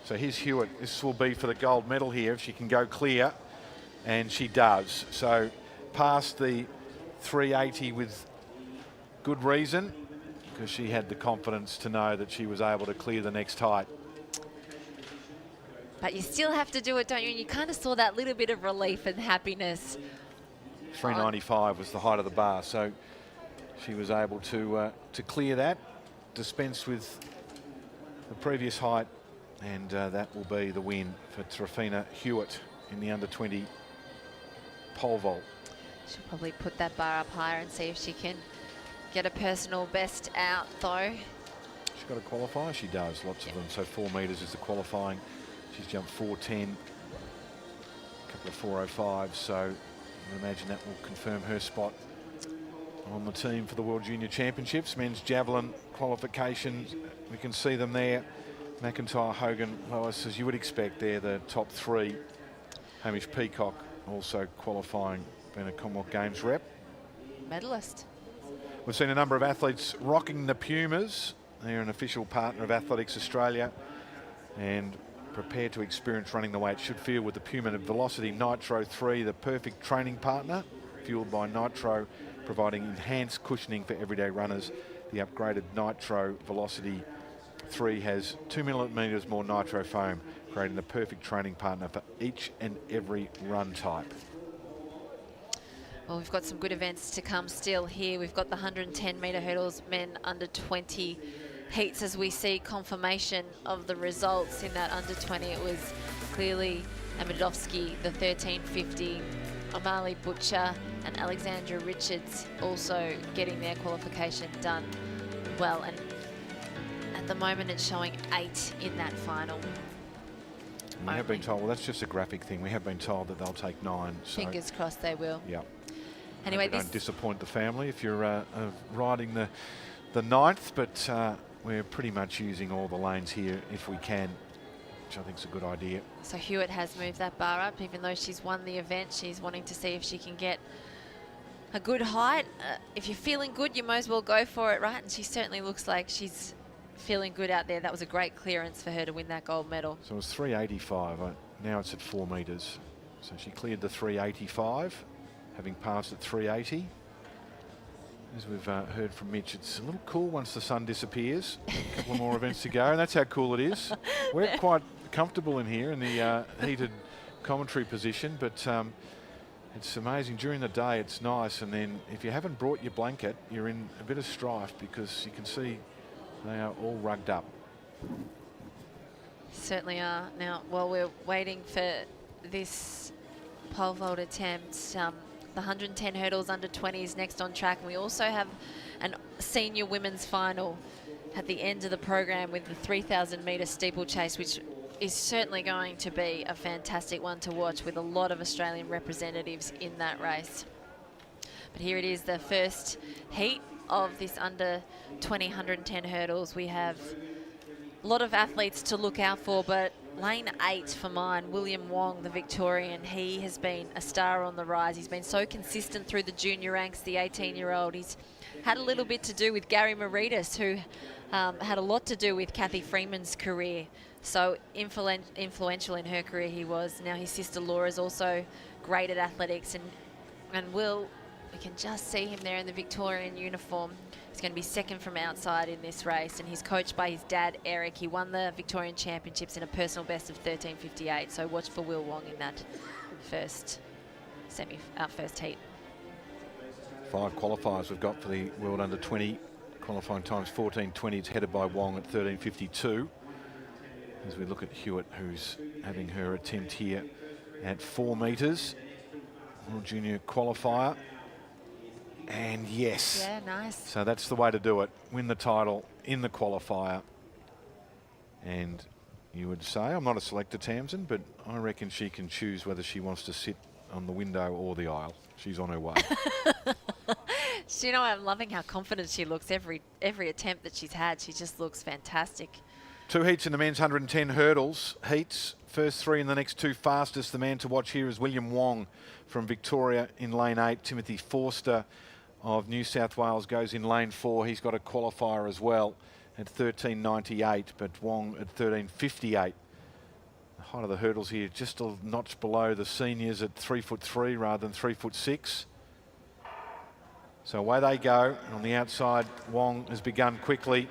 So here's Hewitt. This will be for the gold medal here if she can go clear. And she does. So past the 380 with good reason, because she had the confidence to know that she was able to clear the next height.
But you still have to do it, don't you? And you kind of saw that little bit of relief and happiness.
395 was the height of the bar, so she was able to clear that, dispense with the previous height, and that will be the win for Trofina Hewitt in the under-20 pole vault.
She'll probably put that bar up higher and see if she can get a personal best out, though.
She's got a qualifier? She does, lots of them. So 4 metres is the qualifying. She's jumped 4.10, a couple of 4.05, so I imagine that will confirm her spot on the team for the World Junior Championships. Men's javelin qualification, we can see them there. McIntyre, Hogan, Lois, as you would expect, they're the top 3. Hamish Peacock also qualifying, being a Commonwealth Games rep.
Medalist.
We've seen a number of athletes rocking the Pumas. They're an official partner of Athletics Australia and prepared to experience running the way it should feel with the Puma Velocity Nitro 3, the perfect training partner, fueled by Nitro, providing enhanced cushioning for everyday runners. The upgraded Nitro Velocity 3 has 2 millimetres more nitro foam, creating the perfect training partner for each and every run type.
Well, we've got some good events to come still here. We've got the 110-metre hurdles men under 20 heats as we see confirmation of the results in that under 20. It was clearly Amidovsky, the 13.50, Amali Butcher and Alexandra Richards also getting their qualification done well. And at the moment it's showing 8 in that final.
We have been told, well, that's just a graphic thing. We have been told that they'll take 9. So
fingers crossed they will.
Yeah.
Anyway,
don't disappoint the family if you're riding the 9th, but we're pretty much using all the lanes here if we can, which I think is a good idea.
So Hewitt has moved that bar up, even though she's won the event. She's wanting to see if she can get a good height. If you're feeling good, you might as well go for it, right? And she certainly looks like she's feeling good out there. That was a great clearance for her to win that gold medal.
So it was 385. Now it's at 4 metres. So she cleared the 385, having passed at 380. As we've heard from Mitch, it's a little cool once the sun disappears. A couple more events to go, and that's how cool it is. We're quite comfortable in here in the heated commentary position, but it's amazing. During the day, it's nice, and then if you haven't brought your blanket, you're in a bit of strife because you can see they are all rugged up.
Certainly are. Now, while we're waiting for this pole vault attempt, the 110 hurdles under 20s next on track. And we also have a senior women's final at the end of the program with the 3,000 metre steeplechase, which is certainly going to be a fantastic one to watch with a lot of Australian representatives in that race. But here it is, the first heat of this under 20 110 hurdles. We have a lot of athletes to look out for, but lane 8 for mine, William Wong, the Victorian, he has been a star on the rise. He's been so consistent through the junior ranks, the 18-year-old. He's had a little bit to do with Gary Mauritis, who had a lot to do with Kathy Freeman's career. So influential in her career he was. Now his sister Laura's also great at athletics, and Will, we can just see him there in the Victorian uniform. He's going to be second from outside in this race, and he's coached by his dad, Eric. He won the Victorian Championships in a personal best of 13:58, so watch for Will Wong in that first heat.
5 qualifiers we've got for the World Under 20. Qualifying times 14:20. It's headed by Wong at 13:52. As we look at Hewitt, who's having her attempt here at 4 metres. World Junior qualifier. And yes.
Yeah, nice.
So that's the way to do it. Win the title in the qualifier. And you would say, I'm not a selector, Tamsin, but I reckon she can choose whether she wants to sit on the window or the aisle. She's on her way.
You know, I'm loving how confident she looks every attempt that she's had. She just looks fantastic.
2 heats in the men's 110 hurdles. Heats, first 3 in the next 2 fastest. The man to watch here is William Wong from Victoria in lane 8. Timothy Forster of New South Wales goes in lane 4. He's got a qualifier as well at 13:98, but Wong at 13:58. The height of the hurdles here just a notch below the seniors at 3'3" rather than 3'6". So away they go. On the outside, Wong has begun quickly.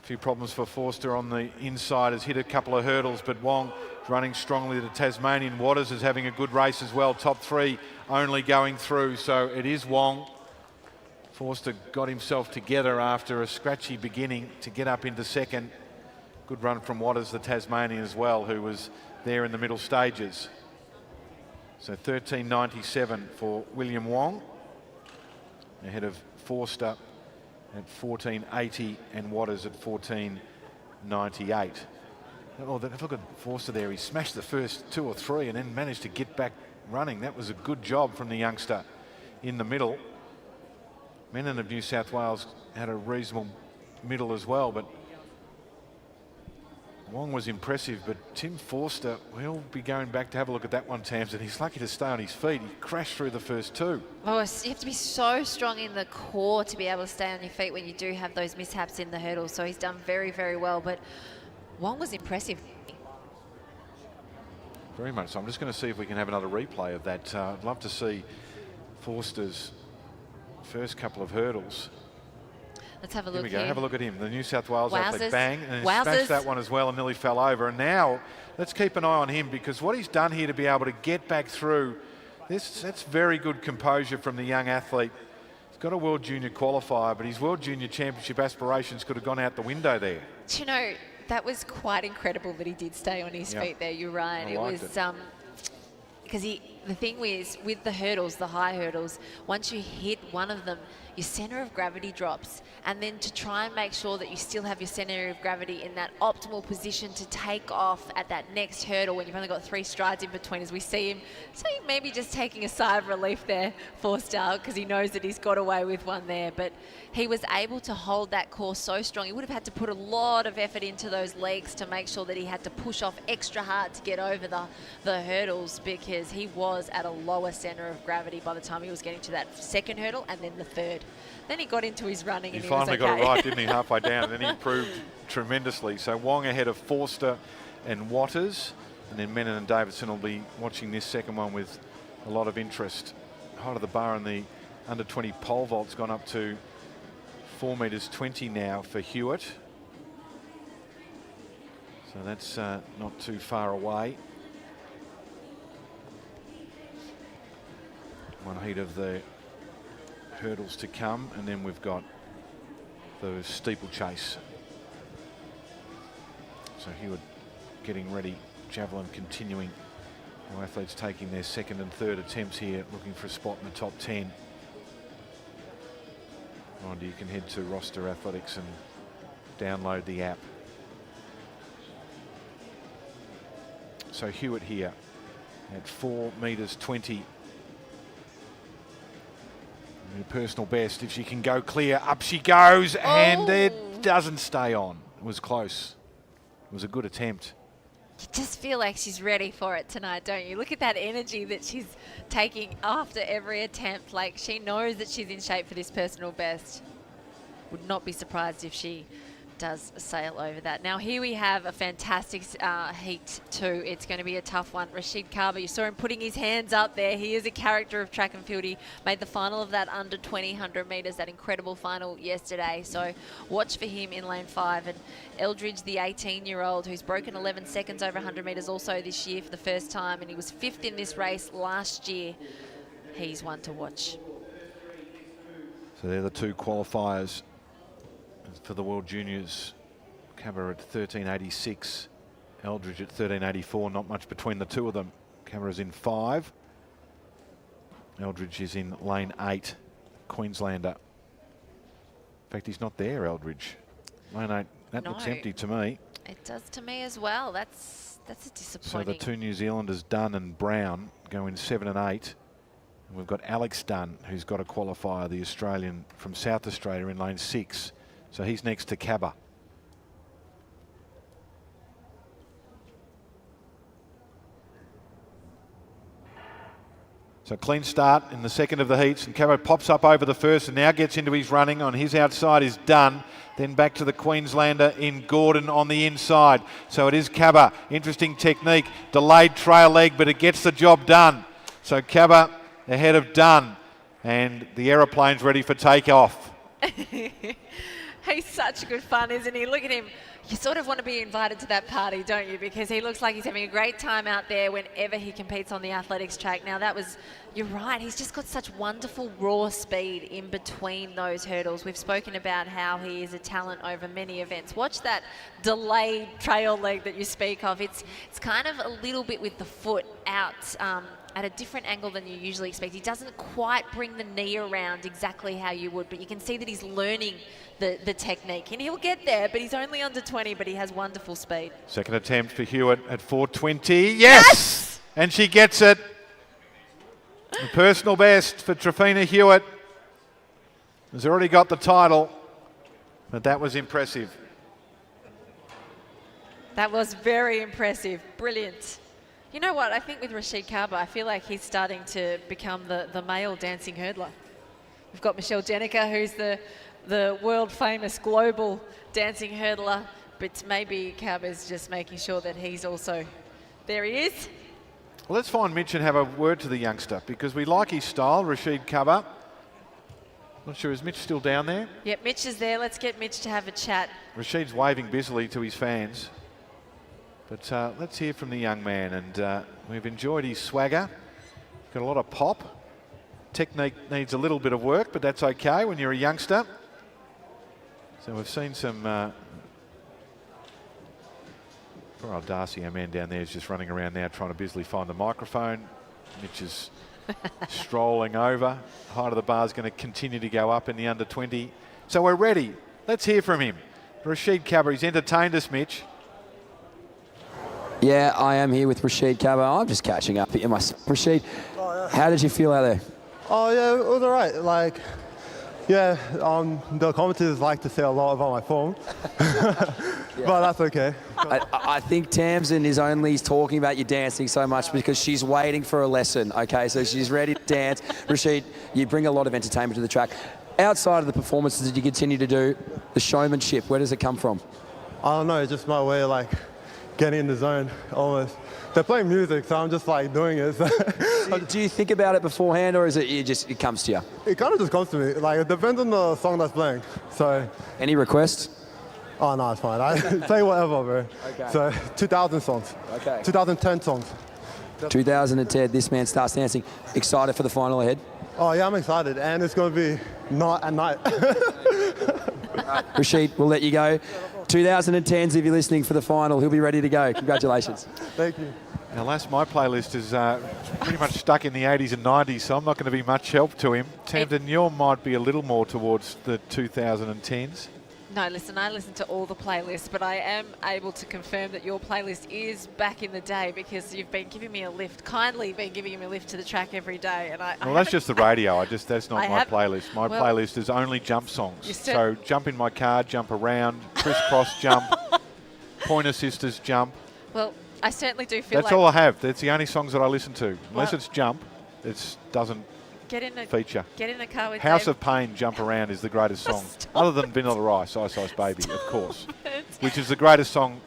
A few problems for Forster on the inside, has hit a couple of hurdles, but Wong running strongly. The Tasmanian Waters is having a good race as well. Top 3 only going through, so it is Wong. Forster got himself together after a scratchy beginning to get up into second. Good run from Waters, the Tasmanian as well, who was there in the middle stages. So 13:97 for William Wong, ahead of Forster at 14:80 and Waters at 14:98. Oh, look at Forster there. He smashed the first 2 or 3 and then managed to get back running. That was a good job from the youngster in the middle. Menon of New South Wales had a reasonable middle as well, but Wong was impressive. But Tim Forster, we'll be going back to have a look at that one, Tamsin. He's lucky to stay on his feet. He crashed through the first 2.
Oh, you have to be so strong in the core to be able to stay on your feet when you do have those mishaps in the hurdle. So he's done very, very well. But Wong was impressive.
Very much so. I'm just going to see if we can have another replay of that. I'd love to see Forster's first couple of hurdles.
Let's have a
Here
look
we go.
here.
Have a look at him. The New South Wales
Wowzers.
athlete, bang, and he
Wowzers.
smashed that one as well and nearly fell over. And now let's keep an eye on him, because what he's done here to be able to get back through, that's very good composure from the young athlete. He's got a World Junior qualifier, but his World Junior Championship aspirations could have gone out the window there.
Do you know, that was quite incredible that he did stay on his feet there. You're right. It was because the thing is, with the hurdles, the high hurdles, once you hit one of them, your center of gravity drops. And then to try and make sure that you still have your center of gravity in that optimal position to take off at that next hurdle when you've only got 3 strides in between, as we see him. So maybe just taking a sigh of relief there, Forster, because he knows that he's got away with one there. But he was able to hold that course so strong. He would have had to put a lot of effort into those legs to make sure that he had to push off extra hard to get over the hurdles, because he was was at a lower centre of gravity by the time he was getting to that second hurdle and then the third. Then he got into his running and he was okay.
He finally got it right, didn't he, halfway down, and then he improved tremendously. So Wong ahead of Forster and Waters, and then Menon and Davidson will be watching this second one with a lot of interest. Height of the bar in the under 20 pole vault's gone up to 4.20 meters now for Hewitt. So that's not too far away. One heat of the hurdles to come, and then we've got the steeplechase. So Hewitt getting ready, javelin continuing. Our athletes taking their second and third attempts here, looking for a spot in the top 10. Reminder, you can head to Roster Athletics and download the app. So Hewitt here at 4.20 meters. Her personal best, if she can go clear, up she goes, and it doesn't stay on. It was close. It was a good attempt.
You just feel like she's ready for it tonight, don't you? Look at that energy that she's taking after every attempt. Like, she knows that she's in shape for this personal best. Would not be surprised if she does sail over that. Now here we have a fantastic heat too. It's going to be a tough one. Rashid Kaba, you saw him putting his hands up there. He is a character of track and field. He made the final of that under 20 100 meters, that incredible final yesterday. So watch for him in lane 5. And Eldridge, the 18-year-old who's broken 11 seconds over 100 meters also this year for the first time, and he was 5th in this race last year. He's one to watch.
So they're the two qualifiers for the World Juniors. Kaba at 13.86, Eldridge at 13.84. Not much between the two of them. Kaba is in 5. Eldridge is in lane 8, Queenslander. In fact, he's not there, Eldridge. Lane 8, that looks empty to me.
It does to me as well. That's a disappointing.
So the two New Zealanders, Dunn and Brown, go in 7 and 8. And we've got Alex Dunn, who's got a qualifier, the Australian from South Australia, in lane 6. So he's next to Kaba. So clean start in the second of the heats, and Kaba pops up over the first and now gets into his running. On his outside is Dunn. Then back to the Queenslander in Gordon on the inside. So it is Kaba. Interesting technique. Delayed trail leg, but it gets the job done. So Kaba ahead of Dunn, and the aeroplane's ready for takeoff.
He's such good fun, isn't he? Look at him. You sort of want to be invited to that party, don't you? Because he looks like he's having a great time out there whenever he competes on the athletics track. Now that was, you're right, he's just got such wonderful raw speed in between those hurdles. We've spoken about how he is a talent over many events. Watch that delayed trail leg that you speak of. It's kind of a little bit with the foot out at a different angle than you usually expect. He doesn't quite bring the knee around exactly how you would, but you can see that he's learning the technique, and he'll get there, but he's only under 20, but he has wonderful speed.
Second attempt for Hewitt at 4.20. Yes! And she gets it. The personal best for Trafina Hewitt. Has already got the title, but that was impressive.
That was very impressive. Brilliant. You know what? I think with Rashid Kaba, I feel like he's starting to become the male dancing hurdler. We've got Michelle Jenica, who's the world famous global dancing hurdler, but maybe Kaba's just making sure that he's also, there he is.
Well, let's find Mitch and have a word to the youngster, because we like his style, Rashid Kaba. Not sure, is Mitch still down there?
Yep, Mitch is there. Let's get Mitch to have a chat.
Rashid's waving busily to his fans. But let's hear from the young man, and we've enjoyed his swagger. Got a lot of pop. Technique needs a little bit of work, but that's okay when you're a youngster. So we've seen some... poor old Darcy, our man down there, is just running around now trying to busily find the microphone. Mitch is strolling over. Height of the bar is going to continue to go up in the under 20. So we're ready. Let's hear from him. Rashid Kaba, he's entertained us, Mitch.
Yeah, I am here with Rashid Kaba. I'm just catching up here. Rashid, how did you feel out there?
Oh, yeah, it was all right. Like, yeah, the commentators like to say a lot about my phone. but that's okay.
I think Tamsin is only talking about you dancing so much because she's waiting for a lesson, okay? So she's ready to dance. Rashid, you bring a lot of entertainment to the track. Outside of the performances that you continue to do, the showmanship, where does it come from?
I don't know, it's just my way of like getting in the zone almost. They're playing music, so I'm just like doing it.
Do you think about it beforehand, or is it it comes to you?
It kind of just comes to me. Like, it depends on the song that's playing. So.
Any requests?
Oh, no, it's fine. I play whatever, bro.
Okay.
So 2000 songs.
Okay.
2010 songs.
2010, this man starts dancing. Excited for the final ahead?
Oh, yeah, I'm excited. And it's going to be not at night.
Rashid, we'll let you go. 2010s, if you're listening for the final, he'll be ready to go. Congratulations.
Thank you.
Now, alas, my playlist is pretty much stuck in the 80s and 90s, so I'm not going to be much help to him. Tamsin, yours might be a little more towards the 2010s.
No, listen, I listen to all the playlists, but I am able to confirm that your playlist is back in the day because you've been giving me a lift, kindly been giving me a lift to the track every day. And
well, that's just the radio. That's not my playlist. My playlist is only jump songs. So jump in my car, jump around, crisscross jump, Pointer Sisters jump.
Well, I certainly do feel
that's all I have. That's the only songs that I listen to. Unless it's jump, it doesn't feature.
Get in a car with
House
Dave.
of Pain, Jump Around is the greatest song, other than Vanilla Ice, Ice Ice Baby, of course, which is the greatest song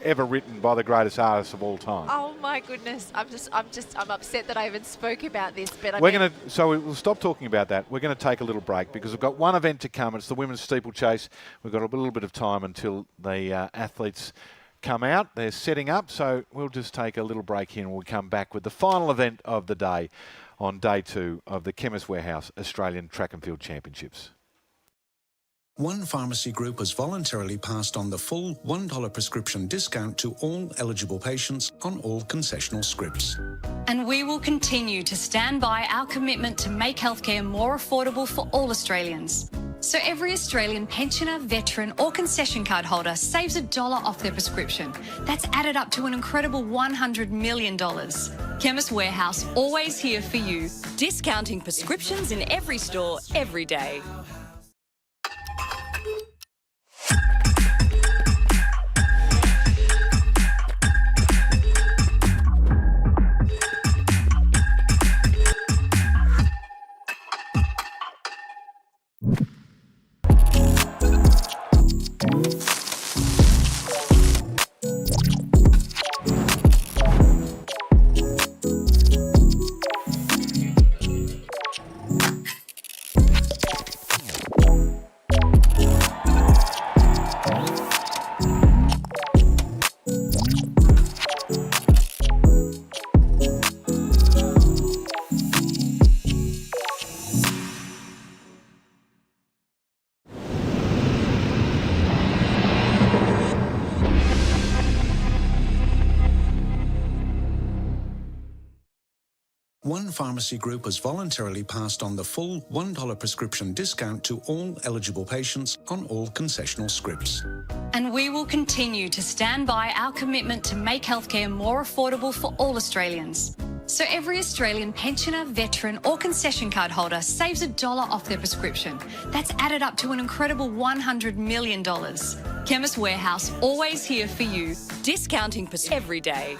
ever written by the greatest artist of all time.
Oh my goodness! I'm upset that I even spoke about this. But
we'll stop talking about that. We're going to take a little break because we've got one event to come. It's the women's steeplechase. We've got a little bit of time until the athletes come out. They're setting up, so we'll just take a little break here and we'll come back with the final event of the day on day 2 of the Chemist Warehouse Australian Track and Field Championships.
One pharmacy group has voluntarily passed on the full $1 prescription discount to all eligible patients on all concessional scripts.
And we will continue to stand by our commitment to make healthcare more affordable for all Australians. So every Australian pensioner, veteran or concession card holder saves $1 off their prescription. That's added up to an incredible $100 million. Chemist Warehouse, always here for you.
Discounting prescriptions in every store, every day.
One pharmacy group has voluntarily passed on the full $1 prescription discount to all eligible patients on all concessional scripts.
And we will continue to stand by our commitment to make healthcare more affordable for all Australians. So every Australian pensioner, veteran or concession card holder saves $1 off their prescription. That's added up to an incredible $100 million. Chemist Warehouse, always here for you.
Discounting every day.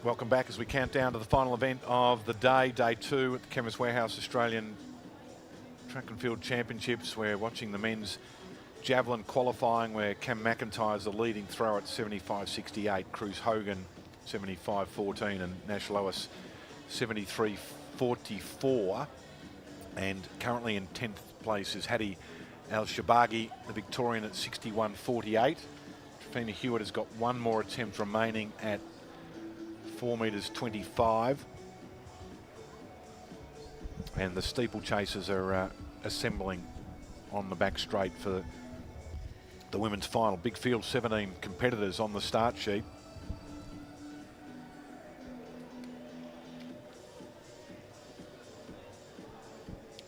Welcome back as we count down to the final event of the day, day 2 at the Chemist Warehouse Australian Track and Field Championships. We're watching the men's javelin qualifying where Cam McIntyre's the leading thrower at 75.68. Cruz Hogan 75.14, and Nash Lois 73.44. And currently in 10th place is Hadi Al-Shabagi, the Victorian, at 61.48. Trafina Hewitt has got one more attempt remaining at 4 metres 25. And the steeplechasers are assembling on the back straight for the women's final. Big field, 17 competitors on the start sheet.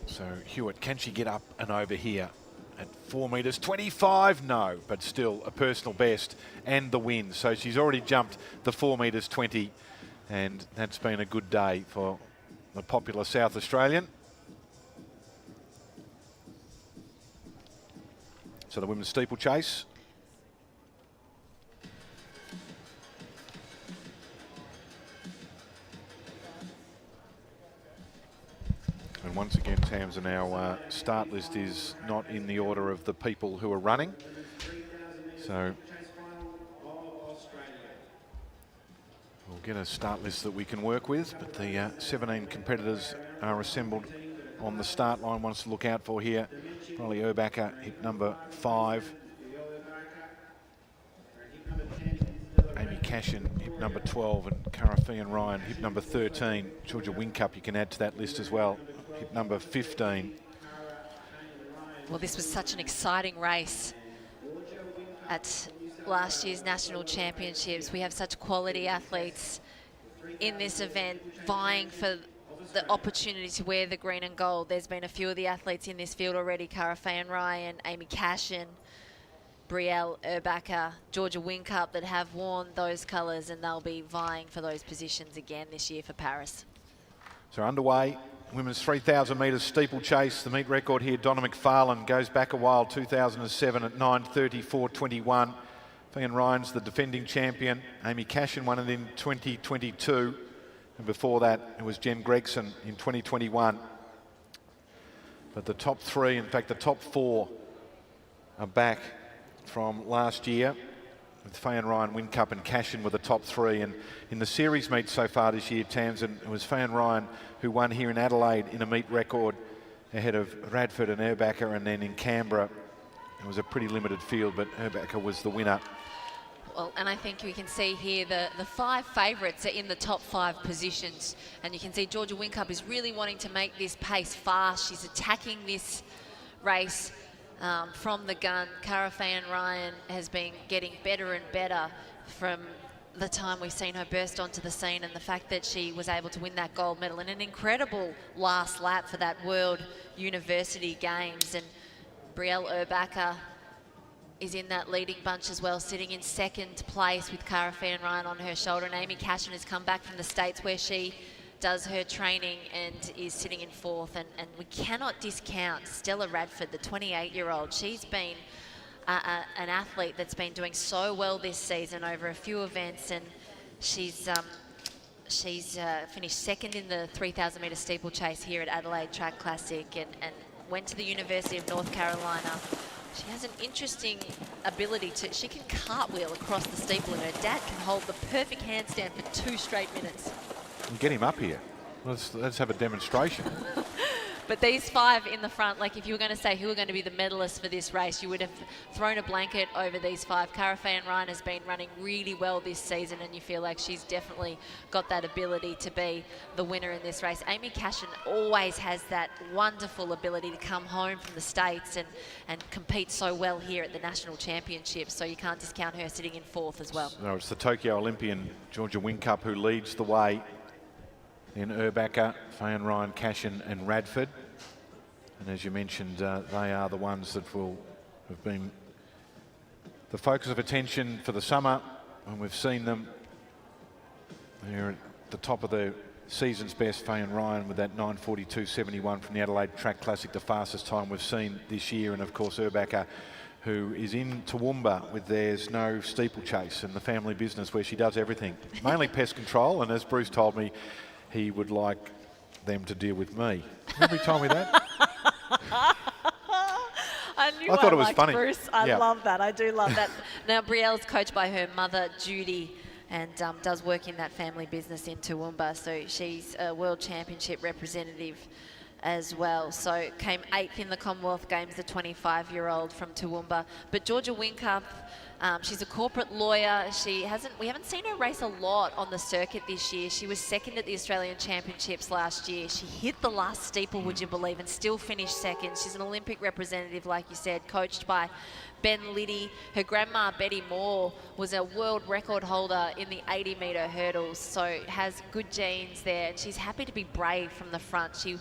So Hewitt, can she get up and over here at 4 metres 25? No, but still a personal best and the win. So she's already jumped the 4 metres 20, and that's been a good day for the popular South Australian. So the women's steeplechase. And once again, Tamsin, our start list is not in the order of the people who are running. So we'll get a start list that we can work with, but the 17 competitors are assembled on the start line. Ones to look out for here: Riley Urbacher, hip number 5. Amy Cashin, hip number 12, and Carafian Ryan, hip number 13. Georgia Whincup, you can add to that list as well, hip number 15.
Well, this was such an exciting race at last year's National Championships. We have such quality athletes in this event vying for the opportunity to wear the green and gold. There's been a few of the athletes in this field already: Carafian Ryan, Amy Cashin, Brielle Urbacher, Georgia Whincup, that have worn those colours, and they'll be vying for those positions again this year for Paris.
So underway, women's 3,000 metres steeplechase. The meet record here, Donna McFarlane, goes back a while, 2007 at 9:34.21. Fian Ryan's the defending champion. Amy Cashin won it in 2022. And before that, it was Jen Gregson in 2021. But the top 3, in fact, the top 4 are back from last year, with Fian Ryan, Whincup and Cashin were the top 3. And in the series meet so far this year, Tamsin, it was Fian Ryan who won here in Adelaide in a meet record ahead of Radford and Urbacher, and then in Canberra it was a pretty limited field, but Urbacher was the winner.
Well, and I think we can see here the 5 favourites are in the top 5 positions, and you can see Georgia Whincup is really wanting to make this pace fast. She's attacking this race from the gun. Carafian Ryan has been getting better and better from the time we've seen her burst onto the scene, and the fact that she was able to win that gold medal in an incredible last lap for that World University Games. And Brielle Urbacher is in that leading bunch as well, sitting in 2nd place with Carafian Ryan on her shoulder. And Amy Cashin has come back from the States where she does her training and is sitting in 4th. And we cannot discount Stella Radford, the 28-year-old. She's been an athlete that's been doing so well this season over a few events, and she's finished 2nd in the 3,000 metre steeplechase here at Adelaide Track Classic, and went to the University of North Carolina. She has an interesting ability she can cartwheel across the steeple, and her dad can hold the perfect handstand for 2 straight minutes.
Get him up here. Let's have a demonstration.
But these 5 in the front, like if you were going to say who are going to be the medalists for this race, you would have thrown a blanket over these 5. Carafian Ryan has been running really well this season, and you feel like she's definitely got that ability to be the winner in this race. Amy Cashin always has that wonderful ability to come home from the States and compete so well here at the National Championships, so you can't discount her sitting in 4th as well.
No, it's the Tokyo Olympian Georgia Whincup who leads the way. Then Urbacher, Fian Ryan, Cashin and Radford. And as you mentioned, they are the ones that have been the focus of attention for the summer, and we've seen them. They're at the top of the season's best. Fian Ryan with that 9:42.71 from the Adelaide Track Classic, the fastest time we've seen this year. And of course Urbacher, who is in Toowoomba with There's No Steeplechase and the family business where she does everything, mainly pest control, and as Bruce told me, he would like them to deal with me. Remember he told me that?
I
thought it was funny.
Bruce. I love that. I do love that. Now, Brielle's coached by her mother, Judy, and does work in that family business in Toowoomba. So she's a World Championship representative as well. So came 8th in the Commonwealth Games, the 25-year-old from Toowoomba. But Georgia Whincup, she's a corporate lawyer. We haven't seen her race a lot on the circuit this year. She was 2nd at the Australian Championships last year. She hit the last steeple, would you believe, and still finished 2nd. She's an Olympic representative, like you said, coached by Ben Liddy. Her grandma, Betty Moore, was a world record holder in the 80-metre hurdles, so has good genes there. And she's happy to be brave from the front. She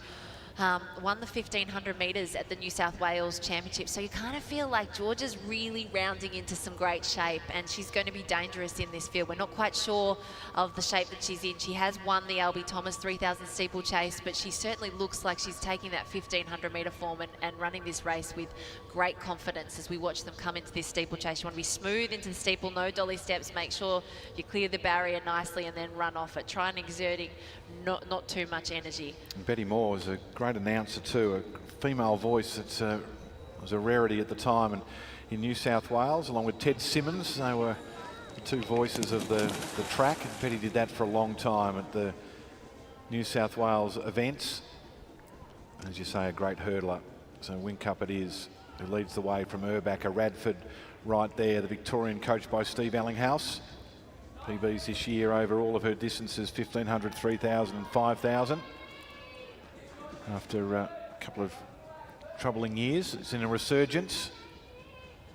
won the 1500 metres at the New South Wales Championship. So you kind of feel like Georgia's really rounding into some great shape, and she's going to be dangerous in this field. We're not quite sure of the shape that she's in. She has won the Albie Thomas 3000 steeplechase, but she certainly looks like she's taking that 1500 metre form and running this race with great confidence as we watch them come into this steeplechase. You want to be smooth into the steeple, no dolly steps, make sure you clear the barrier nicely and then run off it. Try and exerting not too much energy.
And Betty Moore is a great announcer too, a female voice that was a rarity at the time, and in New South Wales, along with Ted Simmons, they were the two voices of the track, and Betty did that for a long time at the New South Wales events. As you say, a great hurdler. So Whincup it is, who leads the way from Urbacher. Radford right there, the Victorian, coached by Steve Allinghouse. PBs this year over all of her distances, 1500, 3000 and 5000. After a couple of troubling years, it's in a resurgence.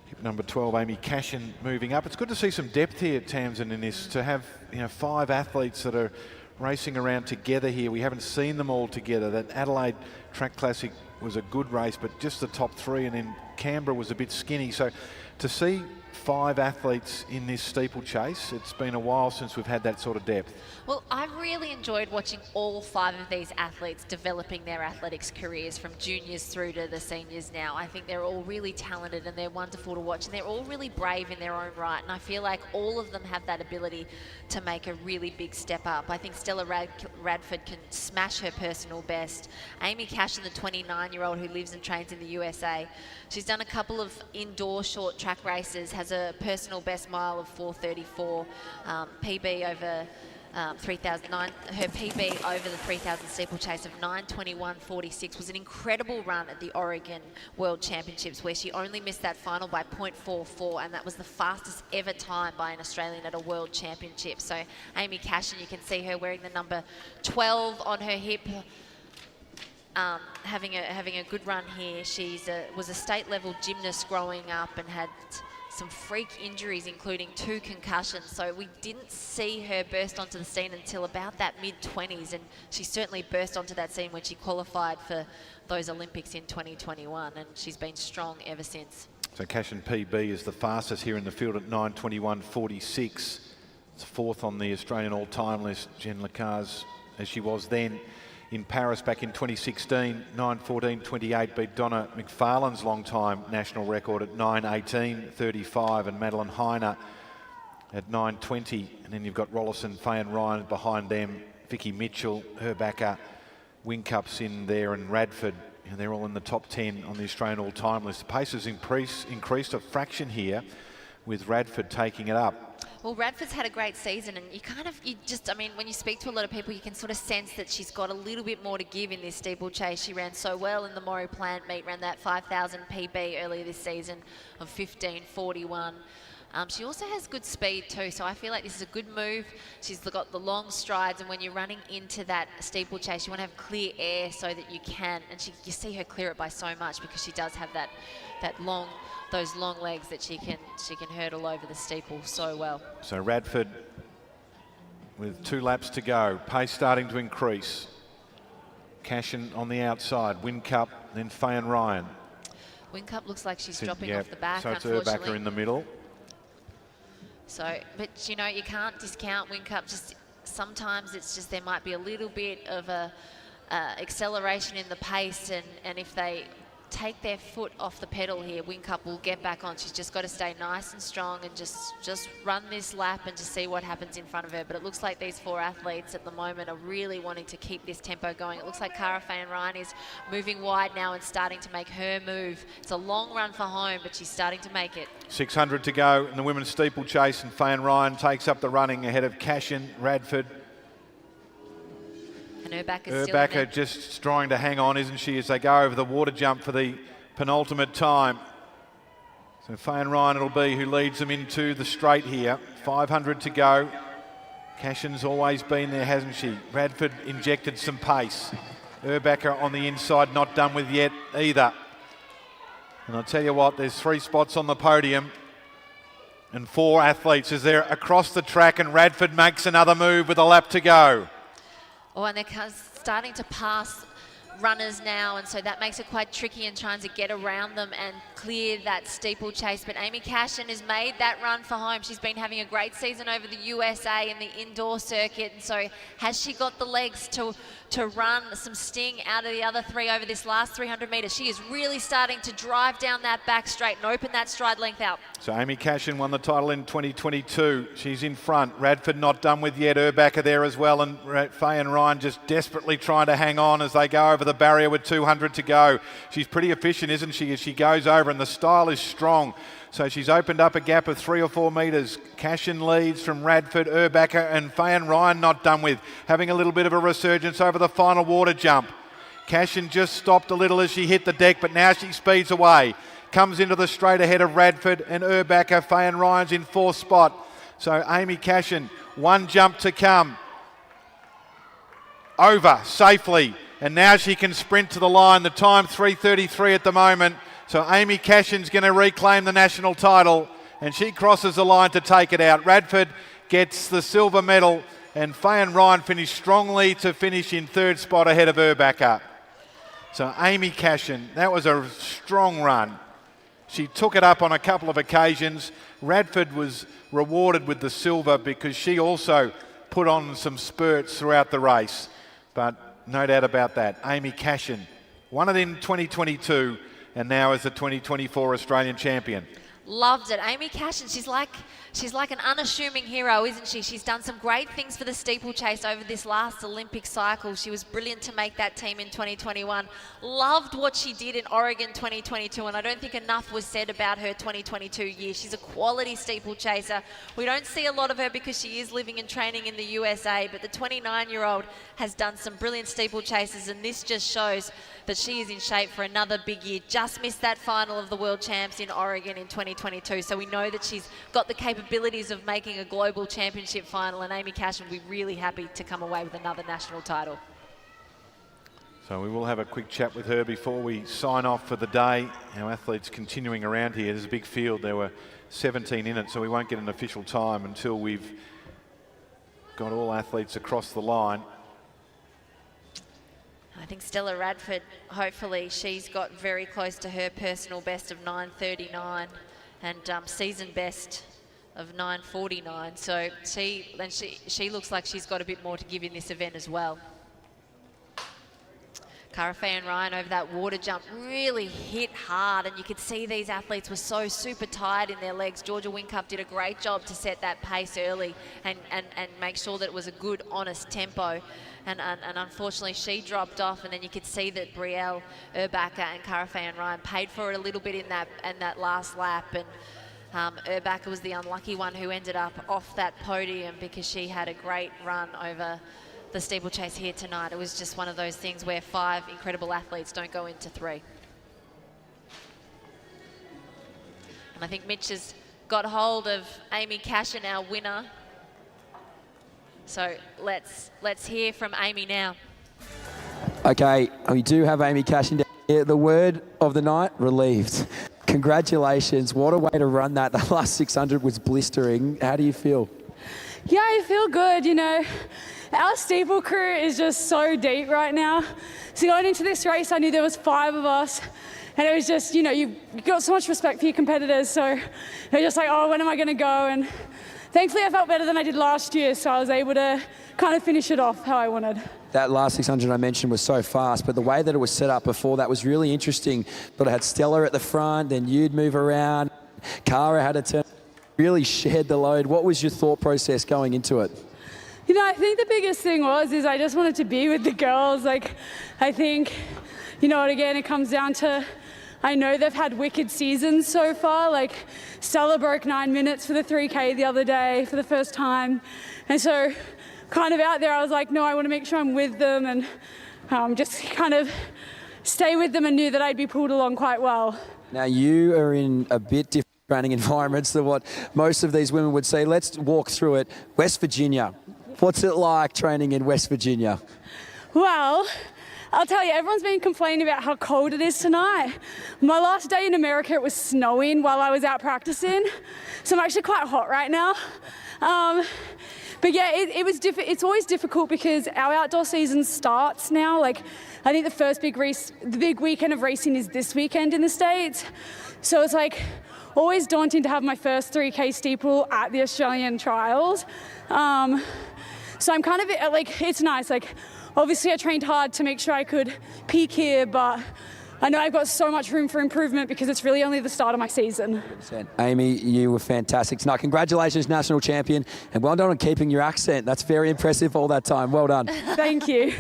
Hip number 12, Amy Cashin, moving up. It's good to see some depth here, Tamsin, in this, to have 5 athletes that are racing around together here. We haven't seen them all together. That Adelaide Track Classic was a good race, but just the top 3, and then Canberra was a bit skinny. So to see 5 athletes in this steeplechase, it's been a while since we've had that sort of depth.
Well, I've really enjoyed watching all 5 of these athletes developing their athletics careers from juniors through to the seniors now. I think they're all really talented and they're wonderful to watch, and they're all really brave in their own right, and I feel like all of them have that ability to make a really big step up. I think Stella Radford can smash her personal best. Amy Cashin, the 29-year-old who lives and trains in the USA, she's done a couple of indoor short track races, has a personal best mile of 4:34, PB over 3009. Her PB over the 3000 steeplechase of 9:21.46 was an incredible run at the Oregon World Championships, where she only missed that final by 0.44, and that was the fastest ever time by an Australian at a World Championship. So Amy Cashin, you can see her wearing the number 12 on her hip. Having a good run here. She's was a state level gymnast growing up and had some freak injuries, including 2 concussions. So we didn't see her burst onto the scene until about that mid-20s, and she certainly burst onto that scene when she qualified for those Olympics in 2021, and she's been strong ever since.
So Cashin PB is the fastest here in the field at 9:21.46. It's 4th on the Australian all-time list. Jen Lacar's, as she was then in Paris back in 2016, 9:14.28, beat Donna McFarlane's long-time national record at 9:18.35, and Madeline Heiner at 9:20. And then you've got Rollison, Faye and Ryan behind them, Vicky Mitchell, Herbacher, Whincup's in there, and Radford. And they're all in the top 10 on the Australian all-time list. The pace has increased a fraction here, with Radford taking it up.
Well, Radford's had a great season, and I mean, when you speak to a lot of people, you can sort of sense that she's got a little bit more to give in this steeplechase. She ran so well in the Maury Plant meet, ran that 5000 PB earlier this season of 15:41. She also has good speed too, so I feel like this is a good move. She's got the long strides, and when you're running into that steeplechase, you want to have clear air so that you can, and you see her clear it by so much, because she does have those long legs that she can hurdle over the steeple so well.
So Radford with 2 laps to go, pace starting to increase. Cashin on the outside, Whincup, then Faye and Ryan.
Whincup looks like she's dropping off the back,
so it's
unfortunately.
Urbacher in the middle.
So, but you can't discount Whincup. Just sometimes it's just there might be a little bit of a acceleration in the pace, and if they take their foot off the pedal here. Whincup will get back on. She's just got to stay nice and strong and just run this lap and just see what happens in front of her. But it looks like these 4 athletes at the moment are really wanting to keep this tempo going. It looks like Cara Fan Ryan is moving wide now and starting to make her move. It's a long run for home, but she's starting to make it.
600 to go in the women's steeplechase, and Fan Ryan takes up the running ahead of Cashin, Radford.
And Urbacher
just trying to hang on, isn't she, as they go over the water jump for the penultimate time. So Fan Ryan it'll be who leads them into the straight here. 500 to go. Cashin's always been there, hasn't she? Radford injected some pace. Urbacher on the inside, not done with yet either. And I'll tell you what, there's 3 spots on the podium and 4 athletes as they're across the track, and Radford makes another move with a lap to go.
Oh, and they're starting to pass runners now, and so that makes it quite tricky in trying to get around them and clear that steeplechase. But Amy Cashin has made that run for home. She's been having a great season over the USA and the indoor circuit, and so has she got the legs to run some sting out of the other 3 over this last 300 metres? She is really starting to drive down that back straight and open that stride length out.
So Amy Cashin won the title in 2022. She's in front. Radford not done with yet. Urbacher there as well, and Faye and Ryan just desperately trying to hang on as they go over the barrier with 200 to go. She's pretty efficient, isn't she, as she goes over, and the style is strong. So she's opened up a gap of 3 or 4 metres. Cashin leads from Radford, Urbacher, and Faye and Ryan not done with, having a little bit of a resurgence over the final water jump. Cashin just stopped a little as she hit the deck, but now she speeds away. Comes into the straight ahead of Radford and Urbacher. Faye and Ryan's in 4th spot. So Amy Cashin, 1 jump to come. Over safely, and now she can sprint to the line. The time 3:33 at the moment. So Amy Cashin's going to reclaim the national title, and she crosses the line to take it out. Radford gets the silver medal, and Faye and Ryan finish strongly to finish in 3rd spot ahead of Urbacher. So Amy Cashin, that was a strong run. She took it up on a couple of occasions. Radford was rewarded with the silver because she also put on some spurts throughout the race. But no doubt about that. Amy Cashin won it in 2022 and now is the 2024 Australian champion.
Loved it. Amy Cashin, she's like an unassuming hero, isn't she? She's done some great things for the steeplechase over this last Olympic cycle. She was brilliant to make that team in 2021. Loved what she did in Oregon 2022, and I don't think enough was said about her 2022 year. She's a quality steeplechaser. We don't see a lot of her because she is living and training in the USA, but the 29-year-old has done some brilliant steeplechases, and this just shows that she is in shape for another big year. Just missed that final of the World Champs in Oregon in 2022, so we know that she's got the capabilities of making a global championship final, and Amy Cashin will be really happy to come away with another national title.
So we will have a quick chat with her before we sign off for the day. Our athletes continuing around here. There's a big field. There were 17 in it, so we won't get an official time until we've got all athletes across the line.
I think Stella Radford, hopefully she's got very close to her personal best of 9:39 and season best of 9:49. So she looks like she's got a bit more to give in this event as well. Cara Fan Ryan over that water jump really hit hard, and you could see these athletes were so super tired in their legs. Georgia Whincup did a great job to set that pace early and make sure that it was a good, honest tempo. And unfortunately, she dropped off, and then you could see that Brielle, Urbacher, and Cara Fan Ryan paid for it a little bit in that last lap. And Urbacher was the unlucky one who ended up off that podium because she had a great run over the steeplechase here tonight. It was just one of those things where 5 incredible athletes don't go into 3. And I think Mitch has got hold of Amy Cashin, our winner. So let's hear from Amy now.
Okay, we do have Amy Cashin down here. The word of the night, relieved. Congratulations, what a way to run that. The last 600 was blistering. How do you feel?
Yeah, I feel good, you know. Our steeple crew is just so deep right now. So going into this race, I knew there was 5 of us. And it was just, you know, you've got so much respect for your competitors. So they're just like, oh, when am I going to go? And thankfully I felt better than I did last year, so I was able to kind of finish it off how I wanted.
That last 600 I mentioned was so fast, but the way that it was set up before that was really interesting. But I had Stella at the front, then you'd move around. Cara had a turn, really shared the load. What was your thought process going into it?
You know, I think the biggest thing is I just wanted to be with the girls. Like, I think, you know, again, it comes down to, I know they've had wicked seasons so far. Like, Stella broke 9 minutes for the 3K the other day for the first time. And so kind of out there, I was like, no, I want to make sure I'm with them and just kind of stay with them, and knew that I'd be pulled along quite well.
Now, you are in a bit different training environments than what most of these women would say. Let's walk through it. West Virginia. What's it like training in West Virginia?
Well, I'll tell you, everyone's been complaining about how cold it is tonight. My last day in America, it was snowing while I was out practicing, so I'm actually quite hot right now. But yeah, it's always difficult because our outdoor season starts now. Like, I think the big weekend of racing is this weekend in the States. So it's like always daunting to have my first 3K steeple at the Australian trials. So I'm kind of like, it's nice. Like, obviously I trained hard to make sure I could peak here, but I know I've got so much room for improvement because it's really only the start of my season.
100%. Amy, you were fantastic tonight. Congratulations, national champion, and well done on keeping your accent. That's very impressive all that time. Well done.
Thank you.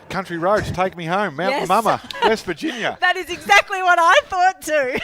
Country roads, take me home. Mountain Mama, West Virginia.
That is exactly what I thought too.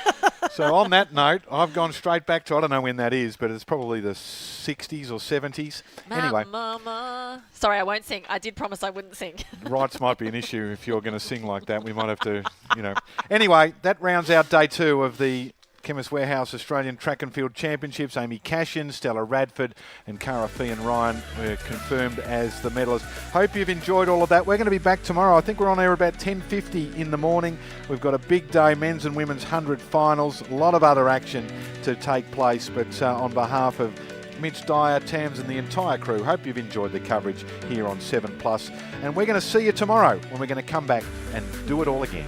So on that note, I've gone straight back to, I don't know when that is, but it's probably the 60s or 70s. Anyway.
Mama. Sorry, I won't sing. I did promise I wouldn't sing.
Rights might be an issue if you're going to sing like that. We might have to, you know. Anyway, that rounds out day 2 of the Chemist Warehouse Australian Track and Field Championships. Amy Cashin, Stella Radford and Cara Fee and Ryan were confirmed as the medalists. Hope you've enjoyed all of that. We're going to be back tomorrow. I think we're on air about 10:50 in the morning. We've got a big day, men's and women's 100 finals, a lot of other action to take place. But on behalf of Mitch Dyer, Tams and the entire crew, hope you've enjoyed the coverage here on 7+. And we're going to see you tomorrow when we're going to come back and do it all again.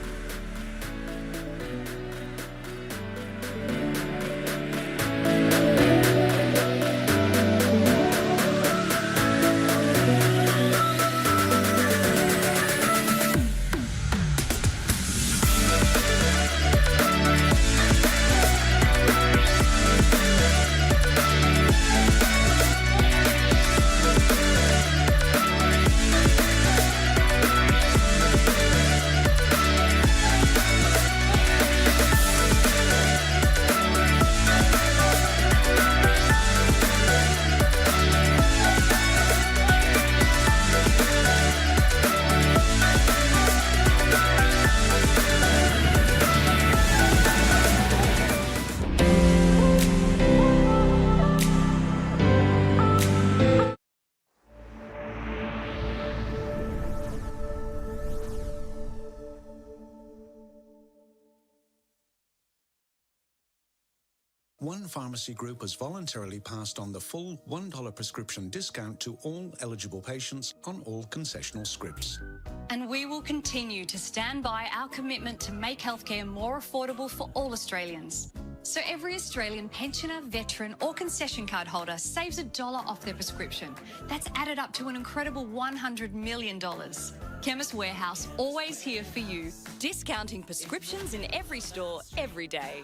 One pharmacy group has voluntarily passed on the full $1 prescription discount to all eligible patients on all concessional scripts.
And we will continue to stand by our commitment to make healthcare more affordable for all Australians. So every Australian pensioner, veteran or concession card holder saves $1 off their prescription. That's added up to an incredible $100 million. Chemist Warehouse, always here for you.
Discounting prescriptions in every store, every day.